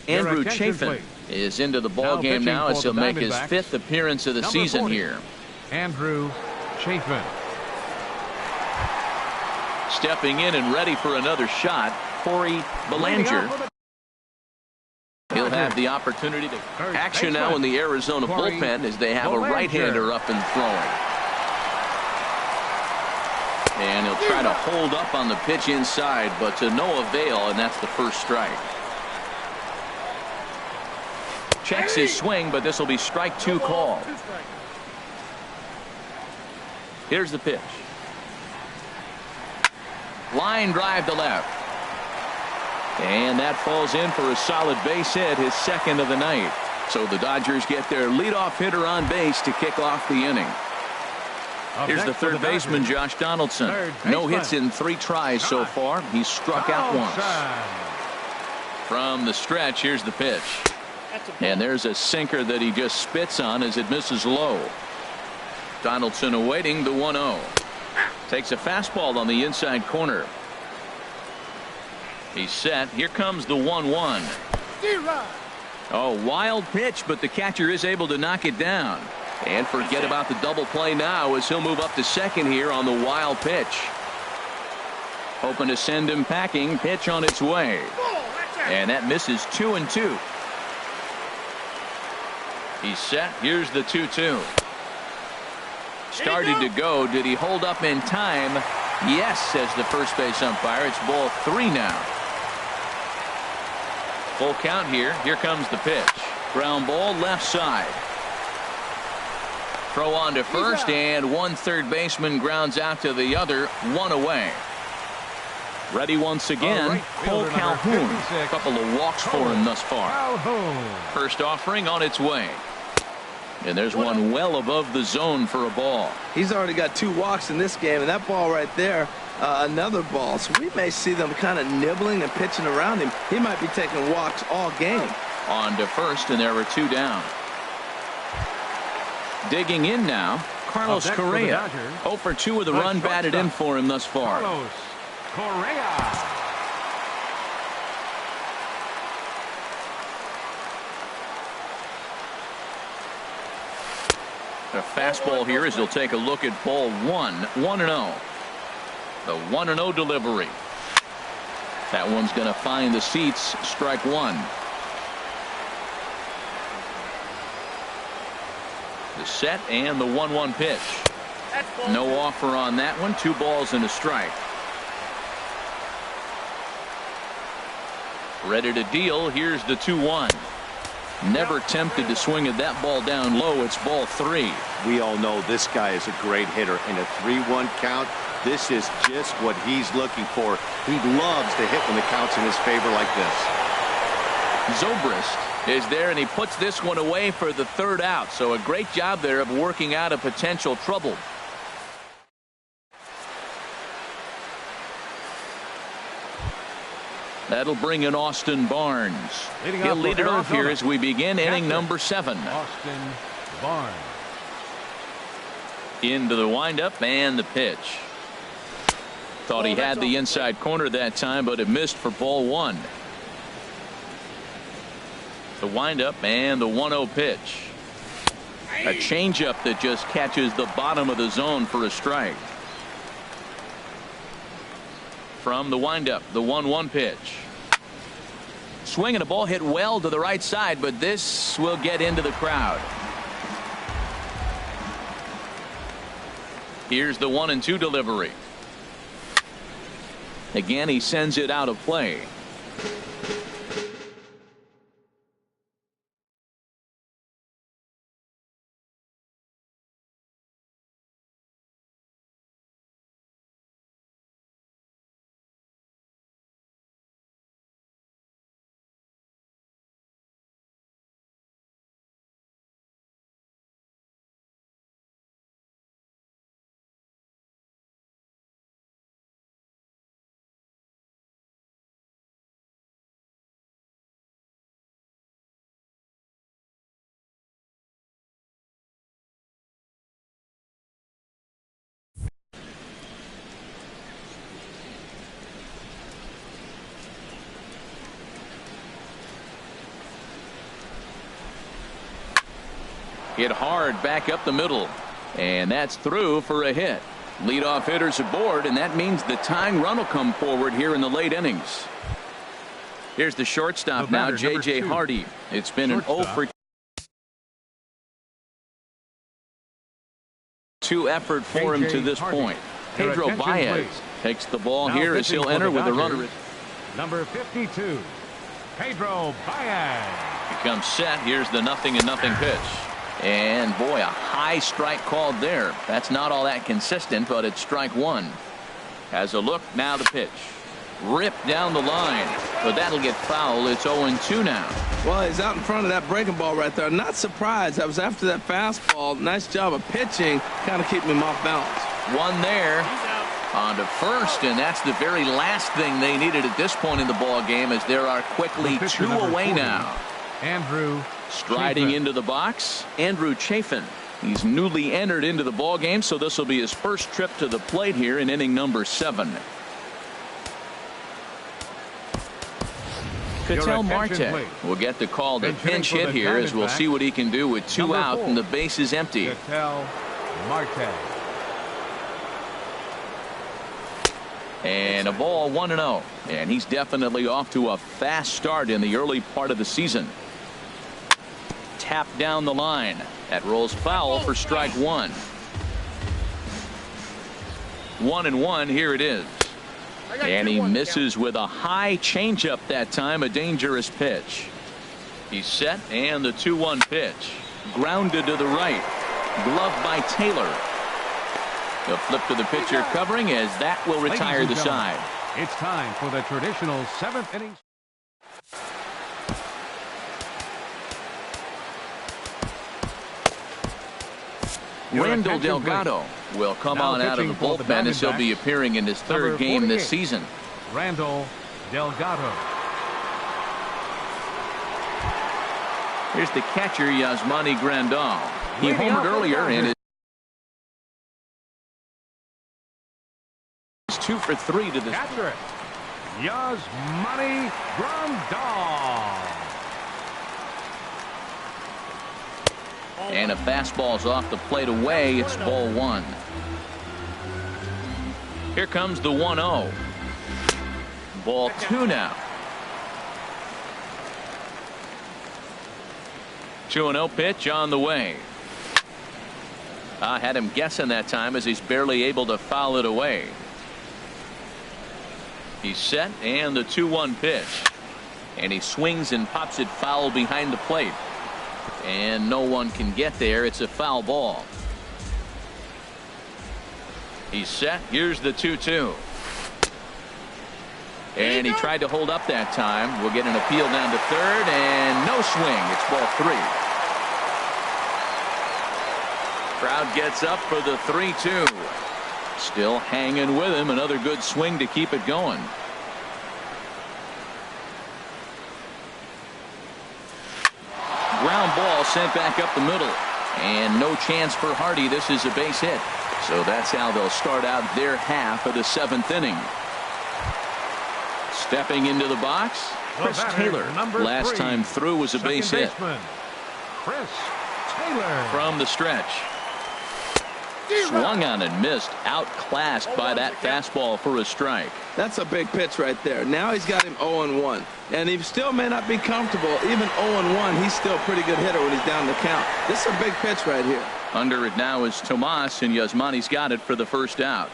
Speaker 1: Andrew Chafin is into the ball game now as he'll make his 5th appearance of the season here.
Speaker 2: Andrew Chafin.
Speaker 1: Stepping in and ready for another shot, Corey Belanger. He'll have the opportunity to action now in the Arizona bullpen as they have a right-hander up and throwing. And he'll try to hold up on the pitch inside, but to no avail, and that's the first strike. Checks his swing, but this will be strike 2 call. Here's the pitch. Line drive to left. And that falls in for a solid base hit, his 2nd of the night. So the Dodgers get their leadoff hitter on base to kick off the inning. Here's the third baseman, Josh Donaldson. No hits in 3 tries so far. He's struck out once. From the stretch, here's the pitch. And there's a sinker that he just spits on as it misses low. Donaldson awaiting the 1-0. Takes a fastball on the inside corner. He's set. Here comes the 1-1. Oh, wild pitch, but the catcher is able to knock it down. And forget about the double play now as he'll move up to second here on the wild pitch. Hoping to send him packing. Pitch on its way. And that misses 2-2. He's set. Here's the 2-2. Started to go. Did he hold up in time? Yes, says the first base umpire. It's ball 3 now. Full count here. Here comes the pitch. Ground ball left side. Throw on to first, and one third baseman grounds out to the other. 1 away. Ready once again. Cole Calhoun. A couple of walks for him thus far. First offering on its way. And there's one well above the zone for a ball.
Speaker 3: He's already got 2 walks in this game, and that ball right there, another ball. So we may see them kind of nibbling and pitching around him. He might be taking walks all game.
Speaker 1: On to first, and there were 2 down. Digging in now, Carlos Correa. 0 for 2 with a run batted in for him thus far.
Speaker 2: Carlos Correa.
Speaker 1: A fastball here as he'll take a look at ball 1. 1-0. The 1-0 delivery. That one's going to find the seats. Strike one. The set and the 1-1 pitch. No offer on that one. 2 balls and a strike. Ready to deal. Here's the 2-1. Never tempted to swing at that ball down low. It's ball 3.
Speaker 5: We all know this guy is a great hitter. In a 3-1 count, this is just what he's looking for. He loves to hit when the count's in his favor like this.
Speaker 1: Zobrist is there, and he puts this one away for the 3rd out. So a great job there of working out a potential trouble. That'll bring in Austin Barnes. He'll lead it off here as we begin inning number 7.
Speaker 2: Austin Barnes.
Speaker 1: Into the windup and the pitch. Thought he had the inside corner that time, but it missed for ball 1. The windup and the 1-0 pitch. A changeup that just catches the bottom of the zone for a strike. From the windup, the 1-1 pitch. Swing and a ball hit well to the right side, but this will get into the crowd. Here's the 1-2 delivery. Again, he sends it out of play. Hit hard back up the middle, and that's through for a hit. Leadoff hitters aboard, and that means the tying run will come forward here in the late innings. Here's the shortstop now, J.J. Hardy. It's been an 0 for 2 effort for him to this point. Pedro Baez takes the ball here as he'll enter with a runner.
Speaker 2: Number 52, Pedro Baez.
Speaker 1: He comes set. Here's the 0-0 pitch. And boy, a high strike called there. That's not all that consistent, but it's strike 1. Has a look, now the pitch. Ripped down the line, but that'll get foul. It's 0-2 now.
Speaker 3: Well, he's out in front of that breaking ball right there. Not surprised. I was after that fastball. Nice job of pitching, kind of keeping him off balance.
Speaker 1: One there. On to first, and that's the very last thing they needed at this point in the ball game, as there are quickly 2 away now.
Speaker 2: Andrew
Speaker 1: Striding into the box, Andrew Chafin. He's newly entered into the ball game, so this will be his first trip to the plate here in inning number 7. Ketel Marte will get the call to pinch hit here, as we'll see what he can do with 2 out and the base is empty.
Speaker 2: Ketel Marte.
Speaker 1: And a ball, 1-0. And he's definitely off to a fast start in the early part of the season. Tap down the line. That rolls foul for strike 1. 1-1. Here it is. And he misses with a high changeup that time. A dangerous pitch. He's set, and the 2-1 pitch. Grounded to the right. Gloved by Taylor. The flip to the pitcher covering, as that will retire the side.
Speaker 2: It's time for the traditional 7th inning.
Speaker 1: Randall Delgado will come on out of the bullpen, as he'll be appearing in his 3rd game this season.
Speaker 2: Randall Delgado.
Speaker 1: Here's the catcher, Yasmani Grandal. He homered earlier and is 2 for 3 to this.
Speaker 2: Catcher, Yasmani Grandal.
Speaker 1: And a fastball's off the plate away. It's ball 1. Here comes the 1-0. Ball 2 now. 2-0 pitch on the way. I had him guessing that time as he's barely able to foul it away. He's set, and the 2-1 pitch. And he swings and pops it foul behind the plate. And no one can get there. It's a foul ball. He's set. Here's the 2-2. And he tried to hold up that time. We'll get an appeal down to third, and no swing. It's ball 3. Crowd gets up for the 3-2. Still hanging with him. Another good swing to keep it going. Ground ball sent back up the middle. And no chance for Hardy. This is a base hit. So that's how they'll start out their half of the 7th inning. Stepping into the box, Chris Taylor. Last time through was a base hit.
Speaker 2: Chris Taylor.
Speaker 1: From the stretch. Swung on and missed. Outclassed by that fastball for a strike.
Speaker 3: That's a big pitch right there. Now he's got him 0-1. And he still may not be comfortable. Even 0-1, he's still a pretty good hitter when he's down the count. This is a big pitch right here.
Speaker 1: Under it now is Tomas, and Yasmani's got it for the first out.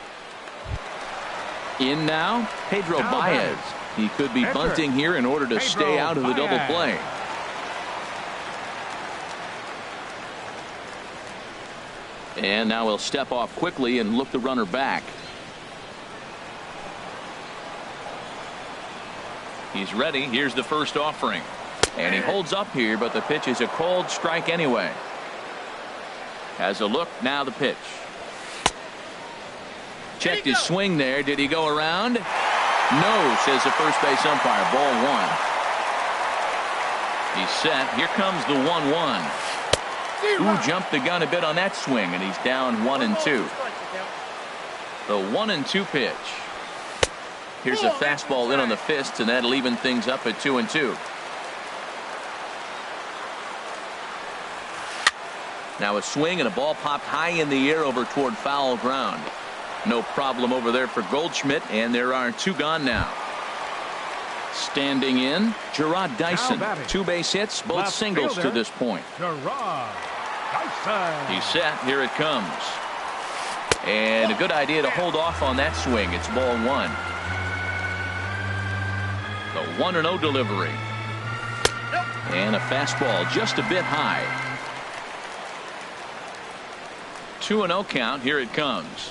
Speaker 1: In now, Pedro Baez. He could be bunting here in order to stay out of the double play. And now he'll step off quickly and look the runner back. He's ready. Here's the first offering. And he holds up here, but the pitch is a cold strike anyway. Has a look. Now the pitch. Checked his swing there. Did he go around? No, says the first base umpire. Ball 1. He's set. Here comes the 1-1. Who jumped the gun a bit on that swing, and he's down 1-2. The 1-2 pitch. Here's a fastball in on the fist, and that'll even things up at 2-2. Now a swing and a ball popped high in the air over toward foul ground. No problem over there for Goldschmidt, and there are 2 gone now. Standing in, Gerard Dyson. 2 base hits, both singles to this point. He's set. Here it comes. And a good idea to hold off on that swing. It's ball 1. The 1-0 delivery. And a fastball just a bit high. 2-0 count. Here it comes.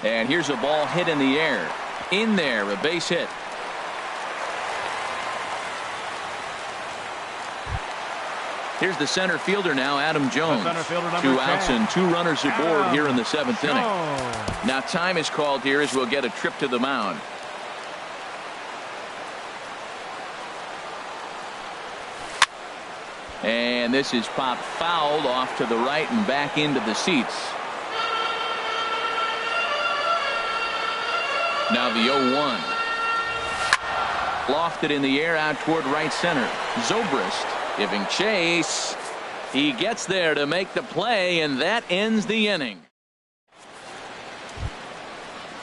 Speaker 1: And here's a ball hit in the air. In there, a base hit. Here's the center fielder now, Adam Jones. 2 outs and 2 runners aboard here in the 7th inning. Now time is called here as we'll get a trip to the mound. And this is popped fouled off to the right and back into the seats. Now the 0-1. Lofted in the air out toward right center. Zobrist giving chase. He gets there to make the play, and that ends the inning.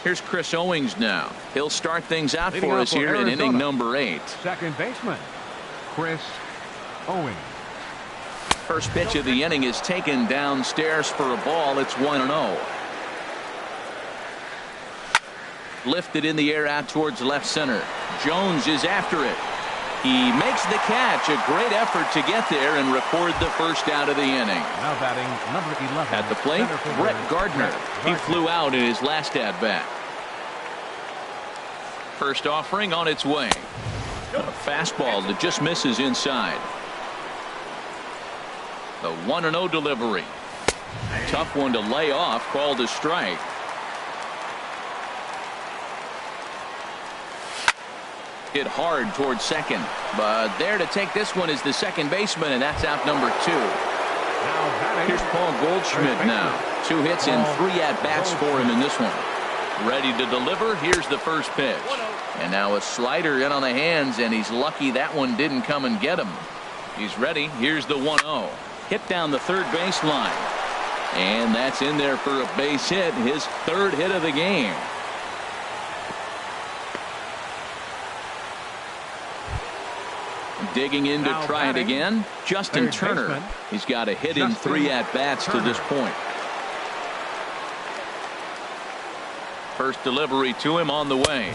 Speaker 1: Here's Chris Owings now. He'll start things out for us here in inning number 8.
Speaker 2: Second baseman, Chris Owings.
Speaker 1: First pitch of the inning is taken downstairs for a ball. It's 1-0. Lifted in the air out towards left center. Jones is after it. He makes the catch. A great effort to get there and record the first out of the inning.
Speaker 2: Now batting number 11.
Speaker 1: At the plate, Brett Gardner. He flew out in his last at bat. First offering on its way. A fastball that just misses inside. The 1-0 delivery. Tough one to lay off, called a strike. Hit hard towards second, but there to take this one is the second baseman, and that's out number 2. Here's Paul Goldschmidt now. 2 hits and 3 at-bats for him in this one. Ready to deliver. Here's the first pitch. And now a slider in on the hands, and he's lucky that one didn't come and get him. He's ready. Here's the 1-0. Hit down the third baseline. And that's in there for a base hit, his 3rd hit of the game. Digging in to try it again, Justin Turner. He's got a hit in 3 at-bats to this point. First delivery to him on the way.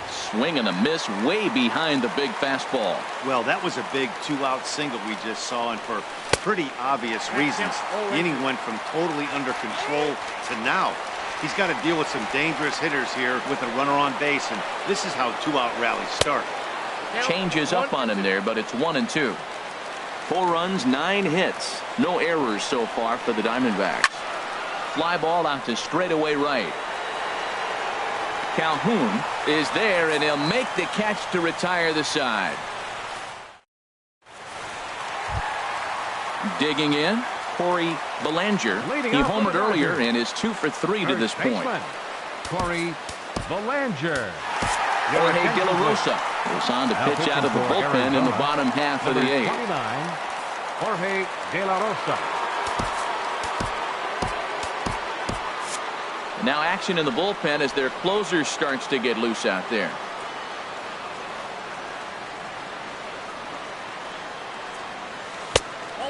Speaker 1: Swing and a miss way behind the big fastball.
Speaker 5: Well, that was a big 2-out single we just saw, and for pretty obvious reasons. The inning went from totally under control to now. He's got to deal with some dangerous hitters here with a runner on base, and this is how 2-out rallies start.
Speaker 1: Changes up on him there, but it's 1-2. 4 runs, 9 hits. No errors so far for the Diamondbacks. Fly ball out to straightaway right. Calhoun is there, and he'll make the catch to retire the side. Digging in, Corey Bellinger. He homered earlier and is 2 for 3 to this point.
Speaker 2: Corey Bellinger.
Speaker 1: Jorge De La Rosa goes on to pitch out of the bullpen in the bottom half of the 8th.
Speaker 2: Jorge De La Rosa.
Speaker 1: Now action in the bullpen as their closer starts to get loose out there.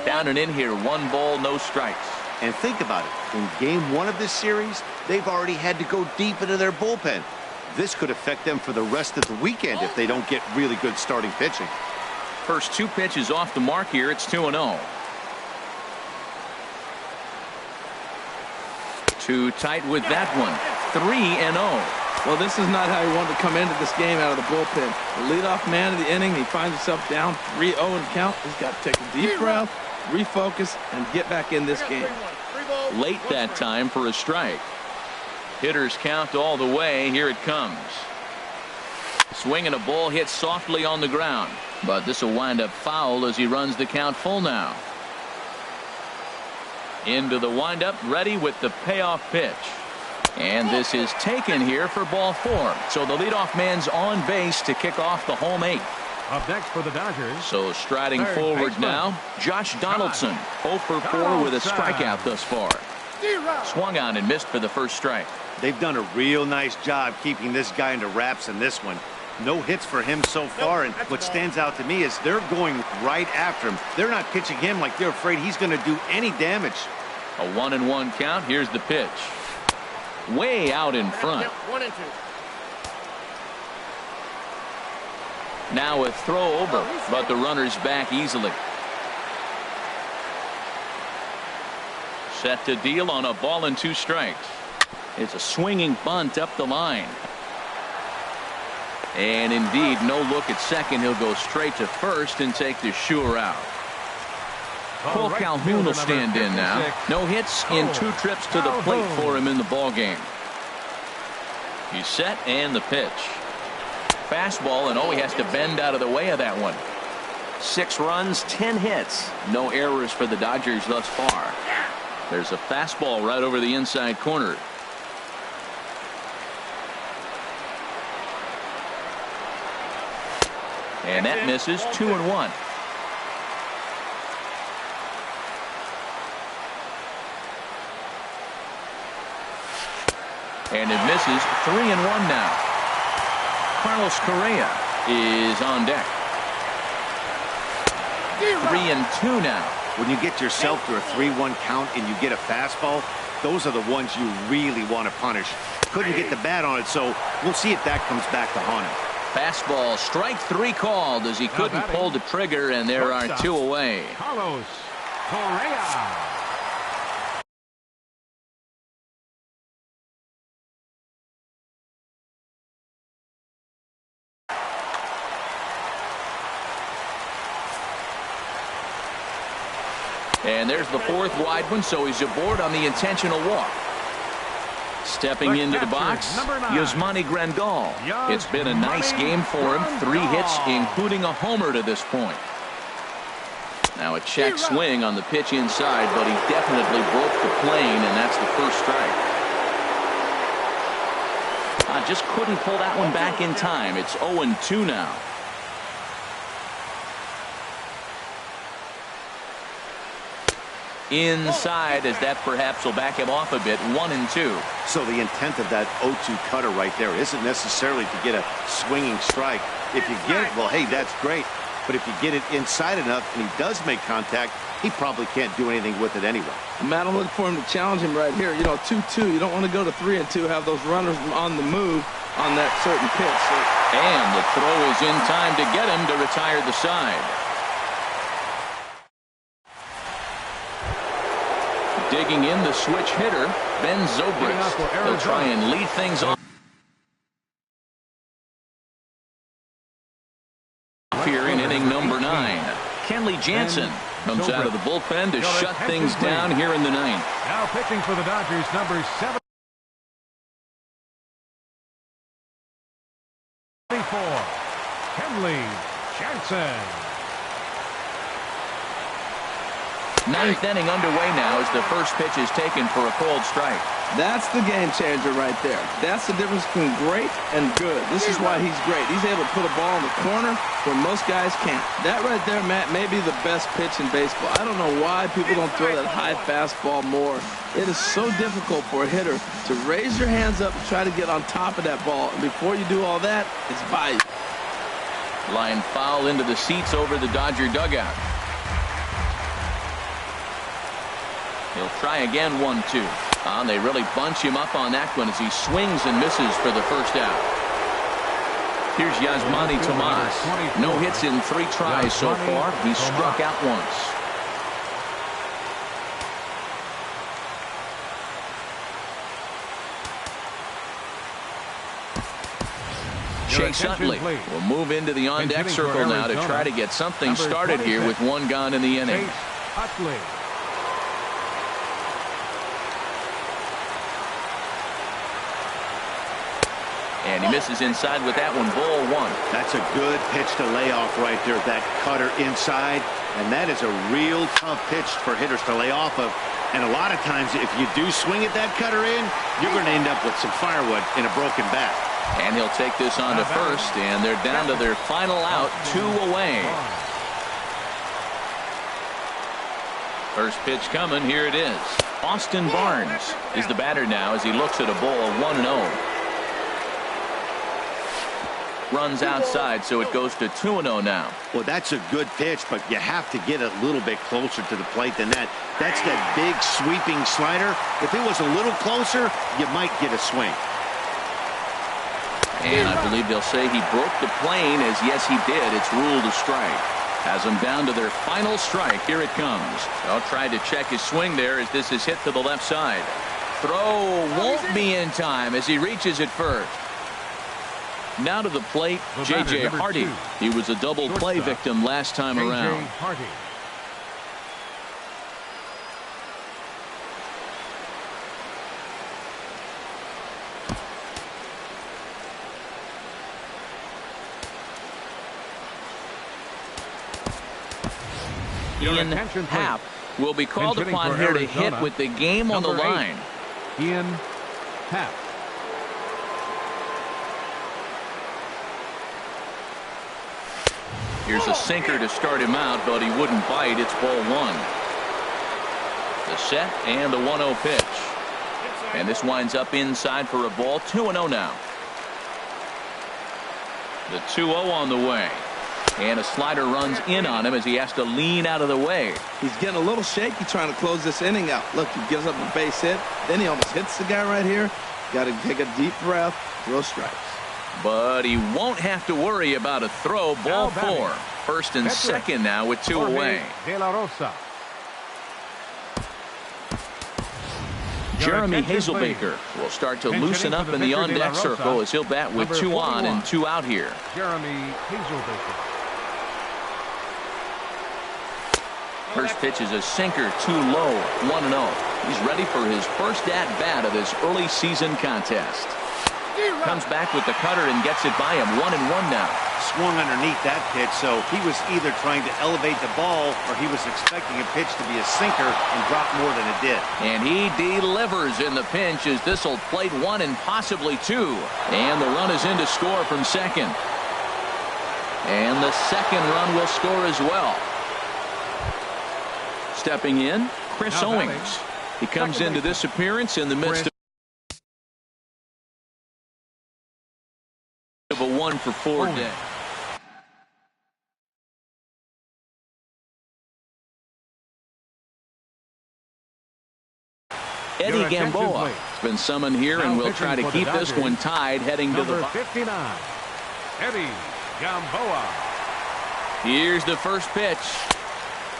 Speaker 1: Down and in here, 1 ball, no strikes.
Speaker 5: And think about it. In game 1 of this series, they've already had to go deep into their bullpen. This could affect them for the rest of the weekend if they don't get really good starting pitching.
Speaker 1: First 2 pitches off the mark here. It's 2-0. Too tight with that one. 3-0.
Speaker 3: Well, this is not how he wanted to come into this game out of the bullpen. The leadoff man of the inning, he finds himself down 3-0 in count. He's got to take a deep breath, refocus, and get back in this game.
Speaker 1: Late that time for a strike. Hitters count all the way. Here it comes. Swinging a ball hit softly on the ground, but this will wind up foul as he runs the count full now. Into the windup, ready with the payoff pitch. And this is taken here for ball 4. So the leadoff man's on base to kick off the home 8th.
Speaker 2: Up next for the Dodgers.
Speaker 1: So striding forward now, Josh Donaldson. 0 for 4 with a strikeout thus far. Swung on and missed for the first strike.
Speaker 5: They've done a real nice job keeping this guy into wraps in this one. No hits for him so far, and what stands out to me is they're going right after him. They're not pitching him like they're afraid he's going to do any damage.
Speaker 1: A 1-1 count. Here's the pitch. Way out in front.
Speaker 6: 1-2.
Speaker 1: Now a throw over, but the runner's back easily. Set to deal on a ball and 2 strikes. It's a swinging bunt up the line. And indeed, no look at second. He'll go straight to first and take the sure out. Cole Calhoun will stand in now. No hits in 2 trips to the plate for him in the ballgame. He's set and the pitch. Fastball, and he has to bend out of the way of that one. 6 runs, 10 hits. No errors for the Dodgers thus far. There's a fastball right over the inside corner. And that misses. 2-1. And it misses. 3-1 now. Carlos Correa is on deck. 3-2 now.
Speaker 5: When you get yourself to a 3-1 count and you get a fastball, those are the ones you really want to punish. Couldn't get the bat on it, so we'll see if that comes back to haunt him.
Speaker 1: Fastball, strike 3 called as he couldn't pull the trigger, and there are 2 away.
Speaker 2: Carlos Correa.
Speaker 1: And there's the 4th wide one, so he's aboard on the intentional walk. Stepping into the box, Yasmani Grandal. It's been a nice game for him. 3 hits, including a homer to this point. Now a check swing on the pitch inside, but he definitely broke the plane, and that's the first strike. Just couldn't pull that one back in time. It's 0-2 now. Inside, as that perhaps will back him off a bit. 1-2.
Speaker 5: So the intent of that 0-2 cutter right there isn't necessarily to get a swinging strike. If you get it, well, hey, that's great. but if you get it inside enough and he does make contact, he probably can't do anything with it anyway.
Speaker 3: Matt, I'm looking for him to challenge him right here. You know, 2-2. You don't want to go to 3-2, have those runners on the move on that certain pitch. So.
Speaker 1: And the throw is in time to get him to retire the side. Digging in the switch hitter, Ben Zobrist. He'll try and lead things off here in inning number 9. Kenley Jansen comes out of the bullpen to shut things down here in the 9th.
Speaker 2: Now pitching for the Dodgers, number 74, Kenley Jansen.
Speaker 1: 9th inning underway now as the first pitch is taken for a cold strike.
Speaker 3: That's the game changer right there. That's the difference between great and good. This is why he's great. He's able to put a ball in the corner where most guys can't. That right there, Matt, may be the best pitch in baseball. I don't know why people don't throw that high fastball more. It is so difficult for a hitter to raise your hands up and try to get on top of that ball. And before you do all that, it's by you.
Speaker 1: Line foul into the seats over the Dodger dugout. He'll try again, 1-2. They really bunch him up on that one as he swings and misses for the first out. Here's Yasmani Tomas. No hits in 3 tries so far. He's struck out once. Chase Utley will move into the on-deck circle now to try to get something started here with 1 gone in the inning.
Speaker 2: Utley.
Speaker 1: And he misses inside with that one. Ball 1.
Speaker 5: That's a good pitch to lay off right there, that cutter inside. And that is a real tough pitch for hitters to lay off of. And a lot of times, if you do swing at that cutter in, you're going to end up with some firewood in a broken bat.
Speaker 1: And he'll take this on to first, and they're down to their final out, 2 away. First pitch coming. Here it is. Austin Barnes is the batter now as he looks at a ball 1-0. Runs outside, so it goes to 2-0 now.
Speaker 5: Well, that's a good pitch, but you have to get a little bit closer to the plate than that. That's that big sweeping slider. If it was a little closer, you might get a swing.
Speaker 1: And I believe they'll say he broke the plane, as yes, he did. It's ruled a strike. Has them down to their final strike. Here it comes. They'll try to check his swing there as this is hit to the left side. Throw won't be in time as he reaches it first. Now to the plate, J.J. Hardy. He was a double play victim last time around. Ian Happ will be called upon here to hit with the game on the line.
Speaker 2: Ian Happ.
Speaker 1: Here's a sinker to start him out, but he wouldn't bite. It's ball 1. The set and the 1-0 pitch. And this winds up inside for a ball. 2-0 now. The 2-0 on the way. And a slider runs in on him as he has to lean out of the way.
Speaker 3: He's getting a little shaky trying to close this inning out. Look, he gives up a base hit. Then he almost hits the guy right here. Got to take a deep breath. Throw strikes.
Speaker 1: But he won't have to worry about a throw. Ball 4. First and second now with 2 away. Jeremy Hazelbaker will start to loosen up in the on-deck circle as he'll bat with 2 on and 2 out here.
Speaker 2: Jeremy Hazelbaker.
Speaker 1: First pitch is a sinker, too low, 1-0. He's ready for his first at-bat of this early season contest. Comes back with the cutter and gets it by him. 1-1 now.
Speaker 5: Swung underneath that pitch, so he was either trying to elevate the ball or he was expecting a pitch to be a sinker and drop more than it did.
Speaker 1: And he delivers in the pinch as this will plate 1 and possibly 2. And the run is in to score from second. And the second run will score as well. Stepping in, Chris Owings. He comes into this appearance in the midst of a 1-for-4 day. Eddie Gamboa has been summoned here, and will try to keep this one tied heading to the
Speaker 2: Number 59, Eddie Gamboa.
Speaker 1: Here's the first pitch.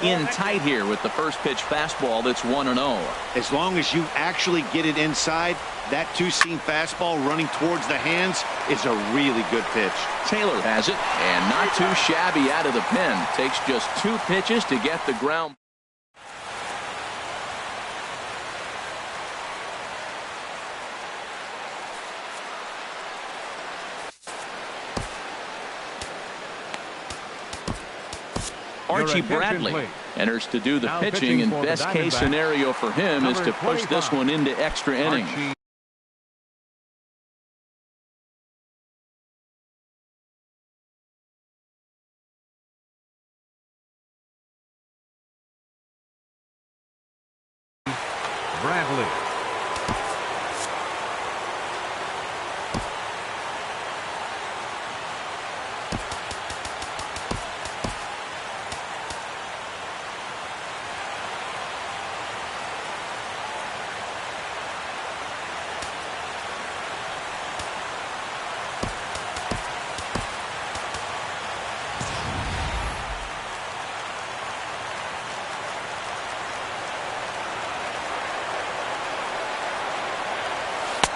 Speaker 1: In tight here with the first pitch fastball that's 1-0.
Speaker 5: As long as you actually get it inside, that two-seam fastball running towards the hands is a really good pitch.
Speaker 1: Taylor has it, and not too shabby out of the pen. Takes just 2 pitches to get the ground. Archie Bradley enters to do the pitching, and best case scenario for him is to push this one into extra innings.
Speaker 2: Bradley.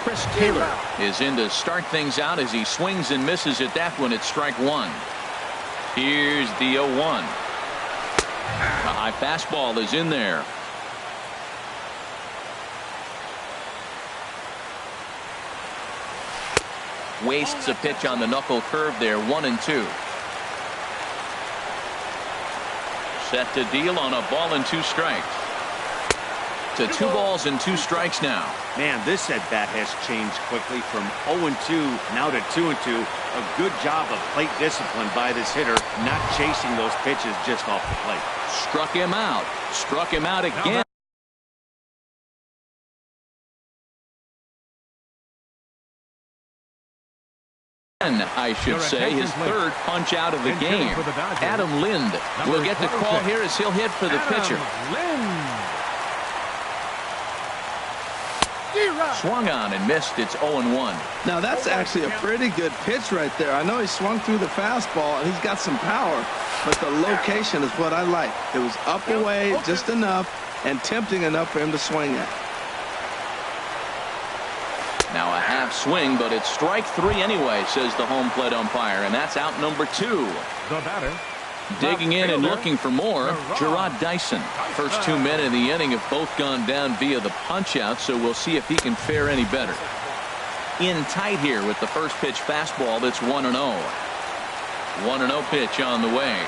Speaker 1: Chris Taylor is in to start things out as he swings and misses at that one at strike 1. Here's the 0-1. A high fastball is in there. Wastes a pitch on the knuckle curve there. 1-2. Set to deal on a ball and 2 strikes. To 2 balls and 2 strikes now.
Speaker 5: Man, this at-bat has changed quickly from 0-2 now to 2-2. A good job of plate discipline by this hitter, not chasing those pitches just off the plate.
Speaker 1: Struck him out. Struck him out again. I should say, his 3rd punch out of the game. Adam Lind will get the call here as he'll hit for the pitcher. Swung on and missed. It's 0-1.
Speaker 3: Now that's actually a pretty good pitch right there. I know he swung through the fastball and he's got some power, but the location is what I like. It was up away just enough and tempting enough for him to swing at.
Speaker 1: Now a half swing, but it's strike 3 anyway, says the home plate umpire, and that's out number 2.
Speaker 2: The batter.
Speaker 1: Digging in and looking for more, Gerard Dyson. First 2 men in the inning have both gone down via the punch-out, so we'll see if he can fare any better. In tight here with the first pitch fastball that's 1-0. 1-0 pitch on the way.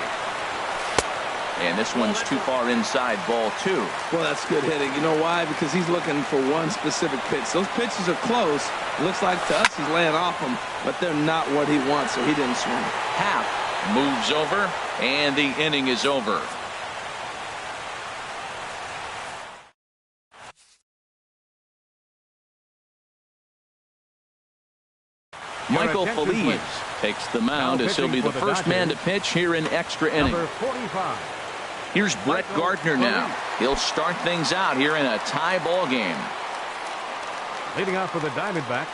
Speaker 1: And this one's too far inside, ball 2.
Speaker 3: Well, that's good hitting. You know why? Because he's looking for one specific pitch. Those pitches are close. It looks like to us he's laying off them, but they're not what he wants, so he didn't swing.
Speaker 1: Half moves over, and the inning is over. Michael Feliz takes the mound as he'll be the first man to pitch here in extra inning.
Speaker 2: Number 45.
Speaker 1: Here's Brett Gardner now. He'll start things out here in a tie ball game.
Speaker 2: Leading off for the Diamondbacks,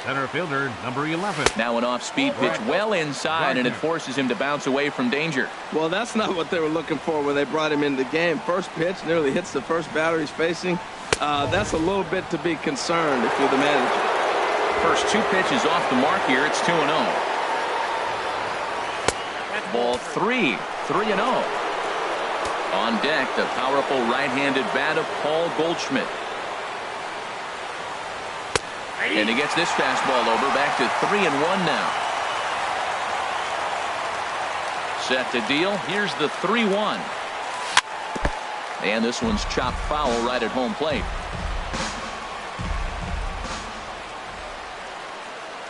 Speaker 2: center fielder number 11.
Speaker 1: Now an off-speed pitch well inside, and it forces him to bounce away from danger.
Speaker 3: Well, that's not what they were looking for when they brought him into the game. First pitch nearly hits the first batter he's facing. That's a little bit to be concerned if you're the manager.
Speaker 1: First 2 pitches off the mark here. It's 2-0. Ball 3. 3-0. On deck, the powerful right-handed bat of Paul Goldschmidt. And he gets this fastball over, back to 3-1 now. Set to deal. Here's the 3-1. And this one's chopped foul right at home plate.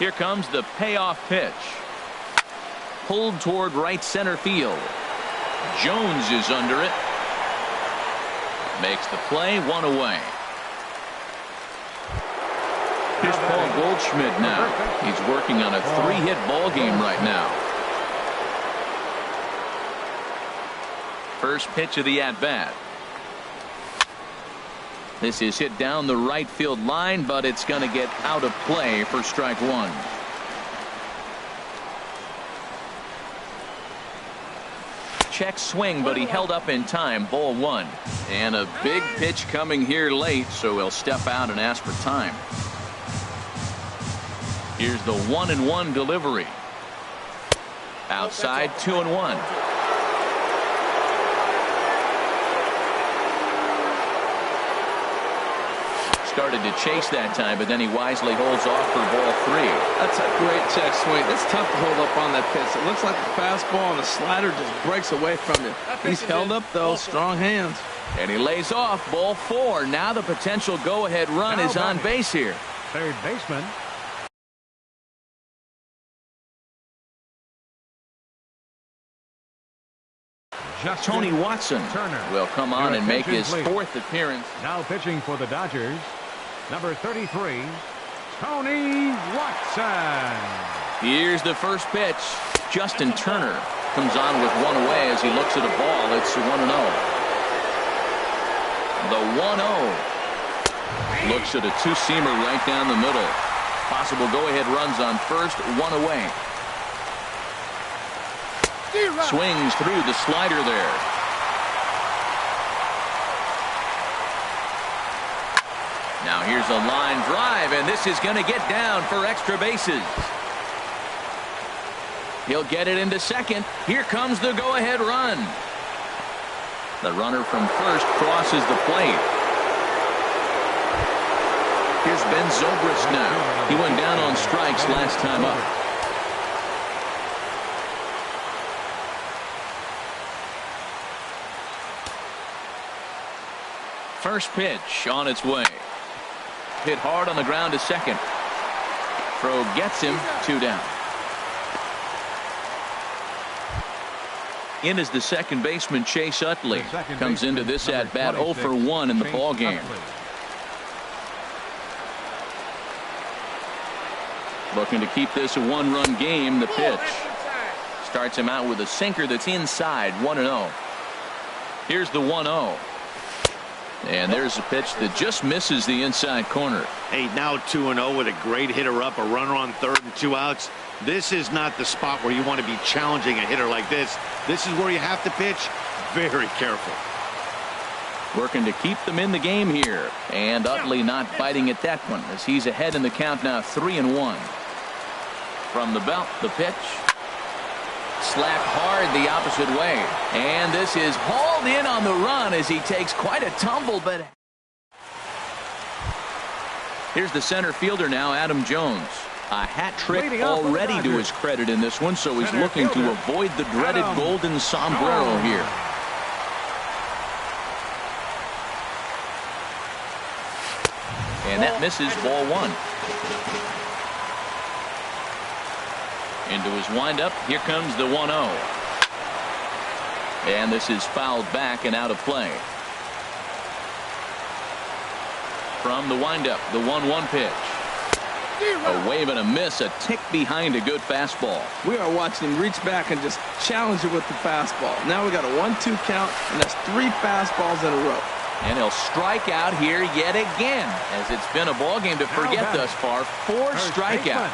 Speaker 1: Here comes the payoff pitch. Pulled toward right center field. Jones is under it. Makes the play, 1 away. Here's Paul Goldschmidt now. He's working on a 3-hit ball game right now. First pitch of the at-bat. This is hit down the right field line, but it's going to get out of play for strike one. Check swing, but he held up in time. Ball one. And a big pitch coming here late, so he'll step out and ask for time. Here's the 1-1 delivery. Outside, 2-1. Started to chase that time, but then he wisely holds off for ball three.
Speaker 3: That's a great check swing. It's tough to hold up on that pitch. It looks like the fastball and the slider just breaks away from you. He's held up, though. Strong hands.
Speaker 1: And he lays off. Ball four. Now the potential go-ahead run is on base here.
Speaker 2: Third baseman.
Speaker 1: Tony Watson will come on and make his fourth appearance.
Speaker 2: Now pitching for the Dodgers, number 33, Tony Watson.
Speaker 1: Here's the first pitch. Justin Turner comes on with one away as he looks at a ball. It's 1-0. The 1-0. Looks at a two-seamer right down the middle. Possible go-ahead runs on first, one away. Swings through the slider there. Now here's a line drive, and this is going to get down for extra bases. He'll get it into second. Here comes the go-ahead run. The runner from first crosses the plate. Here's Ben Zobrist now. He went down on strikes last time up. First pitch on its way. Hit hard on the ground to second. Throw gets him, 2 down. In is the second baseman Chase Utley. Comes into this at bat 0 for 1 in the ball game. Looking to keep this a one-run game. The pitch starts him out with a sinker that's inside. 1-0. Here's the 1-0. And there's a pitch that just misses the inside corner.
Speaker 5: Hey, now 2-0 with a great hitter up, a runner on third and 2 outs. This is not the spot where you want to be challenging a hitter like this. This is where you have to pitch very careful.
Speaker 1: Working to keep them in the game here. And Utley not biting at that one as he's ahead in the count now, 3-1. From the belt, the pitch. Slapped hard the opposite way. And this is hauled in on the run as he takes quite a tumble. But here's the center fielder now, Adam Jones. A hat trick already to his credit in this one, so he's looking to avoid the dreaded golden sombrero here. And that misses, ball one. Into his windup. Here comes the 1-0. And this is fouled back and out of play. From the windup, the 1-1 pitch. A wave and a miss, a tick behind a good fastball.
Speaker 3: We are watching him reach back and just challenge it with the fastball. Now we got a 1-2 count, and that's 3 fastballs in a row.
Speaker 1: And he'll strike out here yet again, as it's been a ball game to forget thus far. 4 strikeouts.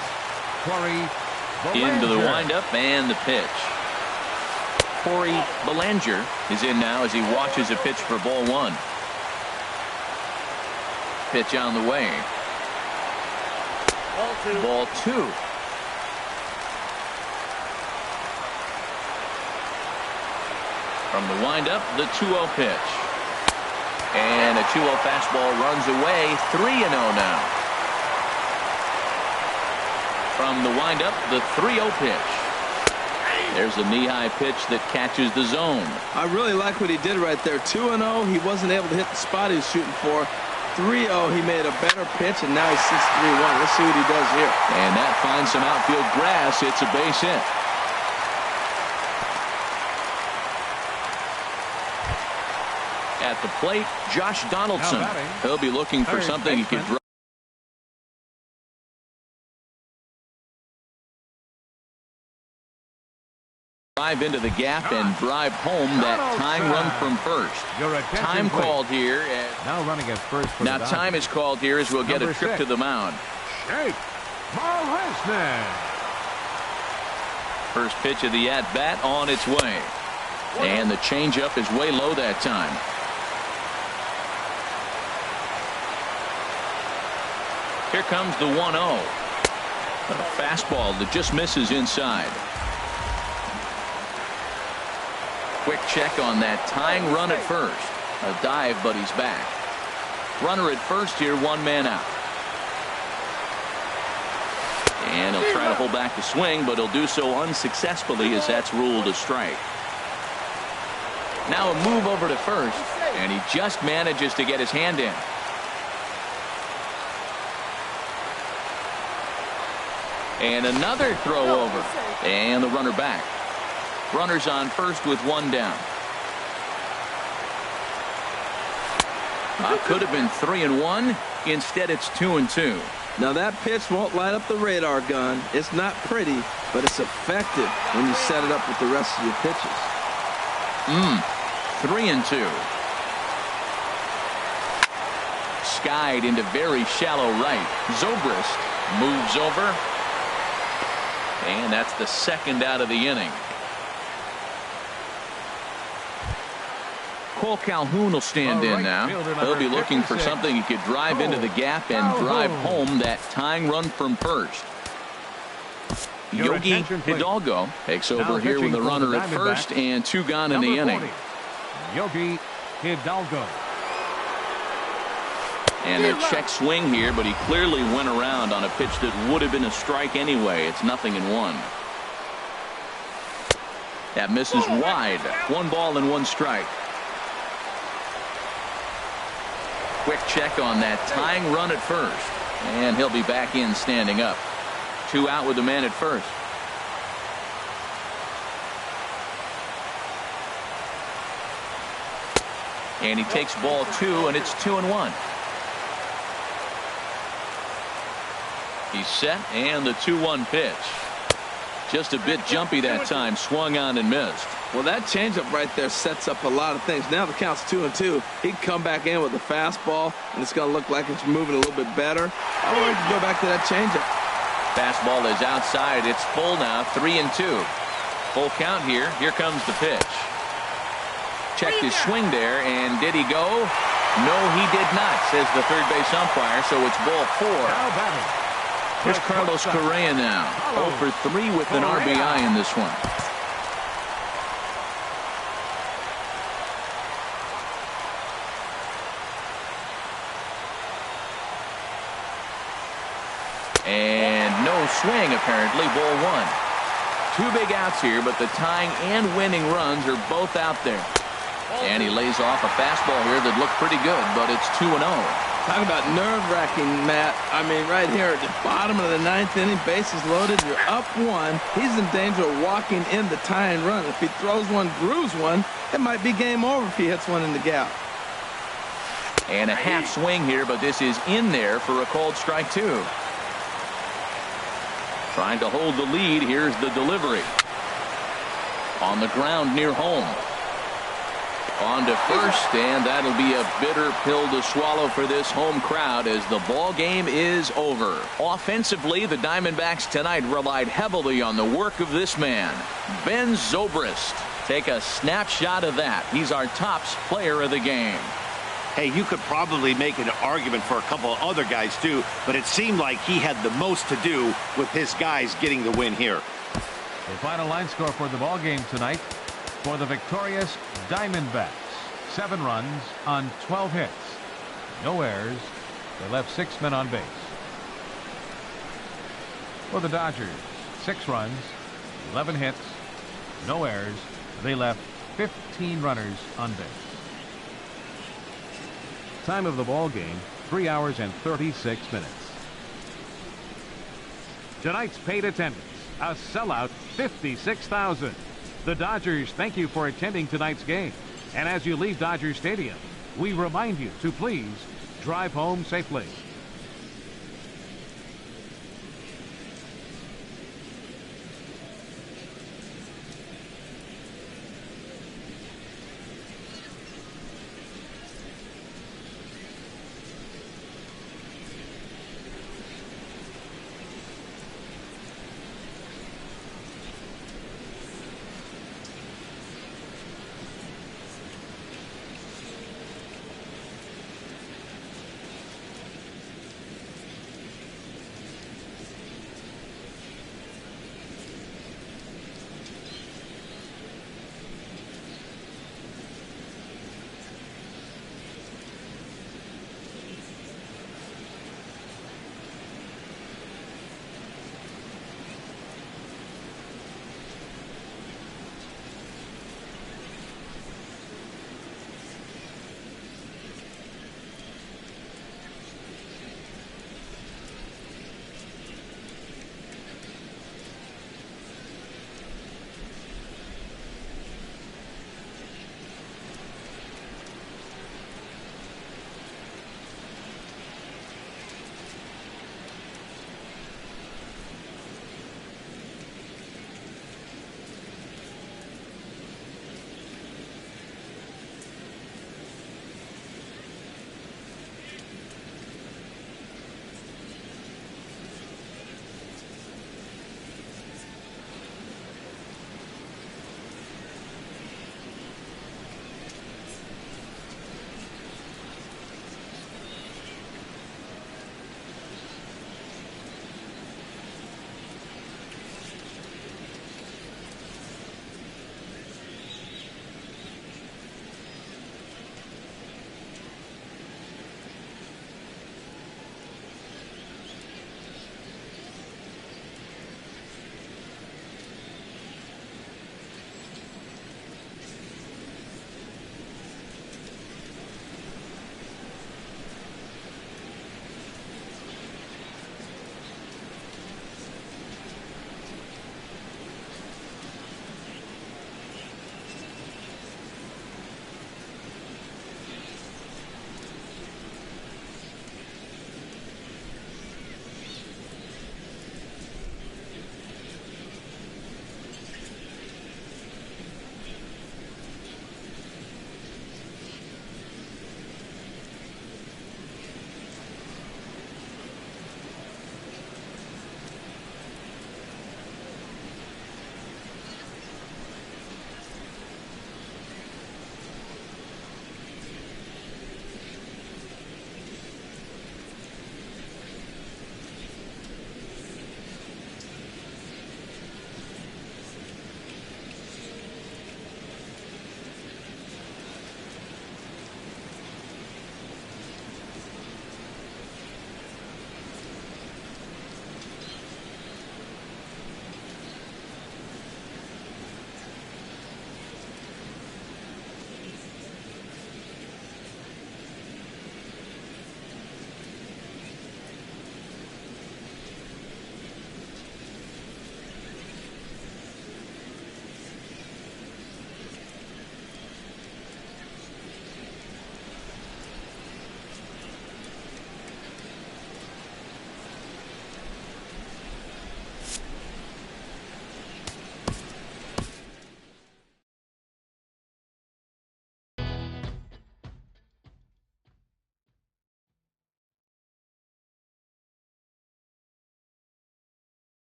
Speaker 1: Into the windup and the pitch. Corey Belanger is in now as he watches a pitch for ball one. Pitch on the way. Ball two. From the windup, the 2-0 pitch. And a 2-0 fastball runs away. 3-0 now. From the windup, the 3-0 pitch. There's a knee-high pitch that catches the zone.
Speaker 3: I really like what he did right there. 2-0, he wasn't able to hit the spot he was shooting for. 3-0, he made a better pitch, and now he's 6-3-1. Let's see what he does here.
Speaker 1: And that finds some outfield grass. It's a base hit. At the plate, Josh Donaldson. He'll be looking for something he can drive drive into the gap and drive home that tying run from first. Time called here.
Speaker 2: Now running at first.
Speaker 1: Now time is called here as we'll get a trip to the mound. First pitch of the at-bat on its way. And the changeup is way low that time. Here comes the 1-0. A fastball that just misses inside. Quick check on that tying run at first. A dive, but he's back. Runner at first here, one man out. And he'll try to hold back the swing, but he'll do so unsuccessfully as that's ruled a strike. Now a move over to first, and he just manages to get his hand in. And another throw over. And the runner back. Runners on first with one down. Could have been 3-1. Instead, it's 2-2.
Speaker 3: Now that pitch won't light up the radar gun. It's not pretty, but it's effective when you set it up with the rest of your pitches.
Speaker 1: 3-2. Skied into very shallow right. Zobrist moves over. And that's the second out of the inning. Cole Calhoun will stand in now. He'll be looking for something he could drive into the gap and drive home that tying run from first. Yogi Hidalgo takes over here with the runner at first and two gone in the inning.
Speaker 2: Yogi Hidalgo.
Speaker 1: And a check swing here, but he clearly went around on a pitch that would have been a strike anyway. It's 0-1. That misses wide. 1 ball and 1 strike. Quick check on that tying run at first. And he'll be back in standing up. 2 out with the man at first. And he takes ball 2, and it's 2-1. He's set, and the 2-1 pitch. Just a bit jumpy that time. Swung on and missed.
Speaker 3: Well, that changeup right there sets up a lot of things. Now the count's 2-2. He can come back in with a fastball, and it's going to look like it's moving a little bit better. I want to go back to that changeup.
Speaker 1: Fastball is outside. It's full now. 3-2. Full count here. Here comes the pitch. Checked his swing there, and did he go? No, he did not, says the third base umpire, so it's ball 4. Here's Carlos Correa now. 0 for 3 with an RBI in this one. And no swing, apparently. Ball 1. 2 big outs here, but the tying and winning runs are both out there. And he lays off a fastball here that looked pretty good, but it's 2-0.
Speaker 3: Talk about nerve-wracking, Matt. I mean, right here at the bottom of the 9th inning, bases loaded, you're up 1. He's in danger of walking in the tying run. If he throws one, grooves one, it might be game over if he hits one in the gap.
Speaker 1: And a half swing here, but this is in there for a called strike 2. Trying to hold the lead. Here's the delivery. On the ground near home. On to first, and that'll be a bitter pill to swallow for this home crowd as the ball game is over. Offensively, the Diamondbacks tonight relied heavily on the work of this man, Ben Zobrist. Take a snapshot of that. He's our tops player of the game.
Speaker 5: Hey, you could probably make an argument for a couple of other guys too, but it seemed like he had the most to do with his guys getting the win here.
Speaker 2: The final line score for the ball game tonight for the victorious Diamondbacks. 7 runs on 12 hits. No errors. They left 6 men on base. For the Dodgers, 6 runs, 11 hits, no errors. They left 15 runners on base. Time of the ball game, 3 hours and 36 minutes. Tonight's paid attendance, a sellout 56,000. The Dodgers thank you for attending tonight's game. And as you leave Dodger Stadium, we remind you to please drive home safely.